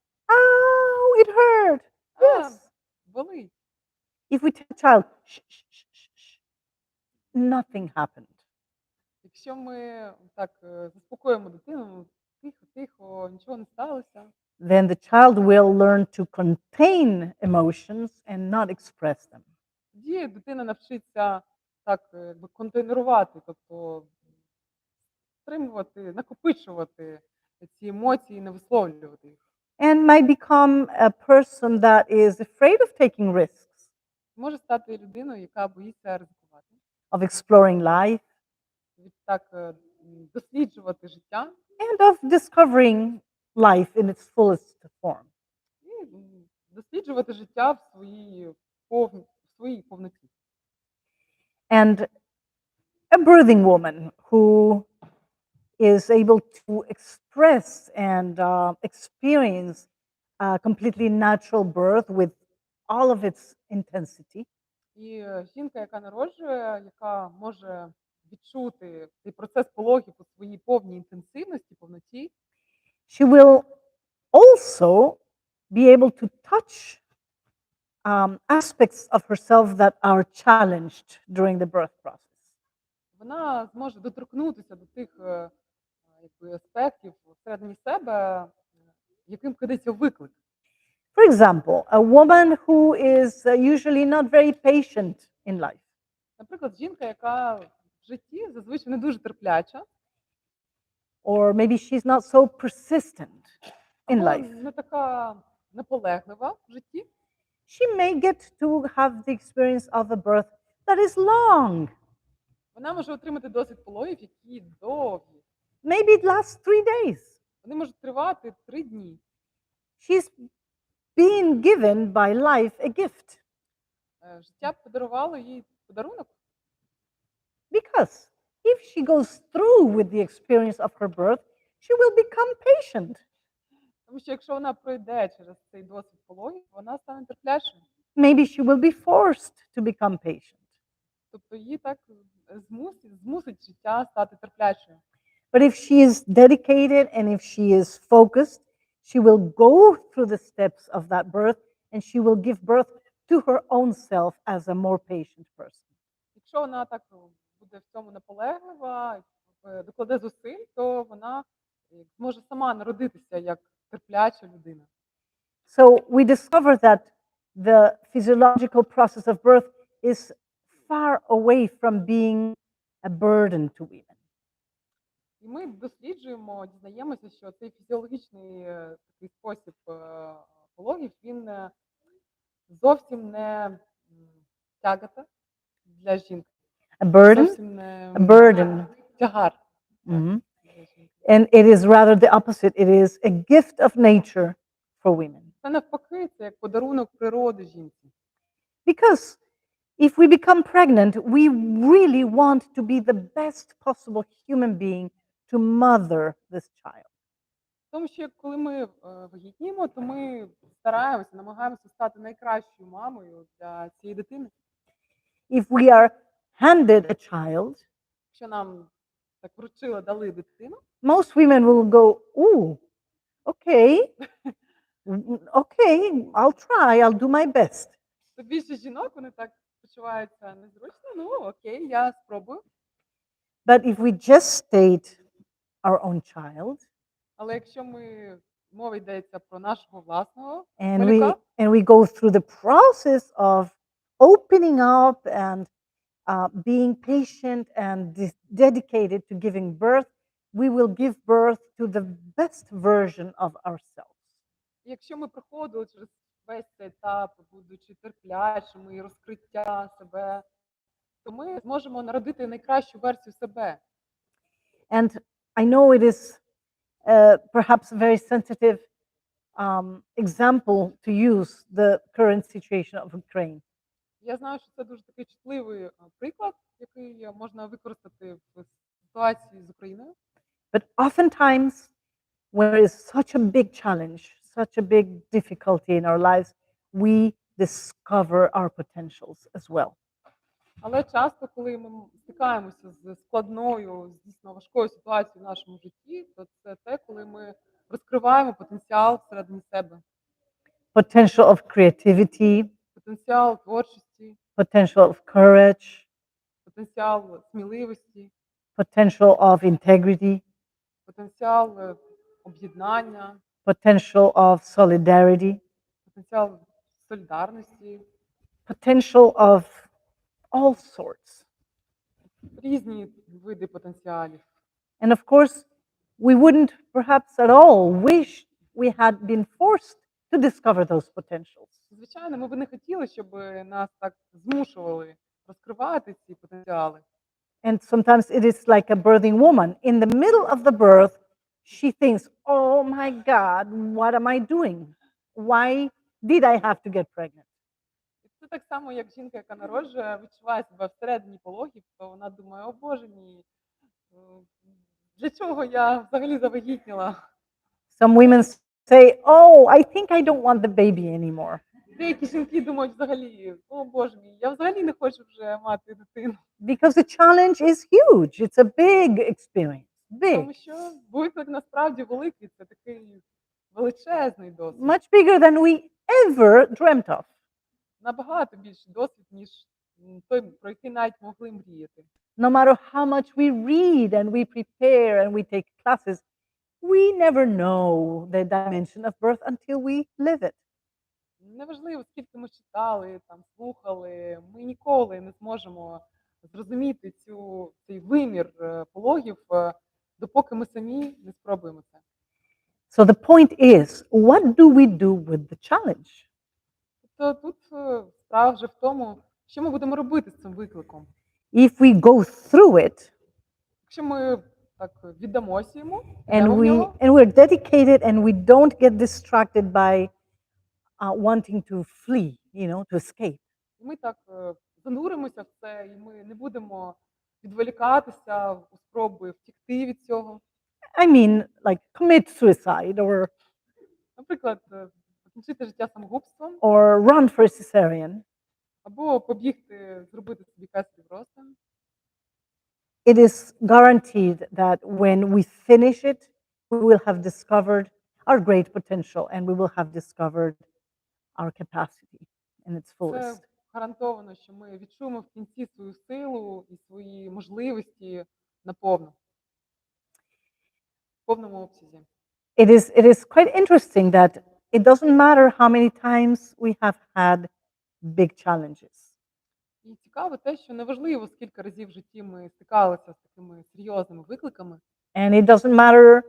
Speaker 1: It hurt. Yes.
Speaker 2: Болить.
Speaker 1: If we tell a child, shh, nothing happened.
Speaker 2: Якщо ми так заспокоїмо дитину, тихо, тихо, нічого не сталося,
Speaker 1: Then the child will learn to contain emotions and not express them.
Speaker 2: тоді дитина навчиться так якби контейнерувати, тобто стримувати, накопичувати ці емоції і не висловлювати їх.
Speaker 1: And might become a person that is afraid of taking risks,
Speaker 2: Може стати людиною, яка боїться ризикувати,
Speaker 1: of exploring life,
Speaker 2: так досліджувати життя
Speaker 1: and of discovering life in its fullest form.
Speaker 2: і досліджувати життя в своїй повноті.
Speaker 1: And a birthing woman who is able to express and experience a completely natural birth with all of its intensity,
Speaker 2: І жінка, яка народжує, яка може відчути цей процес пологів у своїй повній інтенсивності, повноті,
Speaker 1: she will also be able to touch aspects of herself that are challenged during the birth process.
Speaker 2: вона зможе доторкнутися до тих якби, аспектів всередині себе, яким кидається виклик.
Speaker 1: For example, a woman who is usually not very patient in life,
Speaker 2: Наприклад, жінка, яка в житті зазвичай не дуже терпляча,
Speaker 1: or maybe she's not so persistent in
Speaker 2: або
Speaker 1: life.
Speaker 2: не така наполеглива в житті,
Speaker 1: She may get to have the experience of a birth that is long.
Speaker 2: вона може отримати досвід пологів, які довгі.
Speaker 1: Maybe it lasts 3 days.
Speaker 2: Вони можуть тривати 3 дні.
Speaker 1: She's being given by life a gift
Speaker 2: Життя подарувало їй подарунок,
Speaker 1: because if she goes through with the experience of her birth, she will become patient.
Speaker 2: тому що якщо вона пройде через цей досвід пологів, вона стане терплячою.
Speaker 1: Maybe she will be forced to become patient.
Speaker 2: Тобто її так змусить життя стати терплячою.
Speaker 1: But if she is dedicated and if she is focused, she will go through the steps of that birth and she will give birth to her own self as a more patient person.
Speaker 2: Якщо вона так буде в цьому наполеглива, докладе зусиль, то вона зможе сама народитися як терпляча людина.
Speaker 1: So we discover that the physiological process of birth is far away from being a burden to women.
Speaker 2: І ми досліджуємо, дізнаємося, що цей фізіологічний такий спосіб пологів, він зовсім не тягата для жінки.
Speaker 1: A burden?
Speaker 2: Зовсім не
Speaker 1: A burden.
Speaker 2: тягар.
Speaker 1: Mhm.
Speaker 2: для жінки.
Speaker 1: And it is rather the opposite. It is a gift of nature for women.
Speaker 2: Це навпаки, це як подарунок природи жінці.
Speaker 1: Because if we become pregnant, we really want to be the best possible human being to mother this child.
Speaker 2: Тому що коли ми вагітніємо, то ми стараємося, намагаємося стати найкращою мамою для цієї дитини.
Speaker 1: If we are handed a child,
Speaker 2: Якщо нам так вручили, дали дитину,
Speaker 1: most women will go, "Ooh, okay, okay, I'll try, I'll do my best."
Speaker 2: то більше жінок вони так почуваються незручно. Ну окей, я спробую.
Speaker 1: But if we just state our own child
Speaker 2: Але якщо мова йдеться про нашого власного
Speaker 1: and
Speaker 2: малюка,
Speaker 1: we go through the process of opening up and being patient and dedicated to giving birth, we will give birth to the best version of ourselves.
Speaker 2: якщо ми проходили через весь цей етап, будучи терплячими і розкриття себе, то ми зможемо народити найкращу версію себе.
Speaker 1: And I know it is perhaps a very sensitive example to use the current situation of Ukraine.
Speaker 2: Я знаю, що це дуже такий чутливий приклад, який можна використати в ситуації з Україною.
Speaker 1: But oftentimes, when there is such a big challenge, such a big difficulty in our lives, we discover our potentials as well.
Speaker 2: Але часто, коли ми стикаємося з складною, дійсно важкою ситуацією в нашому житті, то це те, коли ми розкриваємо потенціал всередині себе.
Speaker 1: Potential of creativity,
Speaker 2: Потенціал творчості,
Speaker 1: potential of courage,
Speaker 2: потенціал сміливості,
Speaker 1: potential of integrity,
Speaker 2: потенціал об'єднання,
Speaker 1: potential of solidarity,
Speaker 2: потенціал солідарності,
Speaker 1: potential of all sorts.
Speaker 2: різні види потенціалів.
Speaker 1: And of course, we wouldn't perhaps at all wish we had been forced to discover those potentials.
Speaker 2: Звичайно, ми б не хотіли, щоб нас так змушували розкривати ці потенціали.
Speaker 1: And sometimes it is like a birthing woman. In the middle of the birth, she thinks, "Oh my God, what am I doing? Why did I have to get pregnant?"
Speaker 2: І це так само, як жінка, яка народжує, відчуває себе всередині пологів, то вона думає, о Боже мій, для чого я взагалі завагітніла?
Speaker 1: Some women say, "Oh, I think I don't want the baby anymore."
Speaker 2: Деякі жінки думають взагалі, о Боже мій, я взагалі не хочу вже мати дитину.
Speaker 1: Because the challenge is huge. It's a big experience.
Speaker 2: Тому
Speaker 1: Big.
Speaker 2: що виклик насправді великий, це такий величезний досвід.
Speaker 1: Much bigger than we ever dreamt of.
Speaker 2: Набагато більший досвід, ніж той, про який навіть могли мріяти.
Speaker 1: No matter how much we read and we prepare and we take classes, We never know the dimension of birth until we live it.
Speaker 2: Неважливо, скільки ми читали, там, слухали, ми ніколи не зможемо зрозуміти цей вимір пологів, допоки ми самі не спробуємо це.
Speaker 1: So the point is, what do we do with the challenge?
Speaker 2: Тобто тут справа вже в тому, що ми будемо робити з цим викликом.
Speaker 1: If we go through it
Speaker 2: Якщо ми так віддамося йому, підемо
Speaker 1: and
Speaker 2: в нього,
Speaker 1: we're dedicated and we don't get distracted by wanting to flee, to escape.
Speaker 2: і ми так зануримося в це, і ми не будемо відволікатися у спроби втікти від цього.
Speaker 1: I mean, like commit suicide
Speaker 2: Наприклад, покінчити життя самогубством,
Speaker 1: or run for a cesarean.
Speaker 2: або побігти, зробити собі кесарів розтин.
Speaker 1: It is guaranteed that when we finish it, we will have discovered our great potential and we will have discovered our capacity in its
Speaker 2: Це
Speaker 1: fullest.
Speaker 2: гарантовано, що ми відчуємо в кінці свою силу і свої можливості наповну, в повному обсязі.
Speaker 1: It is quite interesting that it doesn't matter how many times we have had big challenges.
Speaker 2: І цікаво те, що неважливо, скільки разів в житті ми стикалися з такими серйозними викликами,
Speaker 1: And it doesn't matter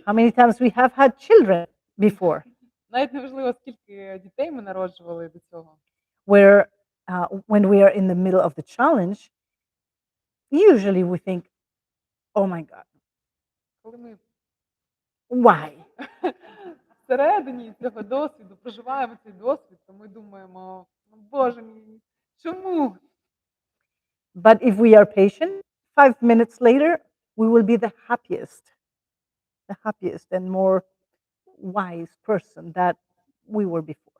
Speaker 1: how many times we have had children before,
Speaker 2: навіть неважливо, скільки дітей ми народжували до цього.
Speaker 1: where when we are in the middle of the challenge, usually we think, oh my God,
Speaker 2: Коли ми
Speaker 1: why?
Speaker 2: всередині цього досвіду проживаємо цей досвід, то ми думаємо, ну, Боже мій, чому?
Speaker 1: But if we are patient, 5 minutes later, we will be the happiest and more wise person that we were before.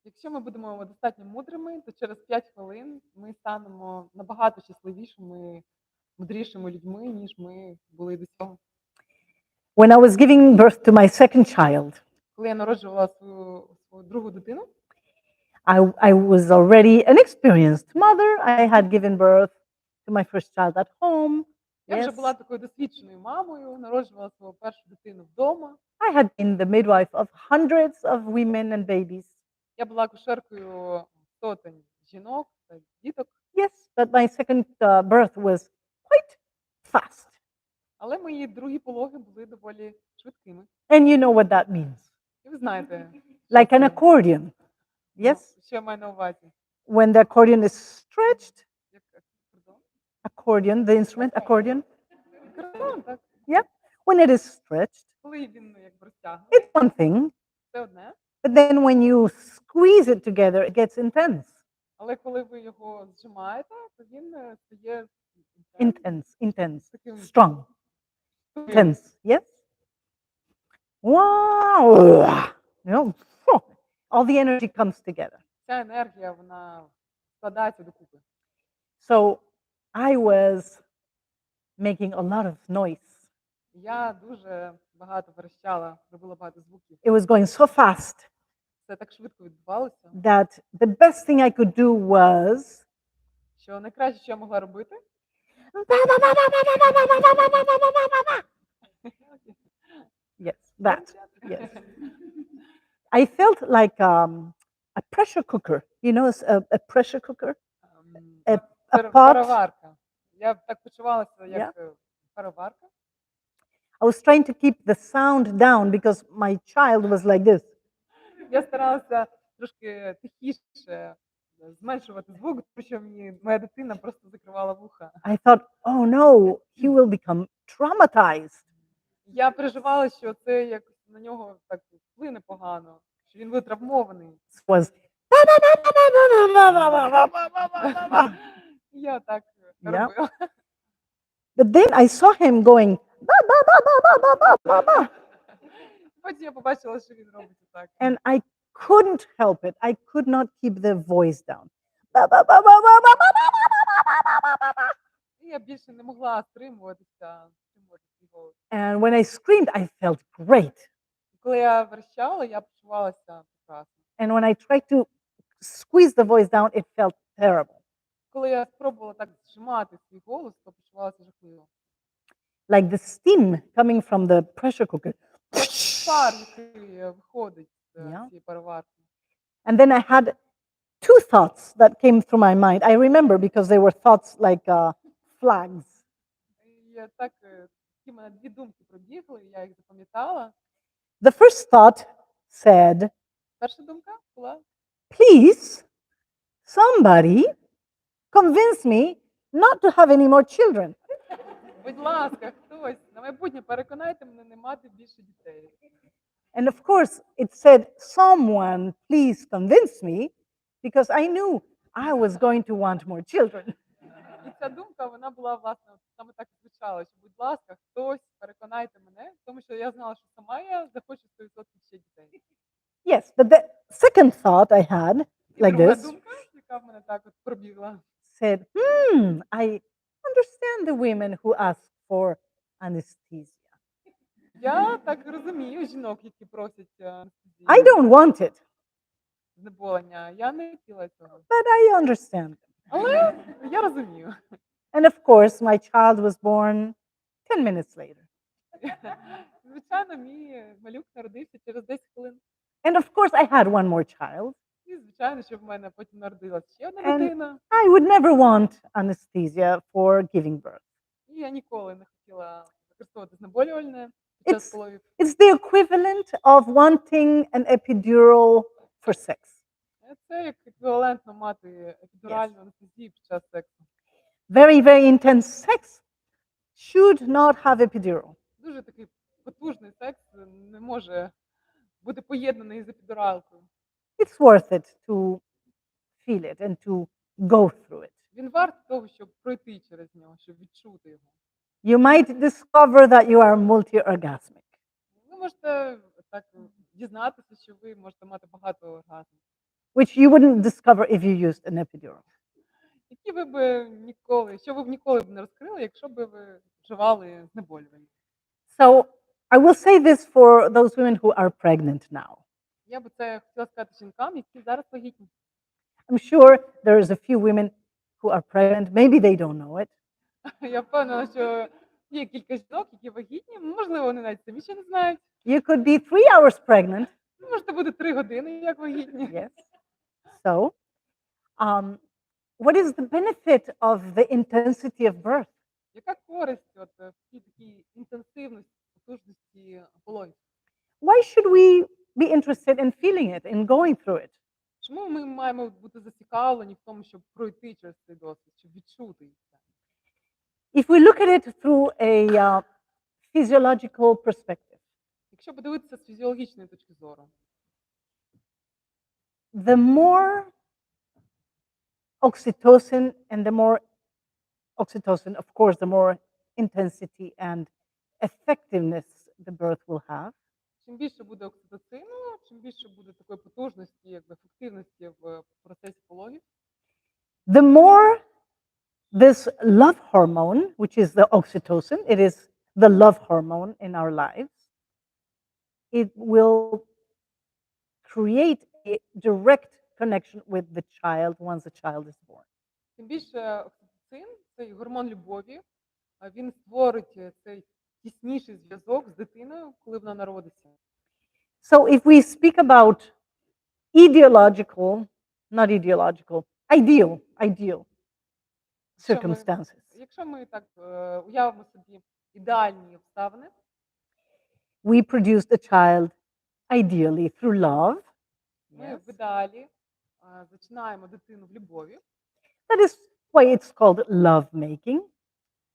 Speaker 2: Якщо ми будемо достатньо мудрими, то через 5 хвилин ми станемо набагато щасливішими, мудрішими людьми, ніж ми були до цього.
Speaker 1: When I was giving birth to my second child,
Speaker 2: Коли я народжувала свою другу дитину,
Speaker 1: I was already an experienced mother. I had given birth to my first child at home.
Speaker 2: я вже
Speaker 1: Yes.
Speaker 2: була такою досвідченою мамою, народжувала свою першу дитину вдома.
Speaker 1: I had been the midwife of hundreds of women and babies.
Speaker 2: Я була акушеркою сотень жінок та діток,
Speaker 1: Yes, but my second birth was quite fast.
Speaker 2: але мої другі пологи були доволі швидкими.
Speaker 1: And you know what that means.
Speaker 2: І ви знаєте,
Speaker 1: Like an accordion. Yes?
Speaker 2: що я маю на увазі.
Speaker 1: When the accordion is stretched,
Speaker 2: Як кордон?
Speaker 1: accordion, the instrument, accordion.
Speaker 2: Кордон, так.
Speaker 1: Yeah. When it is stretched,
Speaker 2: Коли він якби розтягнений,
Speaker 1: it's one thing.
Speaker 2: це одне.
Speaker 1: But then when you squeeze it together, it gets intense.
Speaker 2: Але коли ви його зжимаєте, то він стає
Speaker 1: Intense,
Speaker 2: таким
Speaker 1: strong,
Speaker 2: тугим.
Speaker 1: tense. Yes? Wow. All the energy comes together.
Speaker 2: Ця енергія, вона складається докупи.
Speaker 1: So I was making a lot of noise.
Speaker 2: Я дуже багато верещала, робила багато звуків.
Speaker 1: It was going so fast
Speaker 2: Це так швидко відбувалося,
Speaker 1: that the best thing I could do was
Speaker 2: що найкраще, що я могла робити,
Speaker 1: yes, that. Yes. I felt like a pressure cooker. You know, a pressure cooker?
Speaker 2: ем,
Speaker 1: A pot.
Speaker 2: пароварка. Я так почувалася, як пароварка.
Speaker 1: I was trying to keep the sound down because my child was like this.
Speaker 2: Я старалася трошки тихіше зменшувати звук, тому що моя дитина просто закривала вуха.
Speaker 1: I thought, oh no, he will become traumatized.
Speaker 2: Я переживала, що це якось на нього так вплине погано, що він буде травмований.
Speaker 1: It was
Speaker 2: І я так
Speaker 1: Yeah.
Speaker 2: робила.
Speaker 1: But then I saw him going, ba, ba, ba, ba, ba, ba, ba, ba, ba.
Speaker 2: Потім я побачила, що він робить так.
Speaker 1: And I couldn't help it. I could not keep the voice down. Ba, ba, ba, ba, ba, ba, ba, ba, ba, ba, ba, ba.
Speaker 2: І я більше не могла стримувати свій голос.
Speaker 1: And when I screamed, I felt great.
Speaker 2: Коли я верещала, я почувалася прекрасно.
Speaker 1: And when I tried to squeeze the voice down, it felt terrible.
Speaker 2: Коли я спробувала так зжимати свій голос, то почувалася жахливо.
Speaker 1: like the steam coming from the pressure cooker.
Speaker 2: Як пар, який виходить з
Speaker 1: Yeah.
Speaker 2: цієї пароварки.
Speaker 1: And then I had two thoughts that came through my mind. I remember because they were thoughts like flags.
Speaker 2: І так, такі в мене дві думки пробігли, я їх запам'ятала.
Speaker 1: The first thought said,
Speaker 2: Перша думка була:
Speaker 1: please, somebody convince me not to have any more children.
Speaker 2: будь ласка, хтось на майбутнє переконайте мене не мати більше дітей.
Speaker 1: And of course, it said, someone please convince me, because I knew I was going to want more children.
Speaker 2: І ця думка, вона була, власне, от саме так і звучала, що, будь ласка, хтось переконайте мене, тому що я знала, що сама я захочу 100% ще дітей.
Speaker 1: Yes, but the second thought I had,
Speaker 2: І
Speaker 1: like
Speaker 2: друга
Speaker 1: this,
Speaker 2: думка, яка в мене так от пробігла,
Speaker 1: said, I understand the women who ask for anesthesia.
Speaker 2: я так розумію жінок, які просять
Speaker 1: I don't want it,
Speaker 2: знеболення. Я не хотіла цього.
Speaker 1: but I understand.
Speaker 2: Але я розумію.
Speaker 1: And of course, my child was born 10 minutes later.
Speaker 2: Звичайно, мій малюк народився через 10 хвилин.
Speaker 1: And of course, I had one more child.
Speaker 2: І, звичайно, що в мене потім народилася ще одна
Speaker 1: And-
Speaker 2: дитина.
Speaker 1: I would never want anesthesia for giving birth.
Speaker 2: І я ніколи не хотіла використовувати знеболювальне під час
Speaker 1: It's-
Speaker 2: пологів.
Speaker 1: It's the equivalent of wanting an epidural for sex.
Speaker 2: Це як еквівалентно мати епідуральну анестезію під час сексу.
Speaker 1: Very, very intense sex should not have epidural.
Speaker 2: Дуже такий потужний секс не може бути поєднаний з епідуралкою.
Speaker 1: It's worth it to feel it and to go through it.
Speaker 2: Він вартий того, щоб пройти через нього, щоб відчути його.
Speaker 1: You might discover that you are multi-orgasmic.
Speaker 2: Ви можете так дізнатися, що ви можете мати багато оргазмів,
Speaker 1: Which you wouldn't discover if you used an epidural.
Speaker 2: які ви б ніколи, що ви б ніколи б не розкрили, якщо б ви вживали знеболювання.
Speaker 1: So I will say this for those women who are pregnant now.
Speaker 2: Я би це хотіла сказати жінкам, які зараз вагітні.
Speaker 1: I'm sure there is a few women who are pregnant. Maybe they don't know it.
Speaker 2: Я впевнена, що є кілька жінок, які вагітні, можливо, вони навіть самі ще не знають.
Speaker 1: You could be 3 hours pregnant.
Speaker 2: Ви можете бути 3 години, як вагітні.
Speaker 1: Yes. So, what is the benefit of the intensity of birth?
Speaker 2: Яка користь от в цій такій інтенсивності, потужності пологів?
Speaker 1: Why should we be interested in feeling it, in going through it?
Speaker 2: Чому ми маємо бути зацікавлені в тому, щоб пройти через цей досвід, щоб відчути це?
Speaker 1: If we look at it through a physiological perspective,
Speaker 2: Якщо подивитися з фізіологічної точки зору,
Speaker 1: the more oxytocin and the more oxytocin, of course, the more intensity and effectiveness the birth will have.
Speaker 2: чим більше буде окситоцину, чим більше буде такої потужності, якби ефективності в процесі пологів,
Speaker 1: The more this love hormone, which is the oxytocin, it is the love hormone in our lives, it will create a direct connection with the child once the child is born.
Speaker 2: тим більше окситоцин, цей гормон любові, він створить цей тісніший зв'язок з дитиною, коли вона народиться.
Speaker 1: So if we speak about ideal, circumstances,
Speaker 2: Якщо ми так уявимо собі ідеальні обставини,
Speaker 1: we produced a child ideally through love.
Speaker 2: ми
Speaker 1: Yes.
Speaker 2: в ідеалі зачинаємо дитину в любові,
Speaker 1: That is why it's called love making,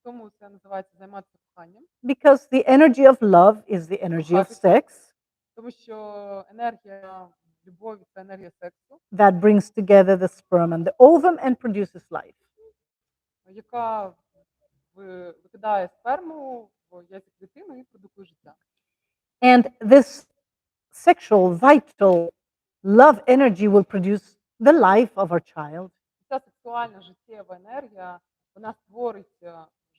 Speaker 2: тому це називається займатися коханням,
Speaker 1: because the energy of love is the energy of sex
Speaker 2: тому що енергія любові це енергія сексу,
Speaker 1: that brings together the sperm and the ovum and produces life.
Speaker 2: яка викидає сперму в яйцеклітину і продукує життя.
Speaker 1: And this sexual, vital love energy will produce the life of our child.
Speaker 2: Ця сексуальна життєва енергія, вона створить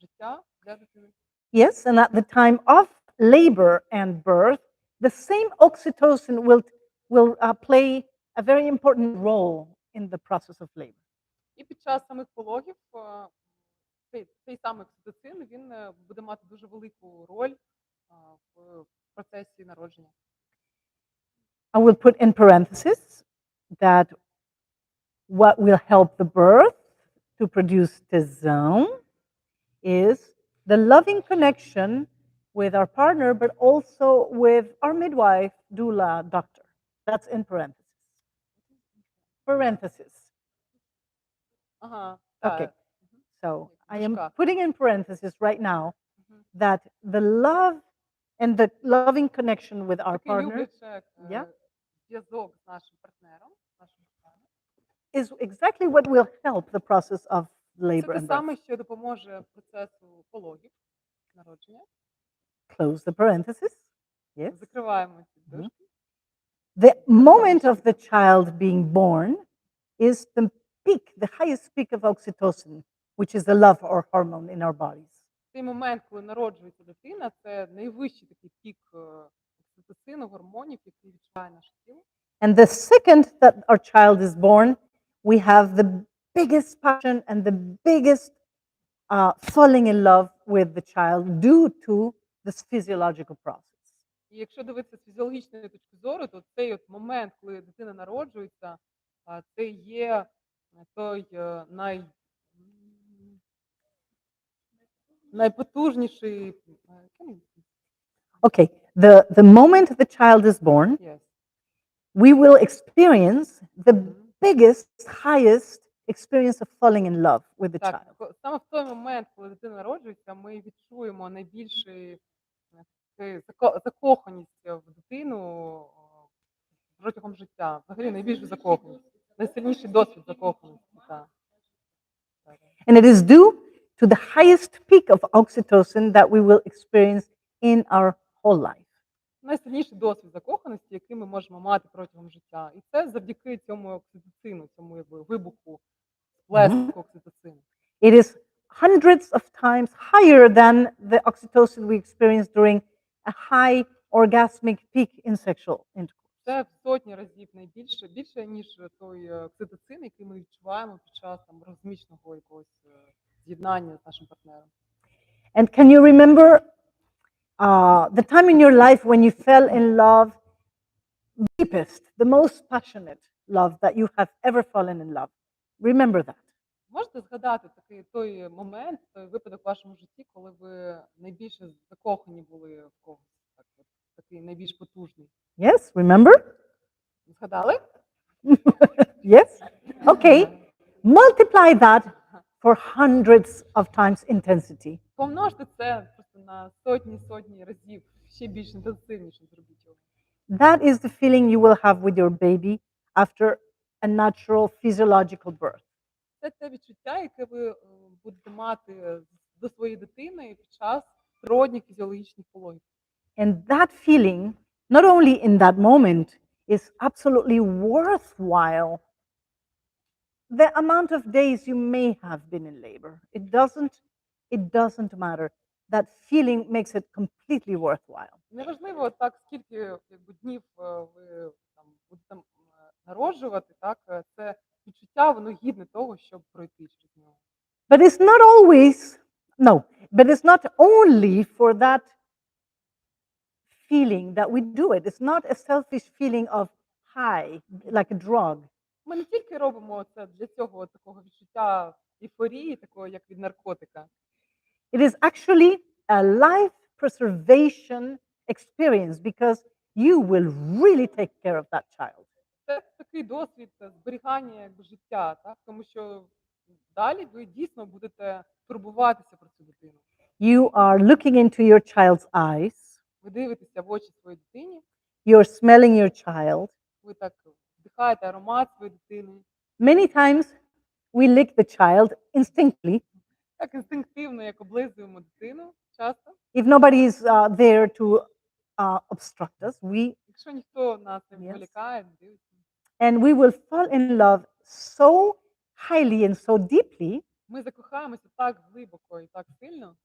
Speaker 2: життя для дитини.
Speaker 1: Yes, and at the time of labor and birth, the same oxytocin will play a very important role in the process of labor.
Speaker 2: І під час самих пологів цей самий окситоцин, він буде мати дуже велику роль в процесі народження.
Speaker 1: I will put in parentheses that what will help the birth to produce tesão is the loving connection with our partner, but also with our midwife, doula, doctor. That's in parentheses. Parentheses.
Speaker 2: Ага,
Speaker 1: Okay.
Speaker 2: так.
Speaker 1: So I
Speaker 2: В
Speaker 1: am
Speaker 2: дужках.
Speaker 1: putting in parentheses right now
Speaker 2: Мгм.
Speaker 1: that the love and the loving connection with our
Speaker 2: Такий
Speaker 1: partner
Speaker 2: люблячий
Speaker 1: Yeah.
Speaker 2: зв'язок з нашим партнером, нашим партнером.
Speaker 1: is exactly what will help the process of
Speaker 2: Це
Speaker 1: labor
Speaker 2: те
Speaker 1: and birth.
Speaker 2: саме, що допоможе процесу пологів, народження.
Speaker 1: Close the parentheses. Yes.
Speaker 2: Закриваємо ці
Speaker 1: Mhm.
Speaker 2: дужки.
Speaker 1: The moment of the child being born is the peak, the highest peak of oxytocin, which is the love or hormone in our bodies.
Speaker 2: Цей момент, коли народжується дитина, це найвищий такий пік окситоцину, гормонів, який відчуває наше тіло.
Speaker 1: And the second that our child is born, we have the biggest passion and the biggest falling in love with the child due to this physiological process.
Speaker 2: І якщо дивитися з фізіологічної точки зору, то цей от момент, коли дитина народжується, це є той найпотужніший.
Speaker 1: Okay, the moment the child is born,
Speaker 2: Yes.
Speaker 1: we will experience the
Speaker 2: Мгм.
Speaker 1: biggest, highest experience of falling in love with the
Speaker 2: Так,
Speaker 1: child.
Speaker 2: саме в той момент, коли дитина народжується, ми відчуємо найбільший закоханість в дитину протягом життя. Взагалі найбільшу закоханість, найсильніший досвід закоханості. Так.
Speaker 1: And it is due to the highest peak of oxytocin that we will experience in our whole life.
Speaker 2: Найсильніший досвід закоханості, який ми можемо мати протягом життя. І це завдяки цьому окситоцину, цьому якби вибуху, сплеску окситоцину.
Speaker 1: It is hundreds of times higher than the oxytocin we experience during a high orgasmic peak in sexual intercourse.
Speaker 2: Це в сотні разів більше, ніж той окситоцин, який ми відчуваємо під час там розмічного якогось з'єднання з нашим партнером.
Speaker 1: And can you remember the time in your life when you fell in love, deepest, the most passionate love that you have ever fallen in love? Remember that.
Speaker 2: Можете згадати той момент, той випадок в вашому житті, коли ви найбільше закохані були в когось, такий найбільш потужний?
Speaker 1: Yes, remember?
Speaker 2: Згадали?
Speaker 1: Yes? Okay. Multiply that for hundreds of times intensity.
Speaker 2: Помножте це просто на сотні разів, ще більш інтенсивніше зробіть його.
Speaker 1: That is the feeling you will have with your baby after a natural physiological birth.
Speaker 2: Це те відчуття, яке ви будете мати до своєї дитини під час природних фізіологічних пологів.
Speaker 1: And that feeling, not only in that moment, is absolutely worthwhile the amount of days you may have been in labor. It doesn't matter. That feeling makes it completely worthwhile.
Speaker 2: Неважливо так, скільки якби, днів ви там будете народжувати, так це відчуття, воно гідне того, щоб пройти через нього.
Speaker 1: But it's not always, no, but it's not only for that feeling that we do it. It's not a selfish feeling of high, like a drug.
Speaker 2: Ми не тільки робимо це для цього такого відчуття ейфорії, такого як від наркотика.
Speaker 1: It is actually a life preservation experience because you will really take care of that child.
Speaker 2: Це такий досвід зберігання якби, життя, так? Тому що далі ви дійсно будете турбуватися про цю дитину.
Speaker 1: You are looking into your child's eyes.
Speaker 2: Ви дивитеся в очі своїй дитині,
Speaker 1: You're smelling your child.
Speaker 2: ви так вдихаєте аромат своєї дитини.
Speaker 1: Many times we lick the child instinctively.
Speaker 2: Так інстинктивно, як облизуємо дитину часто.
Speaker 1: If nobody is there to obstruct us,
Speaker 2: Якщо ніхто нас не
Speaker 1: Yes.
Speaker 2: відволікає, не дивиться.
Speaker 1: and we will fall in love so highly and so deeply
Speaker 2: Ми закохаємося так глибоко і так сильно,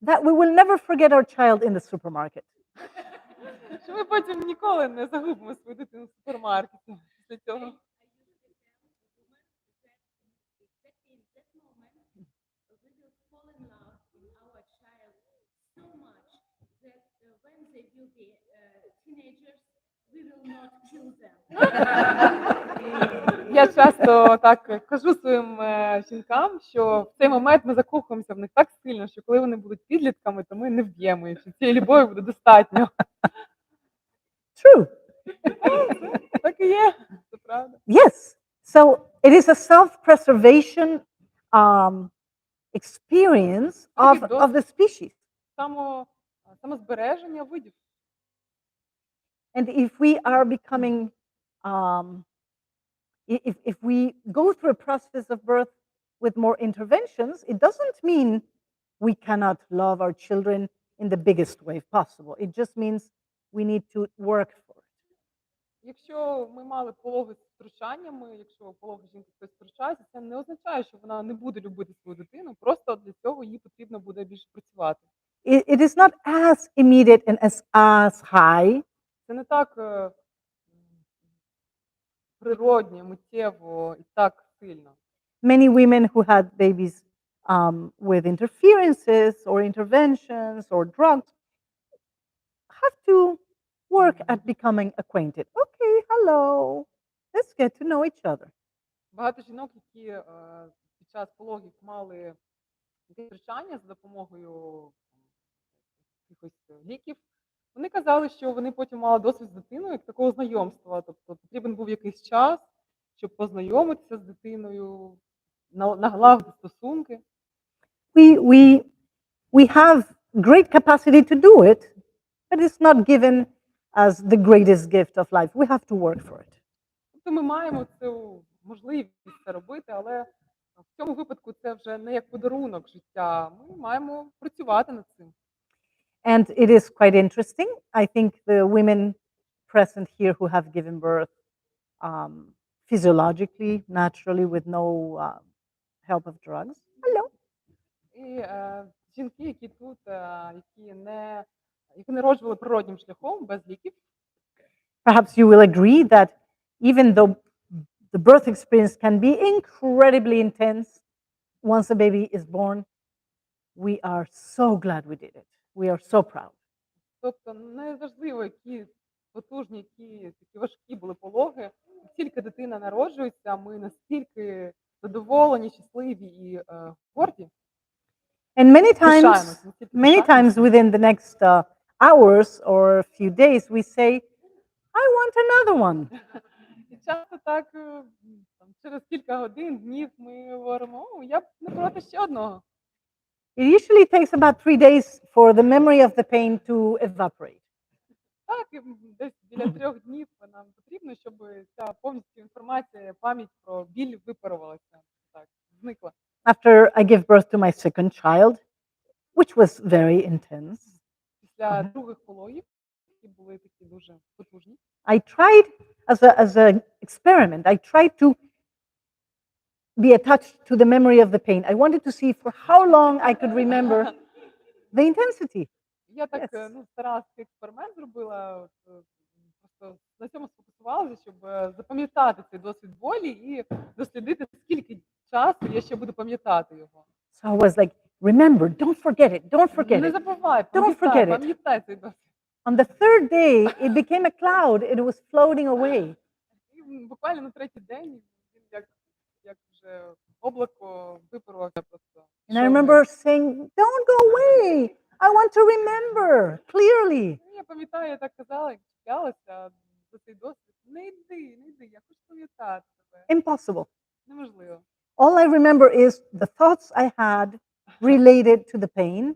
Speaker 1: that we will never forget our child in the supermarket.
Speaker 2: що ми потім ніколи не загубимо свою дитину в супермаркеті після цього.
Speaker 3: will be teenagers, we will not kill them.
Speaker 2: Я часто так кажу своїм жінкам, що в цей момент ми закохуємося в них так сильно, що коли вони будуть підлітками, то ми не вб'ємо їх, що цієї любові буде достатньо.
Speaker 1: True.
Speaker 2: Так і є, це правда.
Speaker 1: Yes. So it is a self-preservation experience of the species.
Speaker 2: Самозбереження видів.
Speaker 1: And if we are becoming, if we go through a process of birth with more interventions, it doesn't mean we cannot love our children in the biggest way possible. It just means we need to work for it.
Speaker 2: Якщо ми мали пологи з втручаннями, якщо пологи жінки хтось втручається, це не означає, що вона не буде любити свою дитину, просто для цього їй потрібно буде більше працювати.
Speaker 1: It is not as immediate and as high.
Speaker 2: Це не так природньо, миттєво і так сильно.
Speaker 1: Many women who had babies with interferences or interventions or drugs have to work at becoming acquainted. Okay, hello, let's get to know each other.
Speaker 2: Багато жінок, які під час пологів мали втручання за допомогою якихось ліків, вони казали, що вони потім мали досвід з дитиною як такого знайомства. Тобто потрібен був якийсь час, щоб познайомитися з дитиною, налагодити стосунки.
Speaker 1: We have great capacity to do it, but it's not given as the greatest gift of life. We have to work for it.
Speaker 2: Тобто ми маємо цю можливість це робити, але в цьому випадку це вже не як подарунок життя. Ми маємо працювати над цим.
Speaker 1: And it is quite interesting. I think the women present here who have given birth physiologically, naturally, with no help of drugs. Hello.
Speaker 2: І жінки, які тут, які народжували природнім шляхом, без ліків,
Speaker 1: Perhaps you will agree that even though the birth experience can be incredibly intense, once a baby is born, we are so glad we did it. We are so proud.
Speaker 2: тобто неважливо, які потужні, які такі важкі були пологи, як тільки дитина народжується, ми настільки задоволені, щасливі і горді.
Speaker 1: And many
Speaker 2: Пишаємось,
Speaker 1: times within the next hours or a few days, we say, I want another one.
Speaker 2: І часто так, там, через кілька годин, днів ми говоримо, я б не проти ще одного.
Speaker 1: It usually takes about 3 days for the memory of the pain to evaporate.
Speaker 2: Так, і десь біля 3 днів нам потрібно, щоб ця повністю інформація, пам'ять про біль випарувалася, так, зникла.
Speaker 1: After I gave birth to my second child, which was very intense,
Speaker 2: Після других пологів, які були такі дуже потужні,
Speaker 1: I tried as an experiment, I tried to be attached to the memory of the pain. I wanted to see for how long I could remember the intensity.
Speaker 2: я так
Speaker 1: Yes.
Speaker 2: старалася такий експеримент зробила, просто на цьому сфокусувалася, щоб запам'ятати цей досвід болі і дослідити, скільки часу я ще буду пам'ятати його.
Speaker 1: So I was like, remember, don't forget it, don't forget
Speaker 2: Не
Speaker 1: it.
Speaker 2: забувай,
Speaker 1: Don't forget it.
Speaker 2: пам'ятай цей досвід.
Speaker 1: On the third day, it became a cloud. It was floating away.
Speaker 2: І буквально на третій день він як вже облако випарувався просто.
Speaker 1: And I remember saying, don't go away. I want to remember clearly.
Speaker 2: Я пам'ятаю, я так казала, як чіплялася за цей досвід. Не йди, я хочу пам'ятати тебе.
Speaker 1: Impossible.
Speaker 2: Неможливо.
Speaker 1: All I remember is the thoughts I had related to the pain.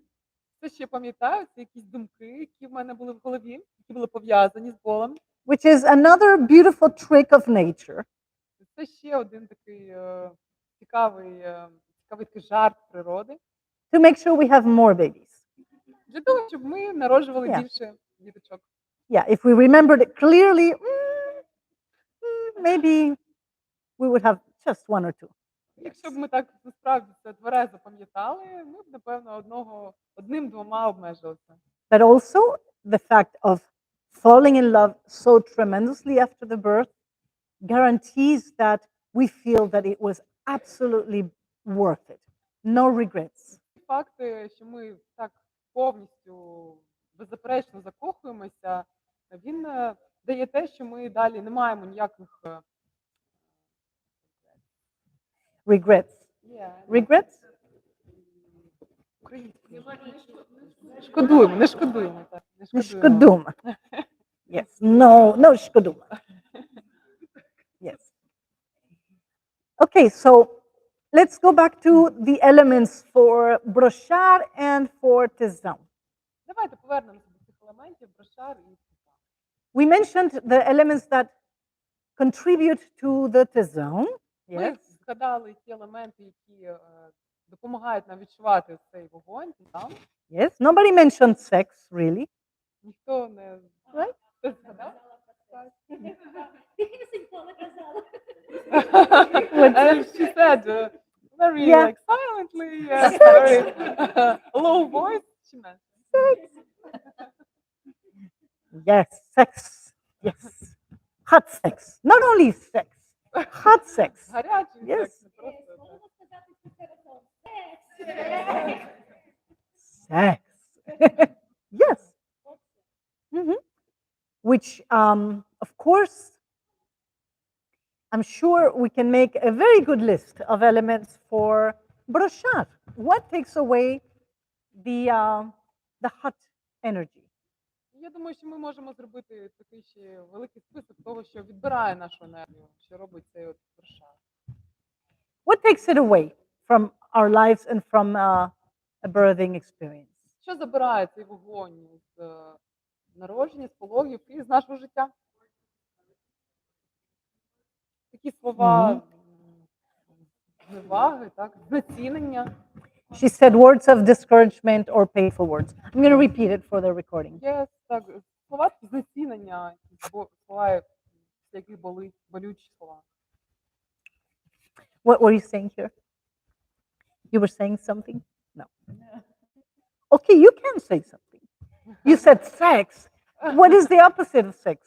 Speaker 2: Це ще пам'ятаю, це якісь думки, які в мене були в голові, які були пов'язані з болем.
Speaker 1: Which is another beautiful trick of nature.
Speaker 2: Це ще один такий цікавий такий жарт природи.
Speaker 1: To make sure we have more babies.
Speaker 2: Для того, щоб ми народжували
Speaker 1: Yeah.
Speaker 2: більше діточок.
Speaker 1: Yeah, if we remembered it clearly, maybe we would have just one or two.
Speaker 2: Якщо б ми так насправді це тверезо пам'ятали, ми б, напевно, одним-двома обмежилися.
Speaker 1: But also the fact of falling in love so tremendously after the birth guarantees that we feel that it was absolutely worth it. No regrets.
Speaker 2: Факт, що ми так повністю беззаперечно закохуємося, він дає те, що ми далі не маємо ніяких
Speaker 1: Regrets. Regrets?
Speaker 2: українською. Шкодуємо, не шкодуємо. Так, не шкодуємо.
Speaker 1: Shkuduma. Yes. No, no shkuduma. Yes. Okay, so let's go back to the elements for brochar and for tizam.
Speaker 2: Давайте повернемося до цих елементів, брошар і тизам.
Speaker 1: We mentioned the elements that contribute to the tizam.
Speaker 2: Ми
Speaker 1: Yes.
Speaker 2: згадали ті елементи, які допомагають нам відчувати цей вогонь, тизам.
Speaker 1: Yes. Nobody mentioned sex, really.
Speaker 2: Ніхто не
Speaker 1: Right?
Speaker 2: Хтось згадав?
Speaker 3: Тихесенько, але казала.
Speaker 2: She said very
Speaker 1: Yeah.
Speaker 2: like silently, very low voice. She mentioned.
Speaker 1: Yes, sex. Yes. Hot sex. Not only sex, hot sex.
Speaker 2: Гарячий
Speaker 1: Yes.
Speaker 2: секс, не просто так.
Speaker 3: Можна сказати це разом. Секс.
Speaker 1: Sex. Yes. Mhm. Which, of course, I'm sure we can make a very good list of elements for brochar. What takes away the hot energy?
Speaker 2: Я думаю, що ми можемо зробити такий ще великий список того, що відбирає нашу енергію, що робить цей от брошар.
Speaker 1: What takes it away from our lives and from a birthing experience?
Speaker 2: Що забирає цей вогонь з народження, з пологів і з нашого життя? Такі слова зневаги, так, знецінення.
Speaker 1: She said words of discouragement or painful words. I'm going to repeat it for the recording.
Speaker 2: Є так, слова знецінення, слова, які болючі слова.
Speaker 1: What were you saying here? You were saying something? No. Okay, you can say something. You said sex. What is the opposite of sex?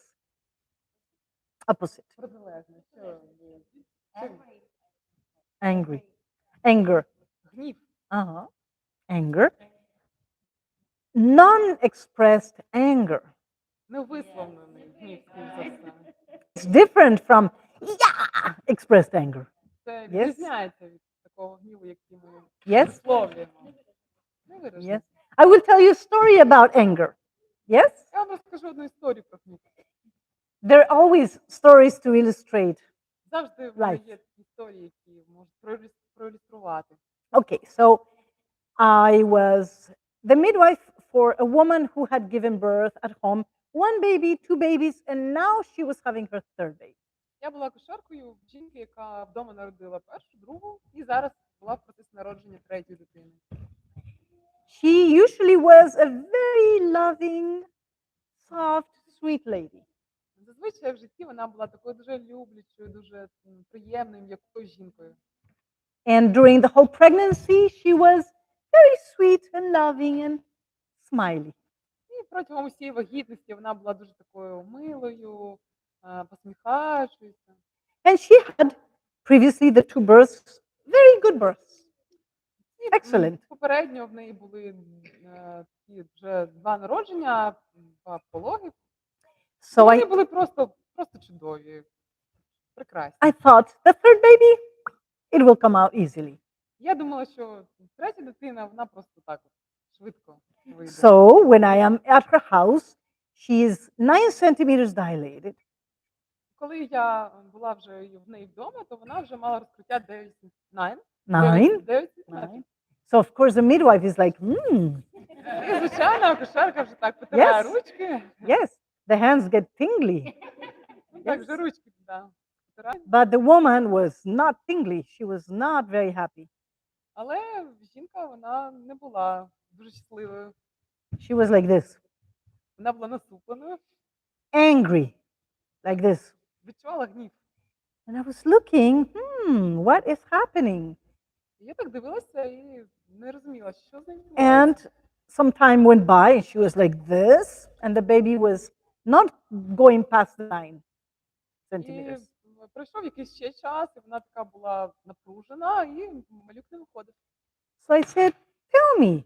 Speaker 1: Opposite.
Speaker 2: Протилежне. Що?
Speaker 1: Angry. Anger.
Speaker 2: Гнів.
Speaker 1: Uh-huh. Anger. Non-expressed anger.
Speaker 2: Невисловлений гнів, скоріш за все.
Speaker 1: It's different from expressed anger.
Speaker 2: Це
Speaker 1: Yes.
Speaker 2: відрізняється від такого гніву, який ми
Speaker 1: Yes?
Speaker 2: висловлюємо. Невиражено.
Speaker 1: Yes. I will tell you a story about anger. Yes?
Speaker 2: Я вам розкажу одну історію про гнів.
Speaker 1: There are always stories to illustrate.
Speaker 2: Завжди в мене
Speaker 1: Life.
Speaker 2: є такі історії, які можуть проілюструвати.
Speaker 1: Okay, so I was the midwife for a woman who had given birth at home, one baby, two babies, and now she was having her third baby.
Speaker 2: Я була акушеркою в жінки, яка вдома народила першу, другу, і зараз була в процесі народження третьої дитини.
Speaker 1: She usually was a very loving, soft, sweet lady.
Speaker 2: Зазвичай в житті вона була такою дуже люблячою, дуже приємною, м'якою жінкою.
Speaker 1: And during the whole pregnancy, she was very sweet and loving and smiley.
Speaker 2: І протягом усієї вагітності вона була дуже такою милою, посміхаючоюся.
Speaker 1: And she had previously the two births, very good births.
Speaker 2: І
Speaker 1: Excellent.
Speaker 2: попередньо в неї були такі вже два народження, два пологи.
Speaker 1: So
Speaker 2: Вони
Speaker 1: I
Speaker 2: були просто чудові, прекрасні.
Speaker 1: thought the third baby, it will come out easily.
Speaker 2: Я думала, що третя дитина, вона просто так от швидко вийде.
Speaker 1: So when I am at her house, she is 9 centimeters dilated.
Speaker 2: Коли я була вже в неї вдома, то вона вже мала розкриття 9
Speaker 1: 9?
Speaker 2: сантиметрів.
Speaker 1: So of course the midwife is like,
Speaker 2: І, звичайно, акушерка вже так потирає
Speaker 1: Yes.
Speaker 2: ручки.
Speaker 1: yes, the hands get tingly.
Speaker 2: Ну, так вже ручки да, потирає.
Speaker 1: But the woman was not tingly. She was not very happy.
Speaker 2: Але жінка, вона не була дуже щасливою.
Speaker 1: She was like this,
Speaker 2: Вона була насупленою,
Speaker 1: angry, like this.
Speaker 2: відчувала гнів.
Speaker 1: And I was looking, what is happening?
Speaker 2: І я так дивилася і не розуміла, що з нею відбувається.
Speaker 1: And some time went by, and she was like this, and the baby was not going past the 9 centimeters.
Speaker 2: І пройшов якийсь ще час, і вона така була напружена, і малюк не виходив.
Speaker 1: So I said, tell me,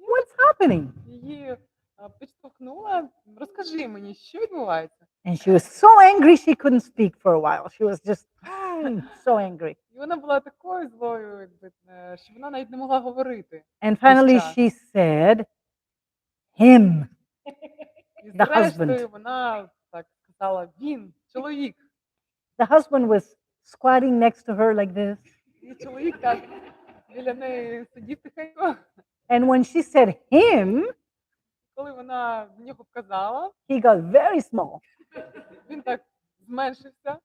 Speaker 1: what's happening?
Speaker 2: Її підштовхнула. Розкажи мені, що відбувається?
Speaker 1: And she was so angry she couldn't speak for a while. She was just so angry.
Speaker 2: І вона була такою злою, якби, що вона навіть не могла говорити.
Speaker 1: And finally
Speaker 2: Yes.
Speaker 1: she said, him,
Speaker 2: І
Speaker 1: The husband.
Speaker 2: зрештою вона так сказала, він, чоловік.
Speaker 1: The husband was squatting next to her like this.
Speaker 2: І чоловік так біля неї сидів тихенько.
Speaker 1: And when she said him,
Speaker 2: Коли вона в нього вказала,
Speaker 1: he got very small.
Speaker 2: він так зменшився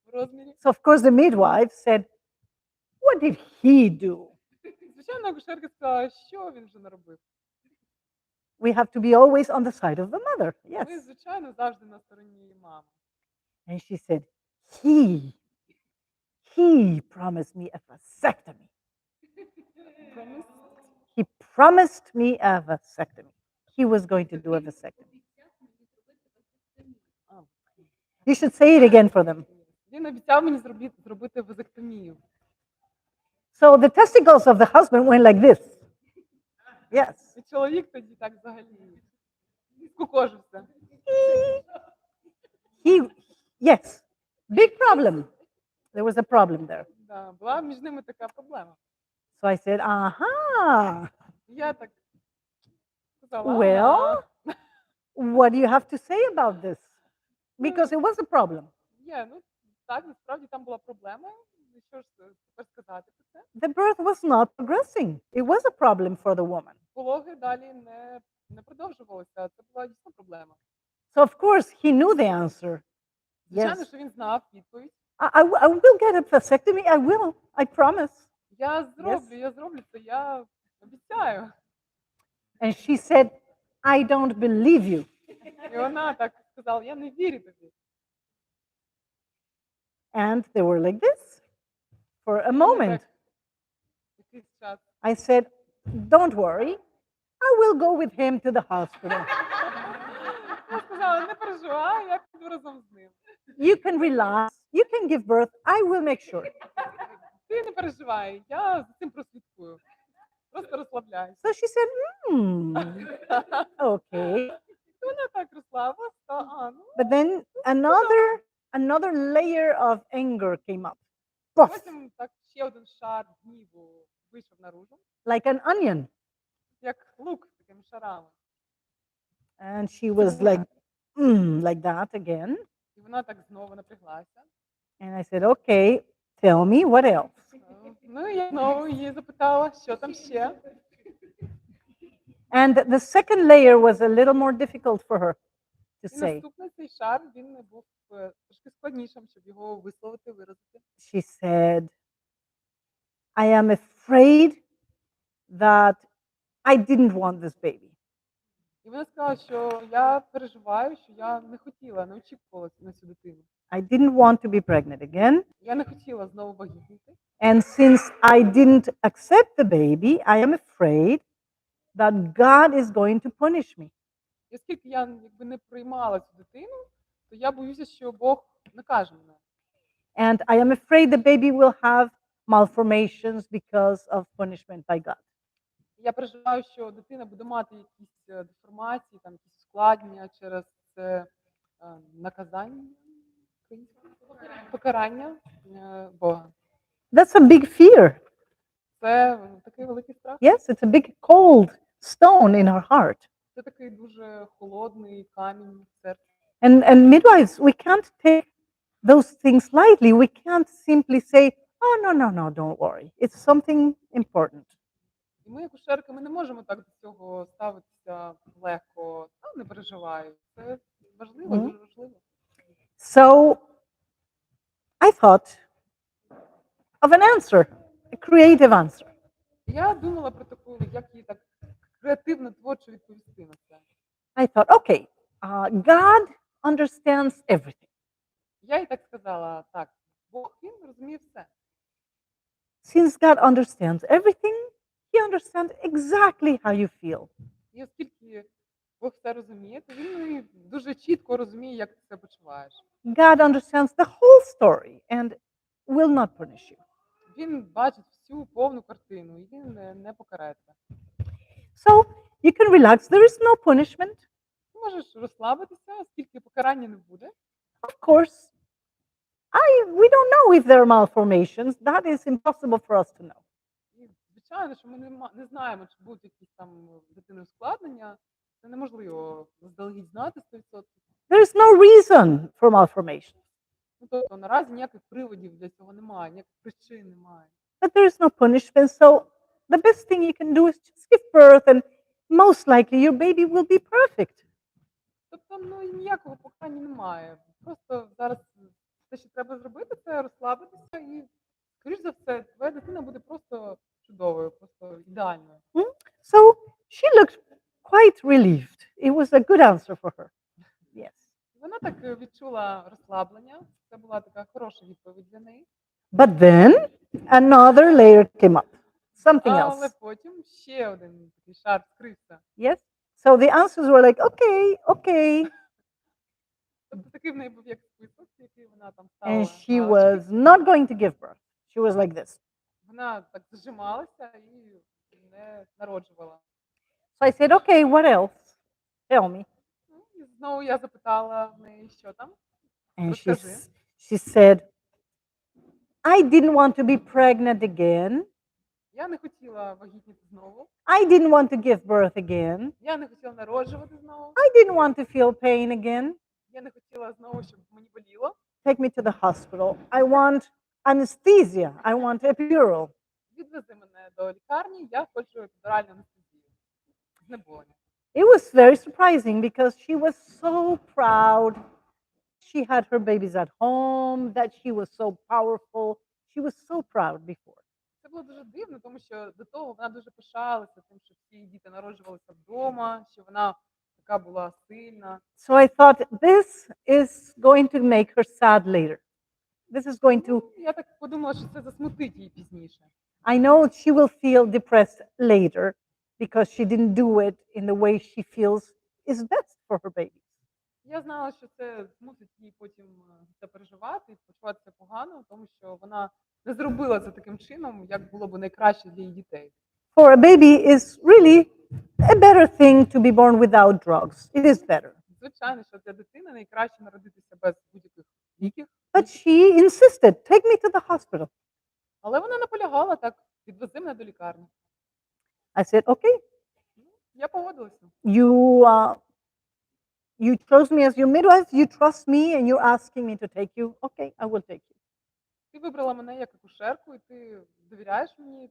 Speaker 2: в розмірі.
Speaker 1: So, of course, the midwife said, what did he do?
Speaker 2: Звичайно, акушерка сказала, що він вже наробив.
Speaker 1: We have to be always on the side of the mother.
Speaker 2: Ми,
Speaker 1: Yes.
Speaker 2: звичайно, завжди на стороні мами.
Speaker 1: And she said, he promised me a vasectomy. He promised me a vasectomy. He was going to do a vasectomy. You should say it again for them.
Speaker 2: Він обіцяв мені зробити вазектомію.
Speaker 1: So the testicles of the husband went like this. Yes.
Speaker 2: І чоловік тоді так взагалі скукожився.
Speaker 1: Yes, big problem. There was a problem there.
Speaker 2: Да, була між ними така проблема.
Speaker 1: So I said, aha,
Speaker 2: І я так сказала,
Speaker 1: well, what do you have to say about this? Because it was a problem.
Speaker 2: ну так, насправді там була проблема. І що ж тепер сказати про це?
Speaker 1: The birth was not progressing. It was a problem for the woman.
Speaker 2: Пологи далі не продовжувалися. Це була дійсно проблема.
Speaker 1: So, of course, he knew the answer.
Speaker 2: Звичайно,
Speaker 1: Yes,
Speaker 2: що він знав відповідь.
Speaker 1: I will get a vasectomy. I will. I promise.
Speaker 2: Я зроблю це, я обіцяю.
Speaker 1: And she said, I don't believe you.
Speaker 2: І вона так сказала, я не вірю тобі.
Speaker 1: And they were like this for a
Speaker 2: І вони
Speaker 1: moment.
Speaker 2: так якийсь час.
Speaker 1: I said, don't worry. I will go with him to the hospital.
Speaker 2: Я сказала, не переживай, я піду разом з ним.
Speaker 1: You can relax. You can give birth. I will make sure.
Speaker 2: Ти не переживай, я за цим прослідкую. Просто розслабляйся.
Speaker 1: So she said, okay.
Speaker 2: І вона так розслабилась, ну.
Speaker 1: But then another layer of anger came up. Puff,
Speaker 2: Потім так ще один шар гніву вийшов наружу,
Speaker 1: like an onion.
Speaker 2: як лук з такими шарами.
Speaker 1: And she was like that again.
Speaker 2: І вона так знову напряглася.
Speaker 1: And I said, okay, tell me what else.
Speaker 2: Ну, і я знову її запитала, що там ще.
Speaker 1: And the second layer was a little more difficult for her to
Speaker 2: І
Speaker 1: say.
Speaker 2: наступний цей шар, він був трошки складнішим, щоб його висловити, виразити.
Speaker 1: She said, I am afraid that I didn't want this baby.
Speaker 2: І вона сказала, що я переживаю, що я не хотіла, не очікувала на цю дитину.
Speaker 1: I didn't want to be pregnant again.
Speaker 2: Я не хотіла знову вагітніти.
Speaker 1: And since I didn't accept the baby, I am afraid that God is going to punish me.
Speaker 2: І оскільки я якби не приймала цю дитину, то я боюся, що Бог накаже мене.
Speaker 1: And I am afraid the baby will have malformations because of punishment by God.
Speaker 2: Я переживаю, що дитина буде мати якісь деформації, там якісь ускладнення через це наказання, покарання Бога.
Speaker 1: That's a big fear.
Speaker 2: Це такий великий страх.
Speaker 1: Yes, it's a big cold stone in her heart.
Speaker 2: Це такий дуже холодний камінь в серці.
Speaker 1: And midwives, we can't take those things lightly. We can't simply say, oh, no, don't worry. It's something important.
Speaker 2: І ми, акушерки, ми не можемо так до цього ставитися легко. Не переживай. Це важливо, дуже важливо.
Speaker 1: So I thought of an answer, a creative answer.
Speaker 2: Я думала про таку, як їй так креативно, творчо відповісти на це.
Speaker 1: I thought, okay, God understands everything.
Speaker 2: Я їй так сказала, так, Бог, він розуміє все.
Speaker 1: Since God understands everything, He understands exactly how you feel.
Speaker 2: І оскільки Бог все розуміє, то він дуже чітко розуміє, як ти себе почуваєш.
Speaker 1: God understands the whole story and will not punish you.
Speaker 2: Він бачить всю повну картину, і він не покарає тебе.
Speaker 1: So You can relax. There is no punishment.
Speaker 2: Ти можеш розслабитися, оскільки покарання не буде.
Speaker 1: Of course, we don't know if there are malformations. That is impossible for us to know.
Speaker 2: І звичайно, що ми не знаємо, чи будуть якісь там в дитини ускладнення. Це неможливо заздалегідь знати 100%.
Speaker 1: There is no reason for malformation.
Speaker 2: Ну, тобто наразі ніяких приводів для цього немає, ніяких причин немає.
Speaker 1: But there is no punishment. So the best thing you can do is just give birth, and most likely your baby will be perfect.
Speaker 2: Тобто, ну і ніякого покарання немає. Просто зараз те, що треба зробити, це розслабитися і, скоріш за все, твоя дитина буде просто чудовою, просто ідеальною.
Speaker 1: So she looked quite relieved. It was a good answer for her. Yes.
Speaker 2: Вона так відчула розслаблення. Це була така хороша відповідь для неї.
Speaker 1: But then another layer came up. Something
Speaker 2: Але
Speaker 1: else.
Speaker 2: потім ще один такий шар вкрився.
Speaker 1: Yes. So the answers were like, okay, okay.
Speaker 2: Тобто такий в неї був як список, який вона там
Speaker 1: And
Speaker 2: ставила.
Speaker 1: she
Speaker 2: галочки.
Speaker 1: was not going to give birth. She was like this.
Speaker 2: Вона так зажималася і не народжувала.
Speaker 1: So I said, okay, what else? Tell me.
Speaker 2: Ну, і знову я запитала в неї, що там.
Speaker 1: And
Speaker 2: Розкажи.
Speaker 1: she said, I didn't want to be pregnant again.
Speaker 2: Я не хотіла вагітніти знову.
Speaker 1: I didn't want to give birth again.
Speaker 2: Я не хотіла народжувати знову.
Speaker 1: I didn't want to feel pain again.
Speaker 2: Я не хотіла знову, щоб мені боліло.
Speaker 1: Take me to the hospital. I want anesthesia. I want epidural.
Speaker 2: Відвези мене до лікарні, я хочу епідуральну анестезію. Знеболення.
Speaker 1: It was very surprising because she was so proud. She had her babies at home, that she was so powerful. She was so proud before.
Speaker 2: Це було дуже дивно, тому що до того вона дуже пишалася тим, що всі діти народжувалися вдома, що вона така була сильна.
Speaker 1: So I thought this is going to make her sad later. This is going to,
Speaker 2: Ну, я так подумала, що це засмутить її пізніше.
Speaker 1: I know she will feel depressed later because she didn't do it in the way she feels is best for her baby.
Speaker 2: Я знала, що це змусить її потім це переживати і почуватися погано, тому що вона не зробила це таким чином, як було б найкраще для її дітей.
Speaker 1: For a baby is really a better thing to be born without drugs. It is better.
Speaker 2: Звичайно, що для дитини найкраще народитися без будь-яких ліків,
Speaker 1: But she insisted, take me to the hospital.
Speaker 2: але вона наполягала так, відвези мене до лікарні.
Speaker 1: I said, okay,
Speaker 2: Я погодилася.
Speaker 1: you chose me as your midwife, you trust me, and you're asking me to take you. Okay, I will take you.
Speaker 2: Ти вибрала мене як акушерку, і ти довіряєш мені.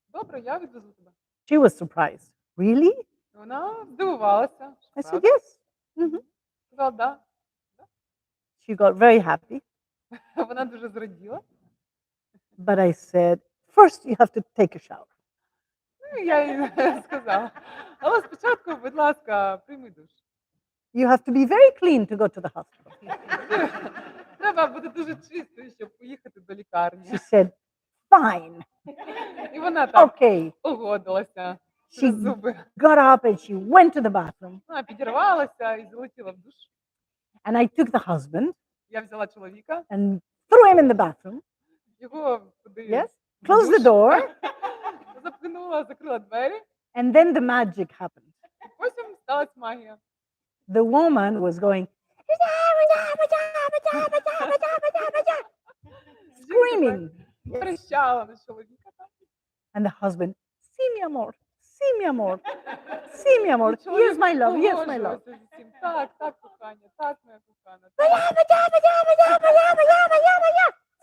Speaker 2: Добре, я відвезу тебе.
Speaker 1: She was surprised. Really?
Speaker 2: І вона здивувалася.
Speaker 1: I said, yes. Mhm.
Speaker 2: Сказала, да.
Speaker 1: She got very happy.
Speaker 2: Вона дуже зраділа.
Speaker 1: But I said, first you have to take a shower.
Speaker 2: Ну, і я їй сказала. Але спочатку, будь ласка, прийми душ.
Speaker 1: You have to be very clean to go to the hospital.
Speaker 2: Треба бути дуже чистою, щоб поїхати до лікарні.
Speaker 1: She said, fine.
Speaker 2: І вона так
Speaker 1: Okay.
Speaker 2: погодилася через
Speaker 1: She
Speaker 2: зуби.
Speaker 1: got up and she went to the bathroom.
Speaker 2: Вона підірвалася і залетіла в душ.
Speaker 1: And I took the husband
Speaker 2: Я взяла чоловіка,
Speaker 1: and threw him in the bathroom.
Speaker 2: його туди
Speaker 1: Yes.
Speaker 2: в
Speaker 1: Closed the
Speaker 2: душ,
Speaker 1: door.
Speaker 2: запхнула, закрила двері.
Speaker 1: And then the magic happened.
Speaker 2: Потім сталася магія.
Speaker 1: The woman was going, screaming.
Speaker 2: Верещала на чоловіка там.
Speaker 1: And the husband, sí, mi amor, sí, mi amor, sí, mi amor.
Speaker 2: І чоловік
Speaker 1: Yes, my love, yes, my love.
Speaker 2: погоджувався з усім. Так, так, кохання, так, моя кохана.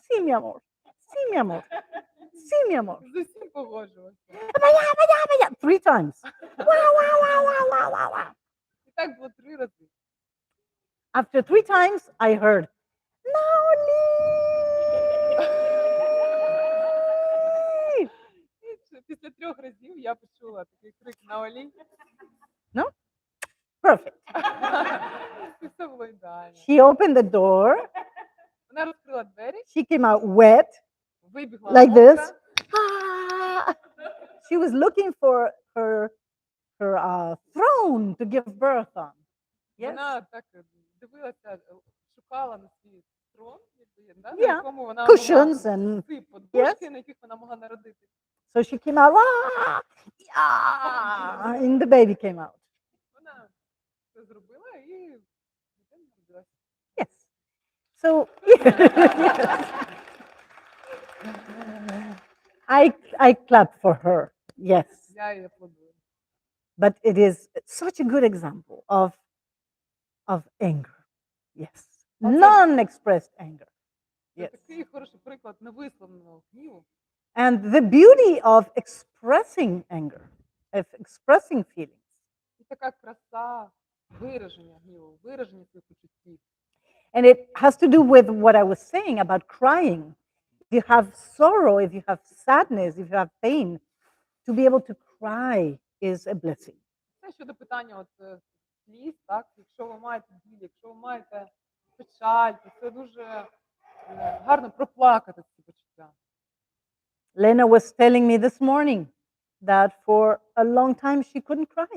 Speaker 1: Sí, mi amor, sí, mi amor, sí, mi amor.
Speaker 2: З усім погоджувався.
Speaker 1: 3 times. Wow, wow, wow, wow, wow, wow, wow.
Speaker 2: І так було 3 рази.
Speaker 1: After 3 times, I heard, Naoli!
Speaker 2: І після 3 разів я почула такий крик Наолі.
Speaker 1: Perfect.
Speaker 2: І все було ідеально.
Speaker 1: She opened the door.
Speaker 2: Вона розкрила двері,
Speaker 1: She came out wet,
Speaker 2: вибігла
Speaker 1: like
Speaker 2: мокра.
Speaker 1: this. Ah! She was looking for her throne to give birth on. Yes.
Speaker 2: Вона так дивилася, шукала на свій трон, якби, да, на
Speaker 1: Yeah.
Speaker 2: якому вона
Speaker 1: Cushions
Speaker 2: могла
Speaker 1: and
Speaker 2: ці подушки, на яких вона могла народити.
Speaker 1: So she came out, "Ah, yeah," and the baby came out.
Speaker 2: Вона це зробила і дитина народилась.
Speaker 1: Yes. So yes. I clap for her. Yes.
Speaker 2: Я їй аплодую.
Speaker 1: But it is such a good example of anger. Yes. Non-expressed anger.
Speaker 2: Це
Speaker 1: Yes.
Speaker 2: такий хороший приклад невисловленого гніву.
Speaker 1: And the beauty of expressing anger, of expressing feelings.
Speaker 2: І така краса вираження гніву, вираження своїх почуттів.
Speaker 1: And it has to do with what I was saying about crying. If you have sorrow, if you have sadness, if you have pain, to be able to cry is a blessing.
Speaker 2: Це щодо питання сліз, так? Якщо ви маєте біль, якщо ви маєте печаль, то це дуже гарно проплакати ці почуття.
Speaker 1: Lena was telling me this morning that for a long time she couldn't cry.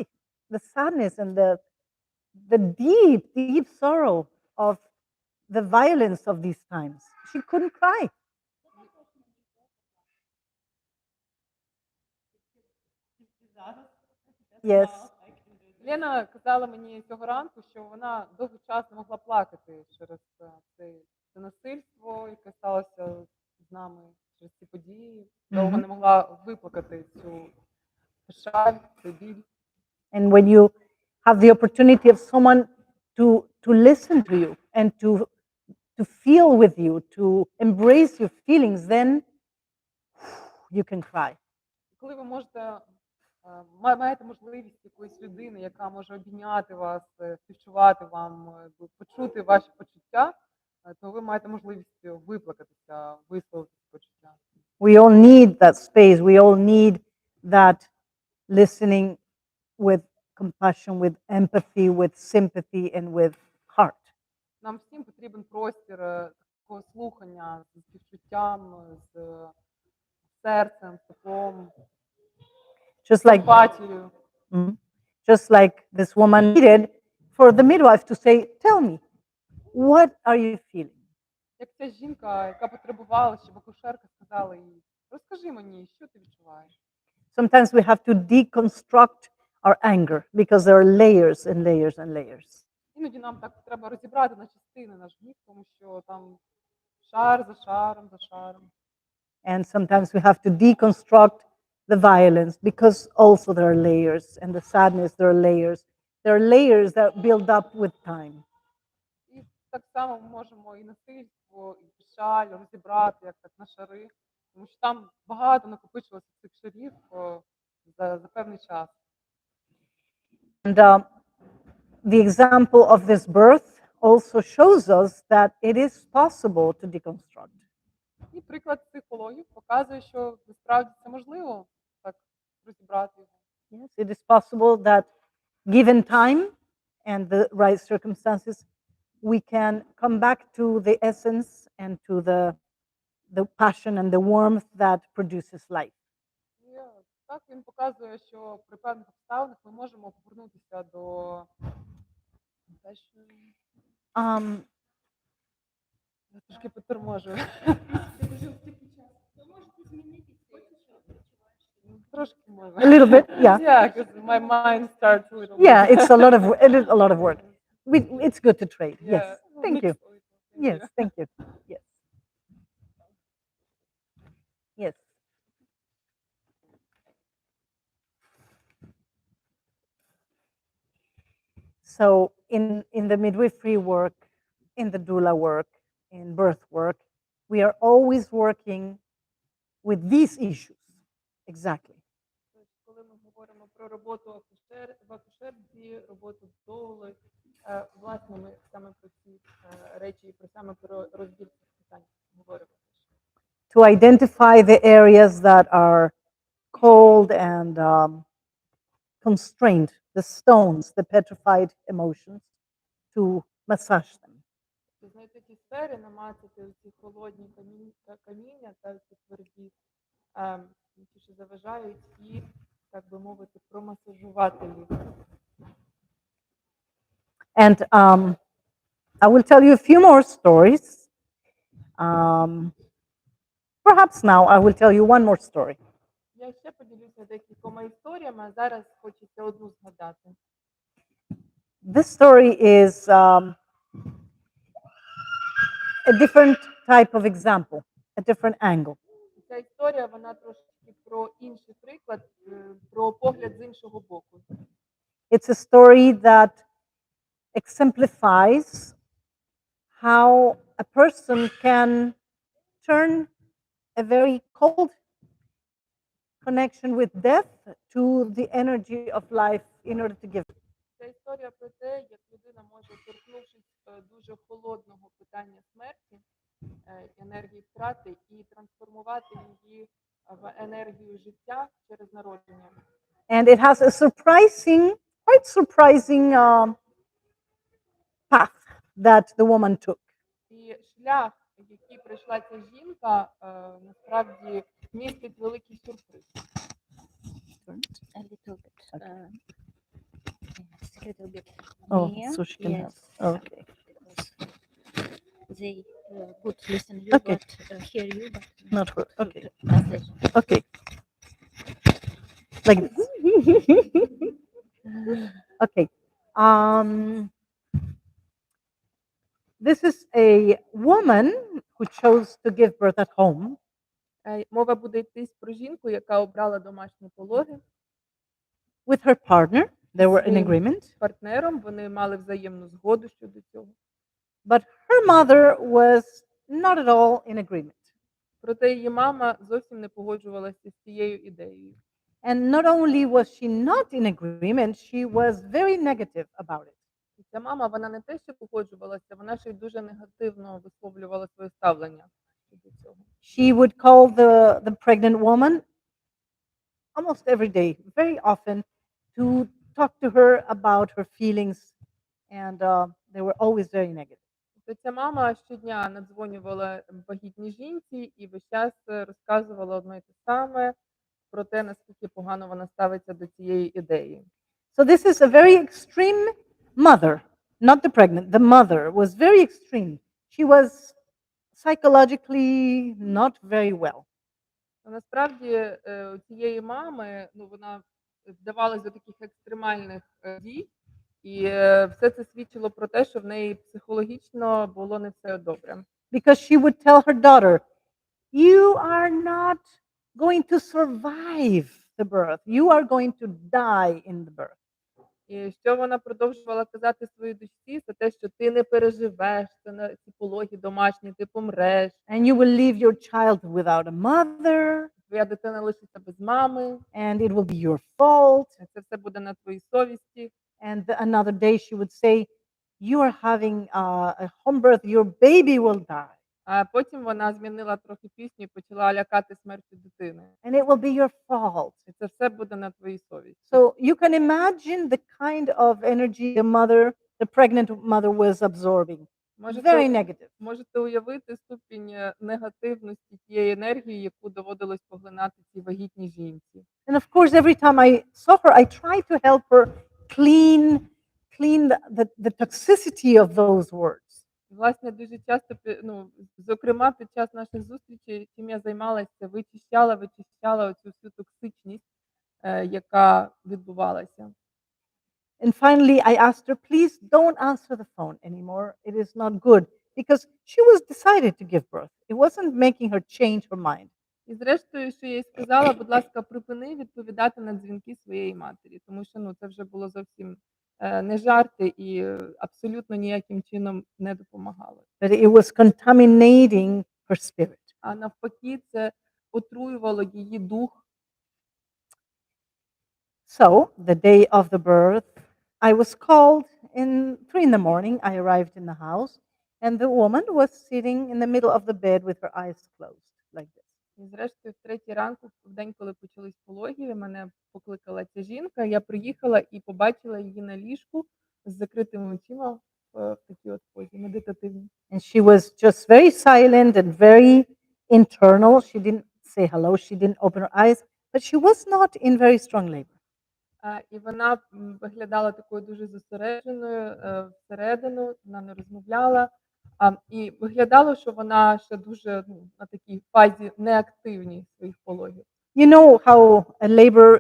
Speaker 1: The sadness and the deep, deep sorrow of the violence of these times. She couldn't cry. Yes.
Speaker 2: Лена казала мені цього ранку, що вона довгий час не могла плакати через це насильство, яке сталося з нами, через ці події. Довго не могла виплакати цю печаль, цей біль.
Speaker 1: And when you have the opportunity of someone to listen to you and to feel with you, to embrace your feelings, then you can cry.
Speaker 2: Коли ви маєте можливість якоїсь людини, яка може обійняти вас, співчувати вам, почути ваші почуття, то ви маєте можливість виплакатися, висловити почуття.
Speaker 1: We all need that space. We all need that listening with compassion, with empathy, with sympathy, and with heart.
Speaker 2: Нам всім потрібен простір такого слухання з співчуттям, з серцем, з теплом,
Speaker 1: Just
Speaker 2: з
Speaker 1: like
Speaker 2: емпатією.
Speaker 1: just like this woman needed for the midwife to say, "Tell me, what are you feeling?"
Speaker 2: Як ця жінка, яка потребувала, щоб акушерка сказала їй, розкажи мені, що ти відчуваєш.
Speaker 1: Sometimes we have to deconstruct our anger because there are layers and layers and layers.
Speaker 2: Іноді нам так треба розібрати на частини наш гнів, тому що там шар за шаром, за шаром.
Speaker 1: And sometimes we have to deconstruct the violence because also there are layers, and the sadness, there are layers. There are layers that build up with time.
Speaker 2: І так само ми можемо і насильство, і печаль розібрати, як так на шари, тому що там багато накопичилося цих шарів за певний час.
Speaker 1: And the example of this birth also shows us that it is possible to deconstruct.
Speaker 2: І приклад цих пологів показує, що насправді це можливо так розібрати його.
Speaker 1: Yes, it is possible that given time and the right circumstances, we can come back to the essence and to the passion and the warmth that produces life.
Speaker 2: І так він показує, що при певних обставинах ми можемо повернутися до те, що
Speaker 1: Um,
Speaker 2: я трошки поторможу. Трошки можна.
Speaker 1: a little bit, yeah.
Speaker 2: Yeah, because my mind starts a little
Speaker 1: Yeah,
Speaker 2: bit.
Speaker 1: it's it is a lot of work. It's good to trade.
Speaker 2: Yeah,
Speaker 1: Yes, thank you.
Speaker 2: mix a little. Thank
Speaker 1: Yes,
Speaker 2: you.
Speaker 1: thank you. Yes. Yes. So in the midwifery work, in the doula work, in birth work, we are always working with these issues. Exactly.
Speaker 2: Тобто, коли ми говоримо про роботу в акушерці, роботу доули, власне, ми саме про ці речі, саме про розбір цих питань говоримо.
Speaker 1: To identify the areas that are cold and constrained, the stones, the petrified emotions, to massage them.
Speaker 2: Знайти ті сфери, намацати ці холодні каміння та ці тверді, ті, що заважають, і, так би мовити, промасажувати їх.
Speaker 1: And I will tell you a few more stories. Perhaps now I will tell you one more story.
Speaker 2: Я ще поділюся декількома історіями, а зараз хочеться одну згадати.
Speaker 1: This story is a different type of example, a different angle.
Speaker 2: Ця історія, вона трошки про інший приклад, про погляд з іншого боку.
Speaker 1: It's a story that exemplifies how a person can turn a very cold connection with death to the energy of life in order to give.
Speaker 2: Ця історія про те, як людина може, торкнувшись дуже холодного питання смерті, енергії втрати, і трансформувати її в енергію життя через народження.
Speaker 1: And it has a quite surprising path that the woman took.
Speaker 2: І шлях, який пройшла ця жінка, насправді містить великий сюрприз.
Speaker 3: A little bit. Yes, a little bit.
Speaker 1: Oh,
Speaker 3: near.
Speaker 1: so she can
Speaker 3: Yes.
Speaker 1: have. Okay.
Speaker 3: Because they could listen you,
Speaker 1: Okay.
Speaker 3: but hear you, but
Speaker 1: Not her.
Speaker 3: to
Speaker 1: Okay.
Speaker 3: translation.
Speaker 1: Okay. Like this. Okay. This is a woman who chose to give birth at home.
Speaker 2: Мова буде йти про жінку, яка обрала домашні пологи
Speaker 1: With her partner. They were in
Speaker 2: Своїм
Speaker 1: agreement.
Speaker 2: партнером. Вони мали взаємну згоду щодо цього.
Speaker 1: But her mother was not at all in agreement.
Speaker 2: Проте її мама зовсім не погоджувалася з цією ідеєю.
Speaker 1: And not only was she not in agreement, she was very negative about it.
Speaker 2: І ця мама, вона не те, що погоджувалася, вона ще й дуже негативно висловлювала своє ставлення щодо цього.
Speaker 1: She would call the pregnant woman almost every day, very often, to talk to her about her feelings, and they were always very negative.
Speaker 2: То ця мама щодня надзвонювала вагітній жінці і весь час розказувала одне й те саме про те, наскільки погано вона ставиться до цієї ідеї.
Speaker 1: So this is a very extreme mother, not the pregnant. The mother was very extreme. She was psychologically not very well.
Speaker 2: Насправді у цієї мами, вона вдавалась до таких екстремальних дій, і все це свідчило про те, що в неї психологічно було не все добре.
Speaker 1: Because she would tell her daughter, "You are not going to survive the birth. You are going to die in the birth."
Speaker 2: І що вона продовжувала казати своїй дочці, це те, що ти не переживеш, це на ці пологи домашні, ти помреш,
Speaker 1: And you will leave your child without a mother,
Speaker 2: твоя дитина лишиться без мами,
Speaker 1: and it will be your fault.
Speaker 2: це все буде на твоїй совісті.
Speaker 1: And another day she would say, "You are having a home birth. Your baby will die,
Speaker 2: А потім вона змінила трохи пісню і почала лякати смертю дитини.
Speaker 1: and it will be your fault."
Speaker 2: І це все буде на твоїй совісті.
Speaker 1: So you can imagine the kind of energy the pregnant mother was absorbing. Very negative.
Speaker 2: Можете уявити ступінь негативності тієї енергії, яку доводилось поглинати цій вагітній жінці.
Speaker 1: And of course, every time I saw her, I tried to help her clean the toxicity of those words.
Speaker 2: Власне, дуже часто, зокрема, під час наших зустрічей, чим я займалася, вичищала оцю всю токсичність, яка відбувалася.
Speaker 1: And finally, I asked her, "Please don't answer the phone anymore. It is not good." Because she was decided to give birth. It wasn't making her change her mind.
Speaker 2: І зрештою, що я їй сказала, будь ласка, припини відповідати на дзвінки своєї матері, тому що це вже було зовсім не жарти і абсолютно ніяким чином не допомагало.
Speaker 1: But it was contaminating her spirit.
Speaker 2: А навпаки, це отруювало її дух.
Speaker 1: So, the day of the birth, I was called in 3 in the morning. I arrived in the house, and the woman was sitting in the middle of the bed with her eyes closed, like this.
Speaker 2: І зрештою, в 3 ранку, в день, коли почались пологи, мене покликала ця жінка. Я приїхала і побачила її на ліжку з закритими очима в такій от позі медитативній.
Speaker 1: And she was just very silent and very internal. She didn't say hello. She didn't open her eyes, but she was not in very strong labor.
Speaker 2: І вона виглядала такою дуже зосередженою всередину, вона не розмовляла. І виглядало, що вона ще дуже на такій фазі неактивній своїх пологів.
Speaker 1: You know how a labor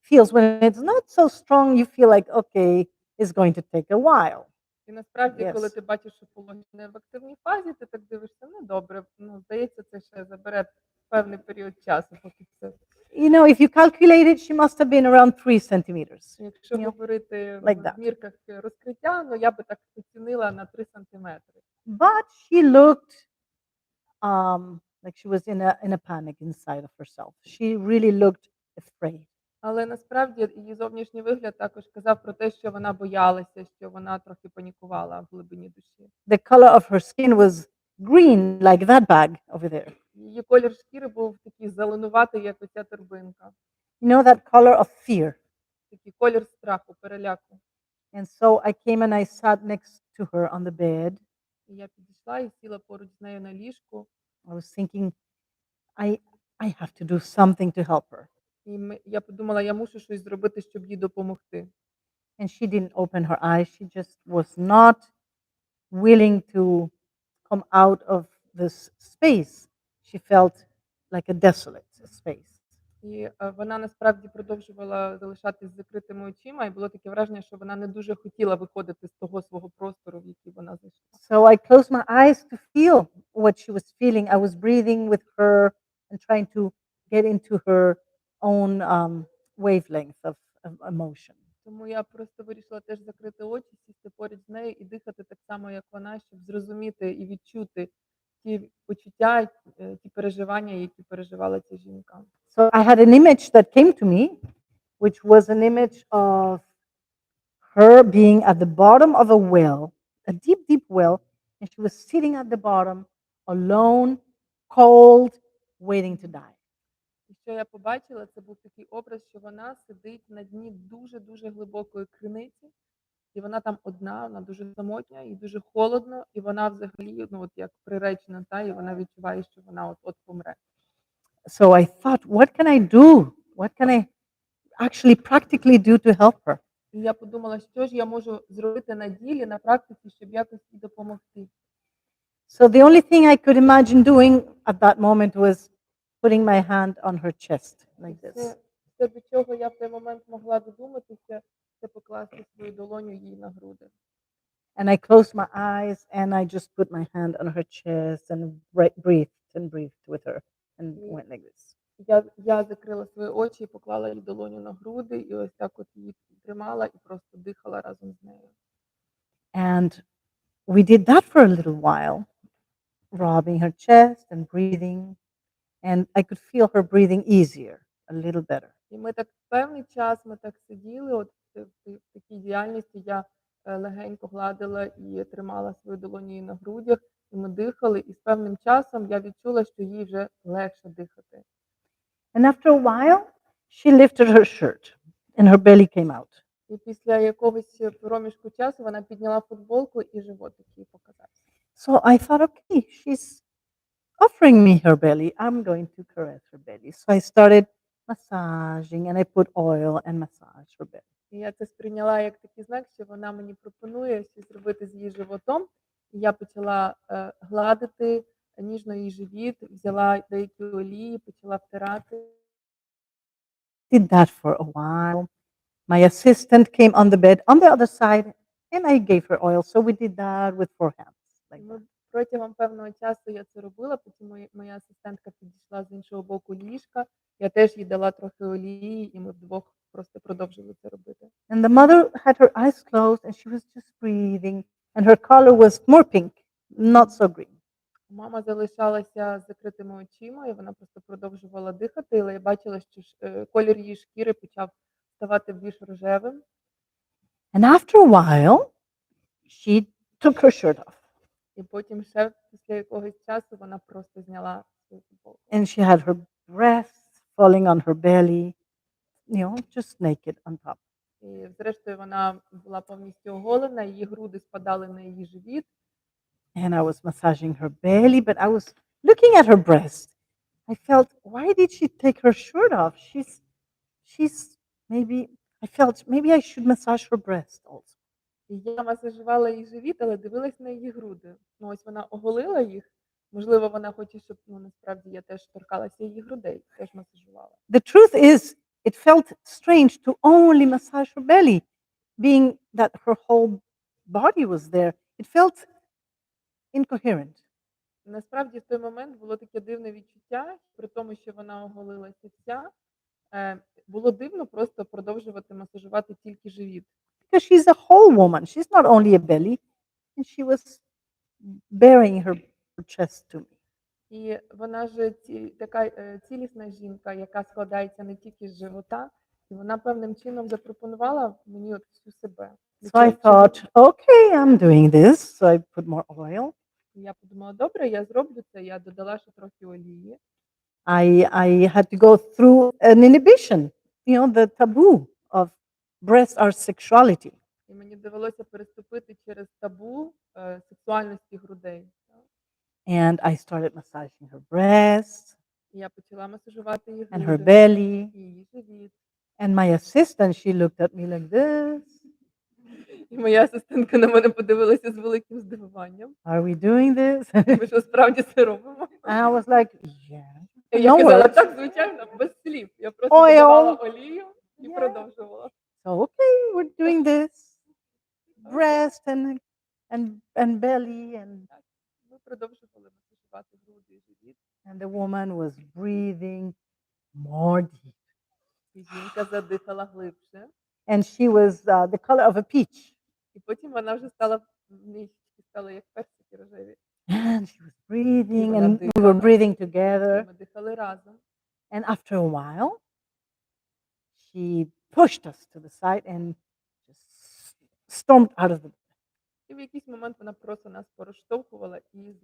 Speaker 1: feels when it's not so strong, you feel like, okay, it's going to take a while.
Speaker 2: І насправді, коли
Speaker 1: Yes.
Speaker 2: ти бачиш, що пологи в активній фазі, ти так дивишся, ну добре, ну здається, це ще забере певний період часу, поки це.
Speaker 1: You know, if you calculate it, she must have been around 3 centimeters.
Speaker 2: Якщо
Speaker 1: You know,
Speaker 2: говорити
Speaker 1: like
Speaker 2: в
Speaker 1: that.
Speaker 2: мірках розкриття, ну я би так оцінила на 3 сантиметри.
Speaker 1: But she looked like she was in a panic inside of herself. She really looked afraid.
Speaker 2: Але насправді її зовнішній вигляд також казав про те, що вона боялася, що вона трохи панікувала в глибині душі.
Speaker 1: The color of her skin was green, like that bag over there.
Speaker 2: Її колір шкіри був такий зеленуватий, як оця торбинка.
Speaker 1: You know, that color of fear.
Speaker 2: Такий колір страху, переляку.
Speaker 1: And so I came and I sat next to her on the bed.
Speaker 2: І я підійшла і сіла поруч з нею на ліжку.
Speaker 1: I was thinking, I have to do something to help her.
Speaker 2: І я подумала, я мушу щось зробити, щоб їй допомогти.
Speaker 1: And she didn't open her eyes. She just was not willing to come out of this space. She felt like a desolate space.
Speaker 2: І вона насправді продовжувала залишатись з закритими очима, і було таке враження, що вона не дуже хотіла виходити з того свого простору, в який вона зайшла.
Speaker 1: So I closed my eyes to feel what she was feeling. I was breathing with her and trying to get into her own wavelength of emotion.
Speaker 2: Тому я просто вирішила теж закрити очі, сісти поряд з нею і дихати так само, як вона, щоб зрозуміти і відчути ті почуття, ті переживання, які переживала ця жінка.
Speaker 1: So I had an image that came to me, which was an image of her being at the bottom of a well, a deep, deep well, and she was sitting at the bottom, alone, cold, waiting to die.
Speaker 2: І що я побачила, це був такий образ, що вона сидить на дні дуже-дуже глибокої криниці, і вона там одна, вона дуже самотня і дуже холодно, і вона взагалі, ну от як приречена, та, і вона відчуває, що вона от помре.
Speaker 1: So I thought, what can I do? What can I actually practically do to help her?
Speaker 2: І я подумала, що ж я можу зробити на ділі, на практиці, щоб якось їй допомогти.
Speaker 1: So the only thing I could imagine doing at that moment was putting my hand on her chest like this.
Speaker 2: Все, до чого я в той момент могла додуматися, це покласти свою долоню їй на груди.
Speaker 1: And I closed my eyes and I just put my hand on her chest and breathed with her and went like this.
Speaker 2: Я закрила свої очі і поклала їй долоню на груди, і ось так от її тримала і просто дихала разом з нею.
Speaker 1: And we did that for a little while, rubbing her chest and breathing. And I could feel her breathing easier, a little better.
Speaker 2: І ми так певний час ми так сиділи, от в такій діяльності я легенько гладила і тримала свою долоню їй на грудях, і ми дихали, і з певним часом я відчула, що їй вже легше дихати.
Speaker 1: And after a while, she lifted her shirt and her belly came out.
Speaker 2: І після якогось проміжку часу вона підняла футболку і животик їй показався.
Speaker 1: So I thought, okay, she's offering me her belly. I'm going to caress her belly. So I started massaging and I put oil and massage her belly.
Speaker 2: І я це сприйняла як такий знак, що вона мені пропонує щось зробити з її животом. І я почала гладити ніжно її живіт, взяла деякі олії, почала втирати.
Speaker 1: Did that for a while. My assistant came on the bed on the other side and I gave her oil. So we did that with 4 hands. Like that.
Speaker 2: Протягом певного часу я це робила, потім моя асистентка підійшла з іншого боку ліжка, я теж їй дала трохи олії, і ми вдвох просто продовжили це робити.
Speaker 1: And the mother had her eyes closed and she was just breathing and her color was more pink, not so green.
Speaker 2: Мама залишалася з закритими очима, і вона просто продовжувала дихати, але я бачила, що колір її шкіри почав ставати більш рожевим.
Speaker 1: And after a while, she took her shirt off
Speaker 2: І потім ще після якогось часу вона просто зняла свою футболку.
Speaker 1: and she had her breasts falling on her belly, just naked on top.
Speaker 2: І зрештою вона була повністю оголена, її груди спадали на її живіт.
Speaker 1: And I was massaging her belly, but I was looking at her breast. I felt, why did she take her shirt off? Maybe I should massage her breast also.
Speaker 2: І я масажувала її живіт, але дивилась на її груди. Ну, ось вона оголила їх, Можливо, вона хоче, щоб насправді я теж торкалася її грудей, теж масажувала.
Speaker 1: The truth is, it felt strange to only massage her belly, being that her whole body was there. It felt incoherent.
Speaker 2: Насправді в той момент було таке дивне відчуття, при тому, що вона оголилася вся, було дивно просто продовжувати масажувати тільки живіт.
Speaker 1: Because she's a whole woman. She's not only a belly. And she was baring her chest to me.
Speaker 2: І вона ж така цілісна жінка, яка складається не тільки з живота, і вона певним чином запропонувала мені от всю себе.
Speaker 1: So I thought, okay, I'm doing this. So I put more oil.
Speaker 2: Я подумала, добре, я зроблю це. Я додала ще трохи олії.
Speaker 1: I had to go through an inhibition, the taboo of breast or sexuality.
Speaker 2: І мені довелося переступити через табу сексуальності грудей.
Speaker 1: And I started massaging her breasts
Speaker 2: І я почала масажувати її
Speaker 1: and her
Speaker 2: груди,
Speaker 1: belly.
Speaker 2: і її живіт.
Speaker 1: And my assistant, she looked at me like this.
Speaker 2: І моя асистентка на мене подивилася з великим здивуванням.
Speaker 1: Are we doing this?
Speaker 2: Ми що справді це робимо?
Speaker 1: And I was like, yeah.
Speaker 2: І я
Speaker 1: No
Speaker 2: казала,
Speaker 1: words.
Speaker 2: так, звичайно, без слів. Я просто
Speaker 1: Oil.
Speaker 2: додавала олію і
Speaker 1: Yeah.
Speaker 2: продовжувала.
Speaker 1: So, okay, we're doing this. Breast and belly. And
Speaker 2: Ми продовжували масажувати груди і живіт.
Speaker 1: the woman was breathing more deep.
Speaker 2: І жінка задихала глибше.
Speaker 1: And she was the color of a peach.
Speaker 2: І потім вона вже стала, стала як персики рожеві.
Speaker 1: And she was breathing,
Speaker 2: Вона
Speaker 1: and we were
Speaker 2: дихала.
Speaker 1: breathing
Speaker 2: І
Speaker 1: together.
Speaker 2: ми дихали разом.
Speaker 1: And after a while, she pushed us to the side and just stormed out of the.
Speaker 2: І в якийсь момент вона просто нас пороштовхувала і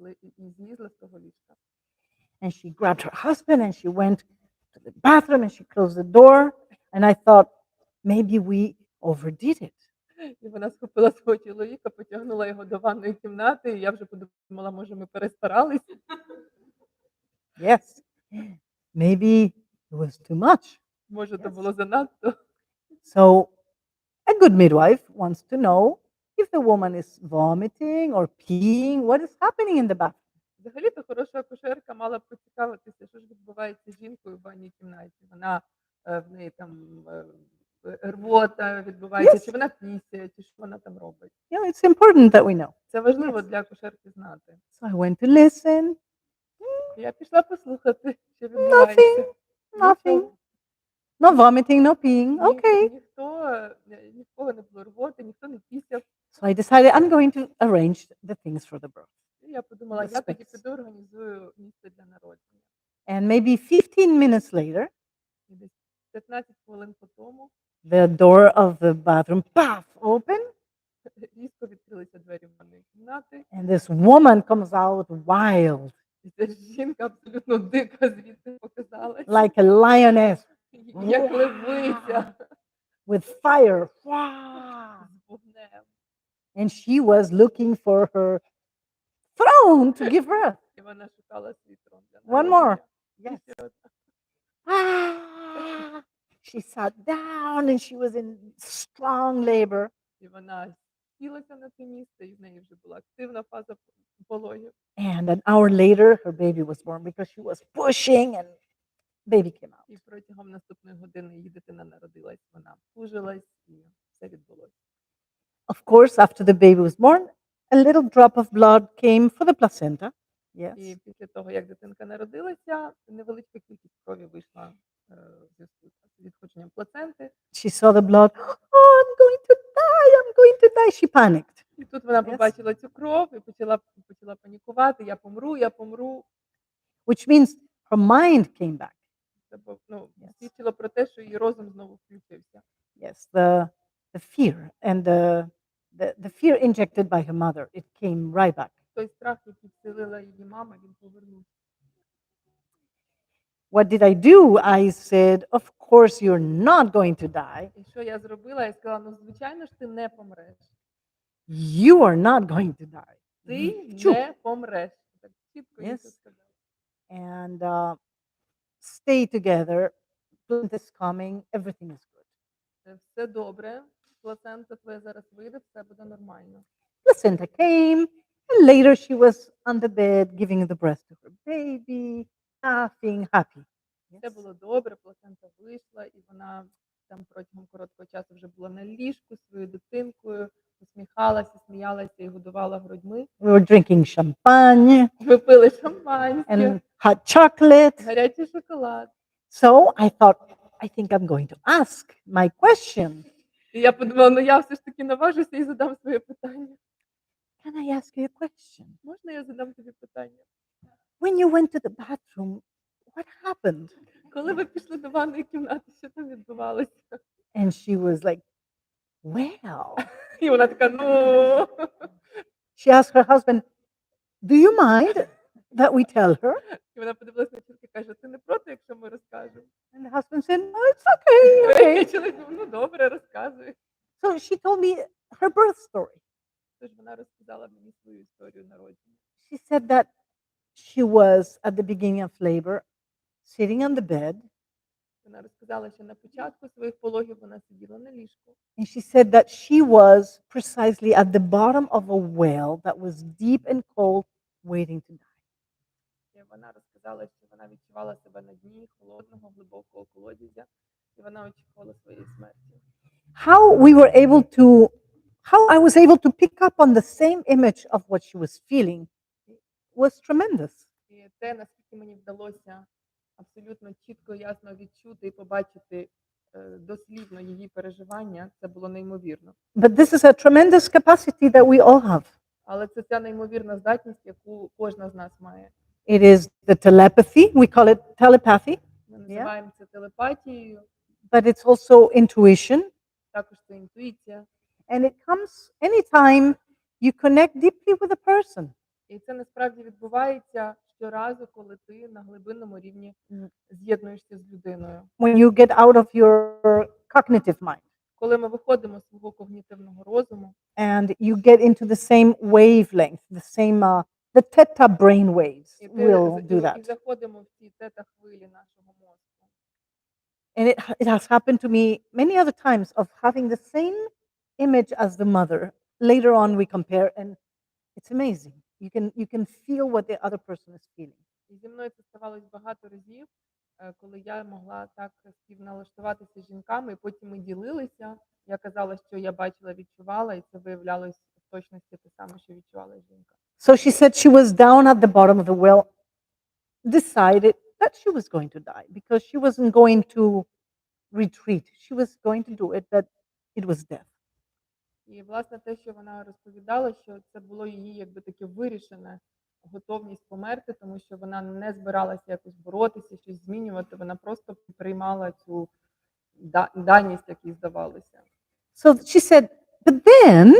Speaker 2: злізла з того ліжка.
Speaker 1: And she grabbed her husband and she went to the bathroom and she closed the door. And I thought, maybe we overdid it.
Speaker 2: І вона схопила свого чоловіка, потягнула його до ванної кімнати, і я вже подумала, може, ми перестарались.
Speaker 1: Yes, maybe it was too much.
Speaker 2: Може, це було занадто.
Speaker 1: So, a good midwife wants to know if the woman is vomiting or peeing, what is happening in the bathroom.
Speaker 2: Взагалі-то хороша акушерка мала б поцікавитися, що ж відбувається з жінкою в ванній кімнаті. Вона, в неї там рвота відбувається,
Speaker 1: Yes.
Speaker 2: чи вона пісяє, чи що вона там робить.
Speaker 1: It's important that we know.
Speaker 2: Це важливо
Speaker 1: Yes.
Speaker 2: для акушерки знати.
Speaker 1: So I went to listen.
Speaker 2: І я пішла послухати, що відбувається.
Speaker 1: Nothing. No vomiting, no peeing. Okay.
Speaker 2: Ні в кого не було рвоти, ніхто не пісяв.
Speaker 1: So I decided I'm going to arrange the things for the birth.
Speaker 2: І я подумала, я тоді
Speaker 1: Space.
Speaker 2: піду організую місце для народження.
Speaker 1: And maybe 15 minutes later,
Speaker 2: І десь 15 хвилин по тому
Speaker 1: the door of the bathroom, puff, open.
Speaker 2: різко відкрилися двері ванної кімнати.
Speaker 1: And this woman comes out wild,
Speaker 2: І ця жінка абсолютно дика звідти показалась.
Speaker 1: like a lioness
Speaker 2: Як левиця
Speaker 1: with fire. Wow.
Speaker 2: з вогнем.
Speaker 1: And she was looking for her throne to give birth.
Speaker 2: І вона шукала свій трон для
Speaker 1: One more.
Speaker 2: народження.
Speaker 1: Yes.
Speaker 2: І ще одна.
Speaker 1: Ah. She sat down and she was in strong labor.
Speaker 2: І вона сілася на це місце, і в неї вже була активна фаза пологів.
Speaker 1: And an hour later, her baby was born because she was pushing and baby came out.
Speaker 2: І протягом наступної години її дитина народилась, вона пужилась, і все відбулося.
Speaker 1: Of course, after the baby was born, a little drop of blood came for the placenta. Yes.
Speaker 2: І після того, як дитинка народилася, невеличка кількість крові вийшла в зв'язку з відходженням плаценти.
Speaker 1: She saw the blood. Oh, I'm going to die. I'm going to die. She panicked.
Speaker 2: І тут вона
Speaker 1: Yes.
Speaker 2: побачила цю кров і почала панікувати. Я помру, я помру.
Speaker 1: Which means her mind came back.
Speaker 2: Це
Speaker 1: Yes.
Speaker 2: свідчило про те, що її розум знову включився.
Speaker 1: Yes, the fear and the fear injected by her mother, it came right back.
Speaker 2: Той страх, який вселила її мама, він повернувся.
Speaker 1: What did I do? I said, of course you're not going to die.
Speaker 2: І що я зробила? Я сказала, ну, звичайно ж, ти не помреш.
Speaker 1: You are not going to die.
Speaker 2: Ти
Speaker 1: Чу.
Speaker 2: не помреш. Так чітко їй це
Speaker 1: Yes.
Speaker 2: сказала.
Speaker 1: And stay together. Placenta is coming. Everything is good.
Speaker 2: Все добре, плацента твоя зараз вийде, все буде нормально.
Speaker 1: Placenta came. And later she was on the bed giving the breast to her baby, laughing, happy.
Speaker 2: Все
Speaker 1: Yes.
Speaker 2: було добре, плацента вийшла, і вона там протягом короткого часу вже була на ліжку зі своєю дитинкою, усміхалася, сміялася і годувала грудьми.
Speaker 1: We were drinking champagne
Speaker 2: Ми пили шампанське,
Speaker 1: and hot chocolate.
Speaker 2: гарячий шоколад.
Speaker 1: So I thought, I think I'm going to ask my question.
Speaker 2: І я подумала, ну я все ж таки наважуся і задам своє питання.
Speaker 1: Can I ask you a question?
Speaker 2: Можна я задам тобі питання?
Speaker 1: When you went to the bathroom, what happened?
Speaker 2: Коли ви пішли до ванної кімнати, що там відбувалося?
Speaker 1: And she was like, well,
Speaker 2: І вона така, ну.
Speaker 1: she asked her husband, do you mind that we tell her?
Speaker 2: І вона подивилася на чоловіка і каже, ти не проти, якщо ми розкажемо?
Speaker 1: And the husband said, no, it's okay,
Speaker 2: І
Speaker 1: okay.
Speaker 2: чоловік був, ну добре, розказуй.
Speaker 1: So she told me her birth story.
Speaker 2: Тож вона розказала мені свою історію народження.
Speaker 1: She said that she was at the beginning of labor, sitting on the bed,
Speaker 2: Вона розказала, що на початку своїх пологів вона сиділа на ліжку.
Speaker 1: and she said that she was precisely at the bottom of a well that was deep and cold, waiting to die.
Speaker 2: І вона розказала, що вона відчувала себе на дні холодного, глибокого колодязя, і вона очікувала своєї смерті.
Speaker 1: How I was able to pick up on the same image of what she was feeling was tremendous.
Speaker 2: І те, наскільки мені вдалося абсолютно чітко, ясно відчути і побачити дослівно її переживання, це було неймовірно.
Speaker 1: But this is a tremendous capacity that we all have.
Speaker 2: Але це ця неймовірна здатність, яку кожна з нас має.
Speaker 1: It is the telepathy, we call it telepathy,
Speaker 2: Ми називаємо це телепатією,
Speaker 1: but it's also intuition.
Speaker 2: також це інтуїція.
Speaker 1: And it comes anytime you connect deeply with a person.
Speaker 2: І це насправді відбувається щоразу, коли ти на глибинному рівні з'єднуєшся з людиною.
Speaker 1: When you get out of your cognitive mind
Speaker 2: Коли ми виходимо з свого когнітивного розуму,
Speaker 1: and you get into the same wavelength, the theta brain waves
Speaker 2: і,
Speaker 1: will do
Speaker 2: і
Speaker 1: that.
Speaker 2: заходимо в ці тета-хвилі нашого мозку.
Speaker 1: And it has happened to me many other times of having the same image as the mother. Later on, we compare, and it's amazing. You can feel what the other person is feeling.
Speaker 2: І зі мною це ставалось багато разів, коли я могла так співналаштуватися з жінками, і потім ми ділилися. Я казала, що я бачила, відчувала, і це виявлялось в точності те саме, що відчувала жінка.
Speaker 1: So she said she was down at the bottom of the well, decided that she was going to die because she wasn't going to retreat. She was going to do it, but it was death.
Speaker 2: І, власне, те, що вона розповідала, що це було її якби таке вирішене готовність померти, тому що вона не збиралася якось боротися, щось змінювати, вона просто приймала цю даність, як їй здавалося.
Speaker 1: So she said, but then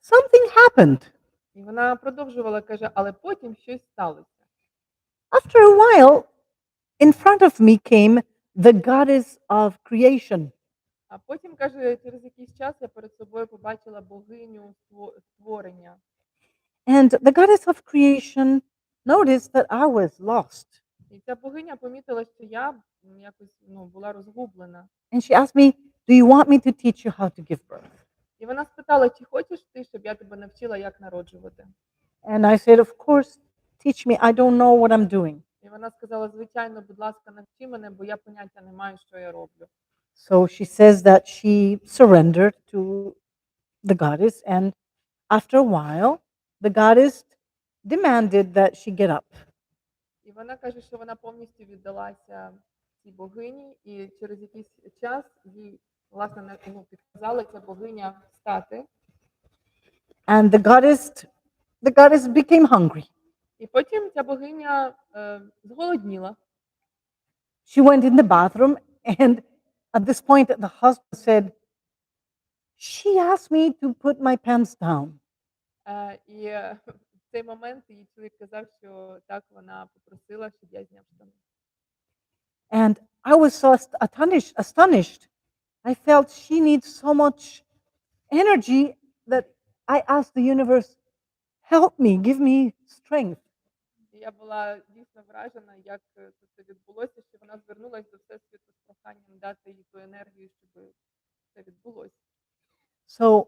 Speaker 1: something happened.
Speaker 2: І вона продовжувала, каже, але потім щось сталося.
Speaker 1: After a while, in front of me came the goddess of creation.
Speaker 2: А потім, каже, через якийсь час я перед собою побачила богиню створення.
Speaker 1: And the goddess of creation noticed that I was lost.
Speaker 2: І ця богиня помітила, що я якось була розгублена.
Speaker 1: And she asked me, do you want me to teach you how to give birth?
Speaker 2: І вона спитала, чи хочеш ти, щоб я тебе навчила, як народжувати?
Speaker 1: And I said, of course, teach me. I don't know what I'm doing.
Speaker 2: І вона сказала, звичайно, будь ласка, навчи мене, бо я поняття не маю, що я роблю.
Speaker 1: So she says that she surrendered to the goddess, and after a while, the goddess demanded that she get up.
Speaker 2: І вона каже, що вона повністю віддалася цій богині, і через якийсь час їй, власне, підказала ця богиня встати.
Speaker 1: And the goddess became hungry.
Speaker 2: І потім ця богиня зголодніла.
Speaker 1: She went in the bathroom, and at this point, the husband said, she asked me to put my pants down.
Speaker 2: І в цей момент її чоловік казав, що так вона попросила, щоб я зняв штани.
Speaker 1: And I was so astonished. I felt she needs so much energy that I asked the universe, help me, give me strength.
Speaker 2: І я була дійсно вражена, як це відбулося, що вона звернулася до Всесвіту з проханням дати їй ту енергію, щоб це відбулося.
Speaker 1: So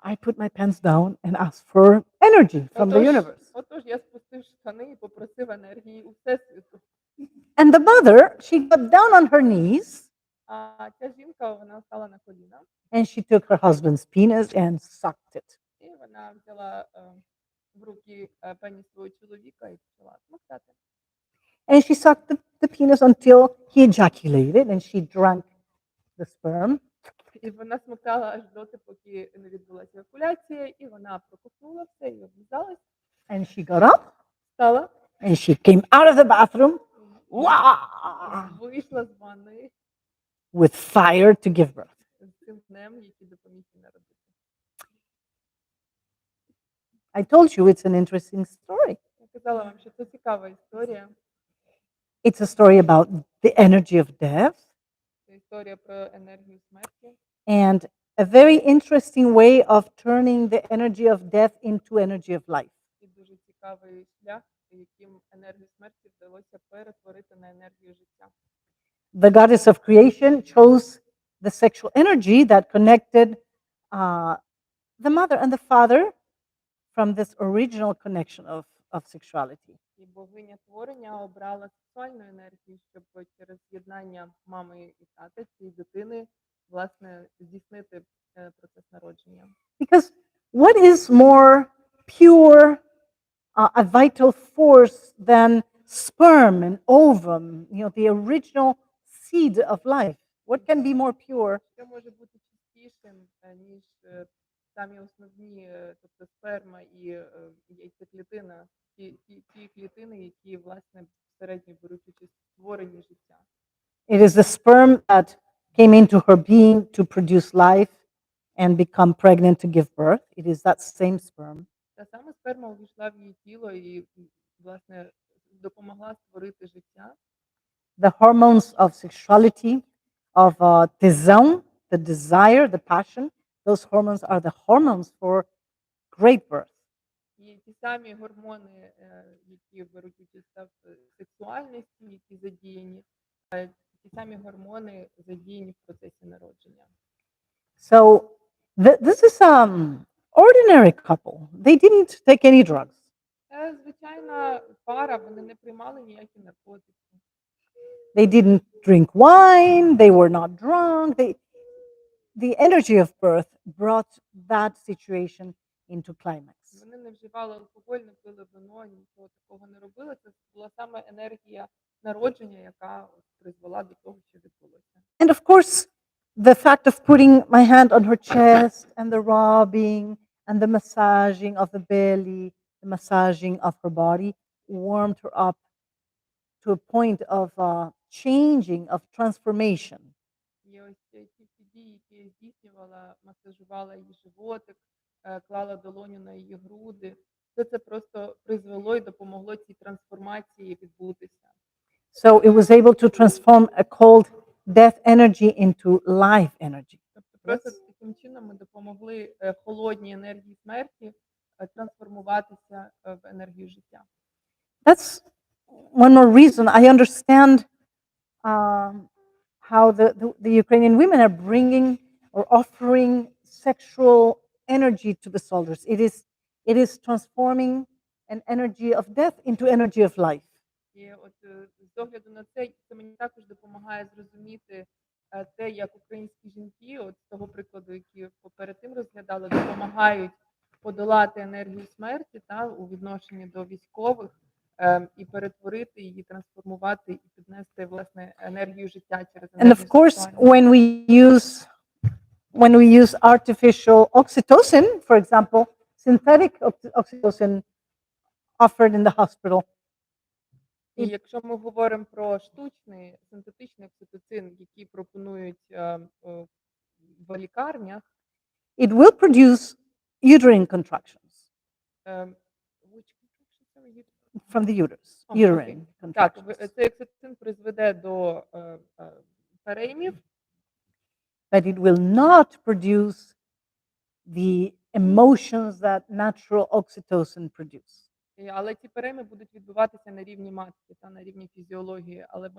Speaker 1: I put my pants down and asked for energy from the universe.
Speaker 2: Отож я спустив штани і попросив енергії у Всесвіту.
Speaker 1: And the mother, she got down on her knees
Speaker 2: А ця жінка, вона стала на коліна,
Speaker 1: and she took her husband's penis and sucked it.
Speaker 2: і вона взяла в руки пеніс свого чоловіка і почала смоктати.
Speaker 1: And she sucked the penis until he ejaculated and she drank the sperm.
Speaker 2: І вона смоктала аж доти, поки не відбулася евакуляція, і вона проковтнула все і облизалась,
Speaker 1: And she got up
Speaker 2: встала,
Speaker 1: and she came out of the bathroom wah,
Speaker 2: вийшла з ванної
Speaker 1: with fire to give birth.
Speaker 2: з цим днем, який допоміг їй народити.
Speaker 1: I told you it's an interesting story.
Speaker 2: Я казала вам, що це цікава історія.
Speaker 1: It's a story about the energy of death
Speaker 2: Це історія про енергію смерті.
Speaker 1: and a very interesting way of turning the energy of death into energy of life.
Speaker 2: І дуже цікавий шлях, яким енергію смерті вдалося перетворити на енергію життя.
Speaker 1: The goddess of creation chose the sexual energy that connected the mother and the father from this original connection of sexuality.
Speaker 2: І богиня творення обрала сексуальну енергію, щоб через з'єднання мами і тата цієї дитини, власне, здійснити процес народження.
Speaker 1: Because what is more pure, a vital force than sperm and ovum, the original seed of life? What can be more pure
Speaker 2: Що може бути чистішим, ніж самі основні, тобто сперма і яйцеклітина, ті клітини, які, власне, безпосередньо беруть участь в створенні життя.
Speaker 1: It is the sperm that came into her being to produce life and become pregnant to give birth. It is that same sperm.
Speaker 2: Та саме сперма увійшла в її тіло і, власне, допомогла створити життя.
Speaker 1: The hormones of sexuality, of tesão, the desire, the passion, those hormones are the hormones for great birth.
Speaker 2: І ті самі гормони, які беруть участь в сексуальності, які задіяні, ті самі гормони задіяні в процесі народження.
Speaker 1: So this is ordinary couple. They didn't take any drugs.
Speaker 2: Це звичайна пара, вони не приймали ніякі наркотики.
Speaker 1: They didn't drink wine. They were not drunk. The energy of birth brought that situation into climax.
Speaker 2: Вони не вживали алкоголь, не пили вино, нічого такого не робили. Це була саме енергія народження, яка призвела до того, що відбулося.
Speaker 1: And of course, the fact of putting my hand on her chest and the rubbing and the massaging of the belly, the massaging of her body warmed her up to a point of changing, of transformation.
Speaker 2: І ось ті дії, які я здійснювала, масажувала її животик, клала долоню на її груди, все це просто призвело і допомогло цій трансформації відбутися.
Speaker 1: So it was able to transform a cold death energy into life energy.
Speaker 2: Тобто просто таким чином ми допомогли холодній енергії смерті трансформуватися в енергію життя.
Speaker 1: That's one more reason I understand how the Ukrainian women are bringing or offering sexual energy to the soldiers. It is transforming an energy of death into energy of life.
Speaker 2: І от з огляду на це мені також допомагає зрозуміти те, як українські жінки, от з того прикладу, який перед тим розглядали, допомагають подолати енергію смерті у відношенні до військових і перетворити її, трансформувати і піднести, власне, енергію життя через
Speaker 1: And
Speaker 2: енергію
Speaker 1: of course,
Speaker 2: сексуальності.
Speaker 1: when we use artificial oxytocin, for example, synthetic oxytocin offered in the hospital,
Speaker 2: І якщо ми говоримо про штучний, синтетичний окситоцин, який пропонують в лікарнях,
Speaker 1: it will produce uterine contractions from the uterus, uterine
Speaker 2: так,
Speaker 1: contractions.
Speaker 2: цей окситоцин призведе до переймів,
Speaker 1: But it will not produce the emotions that natural oxytocin produce.
Speaker 2: але ці перейми будуть відбуватися на рівні матки та на рівні фізіології, але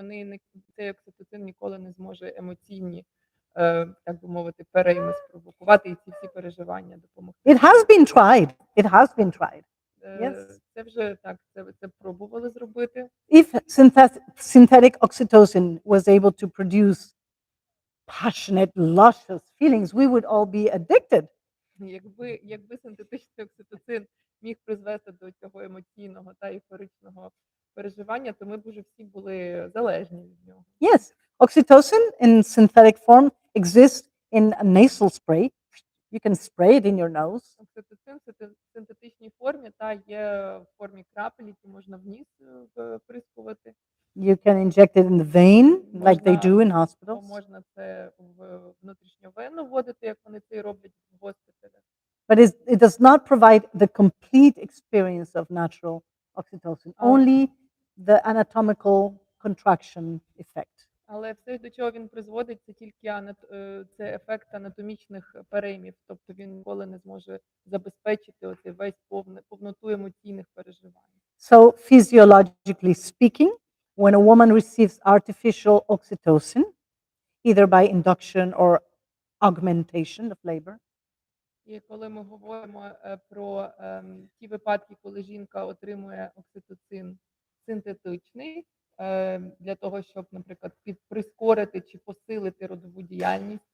Speaker 2: цей окситоцин ніколи не зможе емоційні так би мовити, перейми спровокувати і ці всі переживання допомогти.
Speaker 1: It has been tried. It has been tried. Yes.
Speaker 2: Це вже так, це пробували зробити.
Speaker 1: If synthetic oxytocin was able to produce passionate, luscious feelings, we would all be addicted.
Speaker 2: Якби синтетичний окситоцин міг призвести до цього емоційного та ейфоричного переживання, то ми б уже всі були залежні від нього.
Speaker 1: Yes, oxytocin in synthetic form exists in a nasal spray. You can spray it in your nose.
Speaker 2: Окситоцин в синтетичній формі та є в формі крапель, які можна в ніс вприскувати.
Speaker 1: You can inject it in the vein, like they do in hospitals.
Speaker 2: Можна це в внутрішньовенно вводити, як вони це і роблять в госпіталях.
Speaker 1: But it does not provide the complete experience of natural oxytocin, only the anatomical contraction effect.
Speaker 2: Але все, до чого він призводить, це тільки це ефект анатомічних переймів, тобто він ніколи не зможе забезпечити оцей весь повноту емоційних переживань.
Speaker 1: So physiologically speaking, when a woman receives artificial oxytocin, either by induction or augmentation of labor,
Speaker 2: І коли ми говоримо про ті випадки, коли жінка отримує окситоцин синтетичний, для того, щоб, наприклад, прискорити чи посилити родову діяльність,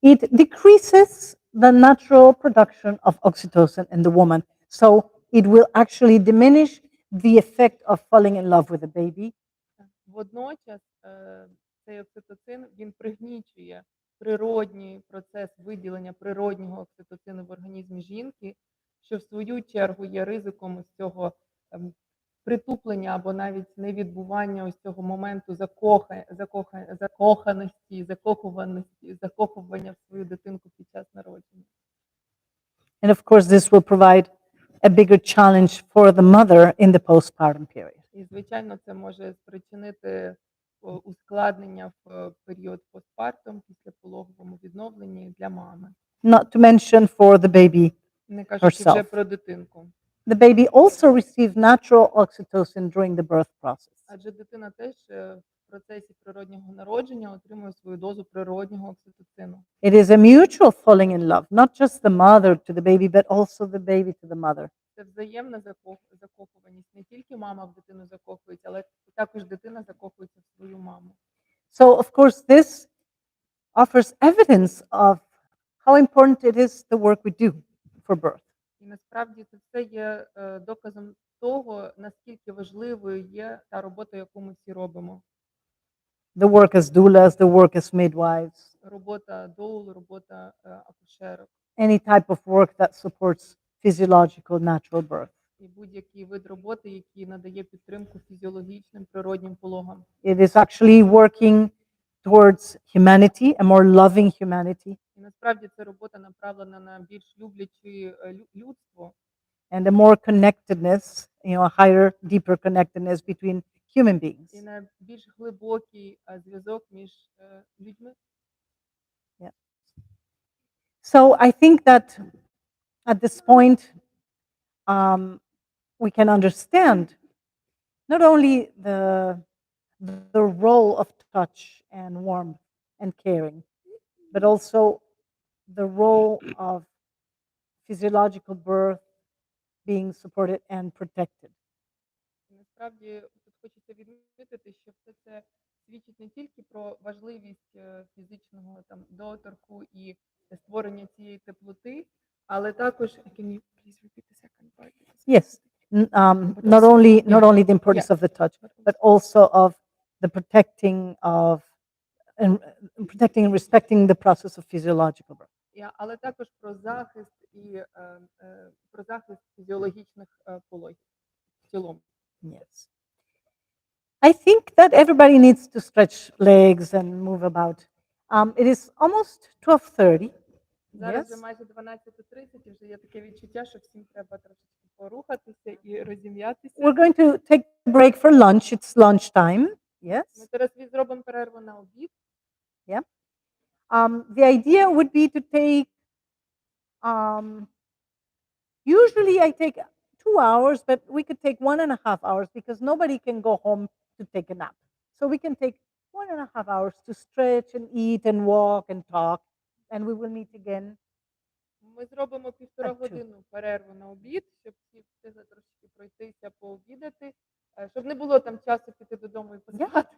Speaker 1: it decreases the natural production of oxytocin in the woman. So it will actually diminish the effect of falling in love with a baby.
Speaker 2: водночас цей окситоцин він пригнічує природній процес виділення природнього окситоцину в організмі жінки, що в свою чергу є ризиком ось цього притуплення або навіть невідбування ось цього моменту закоханості, закохування в свою дитинку під час народження.
Speaker 1: And of course, this will provide a bigger challenge for the mother in the postpartum period.
Speaker 2: І, звичайно, це може спричинити ускладнення в період постпартум після пологовому відновленні для мами.
Speaker 1: Not to mention for the baby.
Speaker 2: Не кажучи вже
Speaker 1: Herself.
Speaker 2: про дитинку.
Speaker 1: The baby also receives natural oxytocin during the birth process.
Speaker 2: Адже дитина теж в процесі природнього народження отримує свою дозу природнього окситоцину.
Speaker 1: It is a mutual falling in love, not just the mother to the baby, but also the baby to the mother.
Speaker 2: Це взаємна закохуваність. Не тільки мама в дитину закохується, але також дитина закохується в свою маму.
Speaker 1: So, of course, this offers evidence of how important it is the work we do for birth.
Speaker 2: І насправді це все є доказом того, наскільки важливою є та робота, яку ми всі робимо.
Speaker 1: The work as doulas, the work as midwives,
Speaker 2: Робота доул, робота акушерок
Speaker 1: any type of work that supports physiological natural birth.
Speaker 2: і будь-який вид роботи, який надає підтримку фізіологічним природнім пологам.
Speaker 1: It is actually working towards humanity, a more loving humanity,
Speaker 2: І насправді ця робота направлена на більш любляче людство
Speaker 1: and a more connectedness, a higher, deeper connectedness between human beings.
Speaker 2: і на більш глибокий зв'язок між людьми.
Speaker 1: So I think that at this point, we can understand not only the role of touch and warmth and caring, but also the role of physiological birth being supported and protected.
Speaker 2: Насправді тут хочеться відмітити, що все це свідчить не тільки про важливість фізичного доторку і створення цієї теплоти, але також can you please repeat the second part?
Speaker 1: Yes, not only the importance of the touch, but also of the protecting and respecting the process of physiological birth.
Speaker 2: Але також про захист і про захист фізіологічних пологів в цілому.
Speaker 1: Yes. I think that everybody needs to stretch legs and move about. It is almost 12:30.
Speaker 2: Зараз вже
Speaker 1: Yes.
Speaker 2: майже 12:30, і вже є таке відчуття, що всім треба трошечки порухатися і розім'ятися.
Speaker 1: We're going to take a break for lunch. It's lunchtime. Yes.
Speaker 2: Ми зараз зробимо перерву на обід.
Speaker 1: The idea would be to take, usually I take 2 hours, but we could take 1.5 hours because nobody can go home to take a nap. So we can take 1.5 hours to stretch and eat and walk and talk. And we will meet again.
Speaker 2: Ми зробимо 1,5
Speaker 1: At 2.
Speaker 2: годинну перерву на обід, щоб всі встигли трошки пройтися, пообідати, щоб не було там часу піти додому і поспати.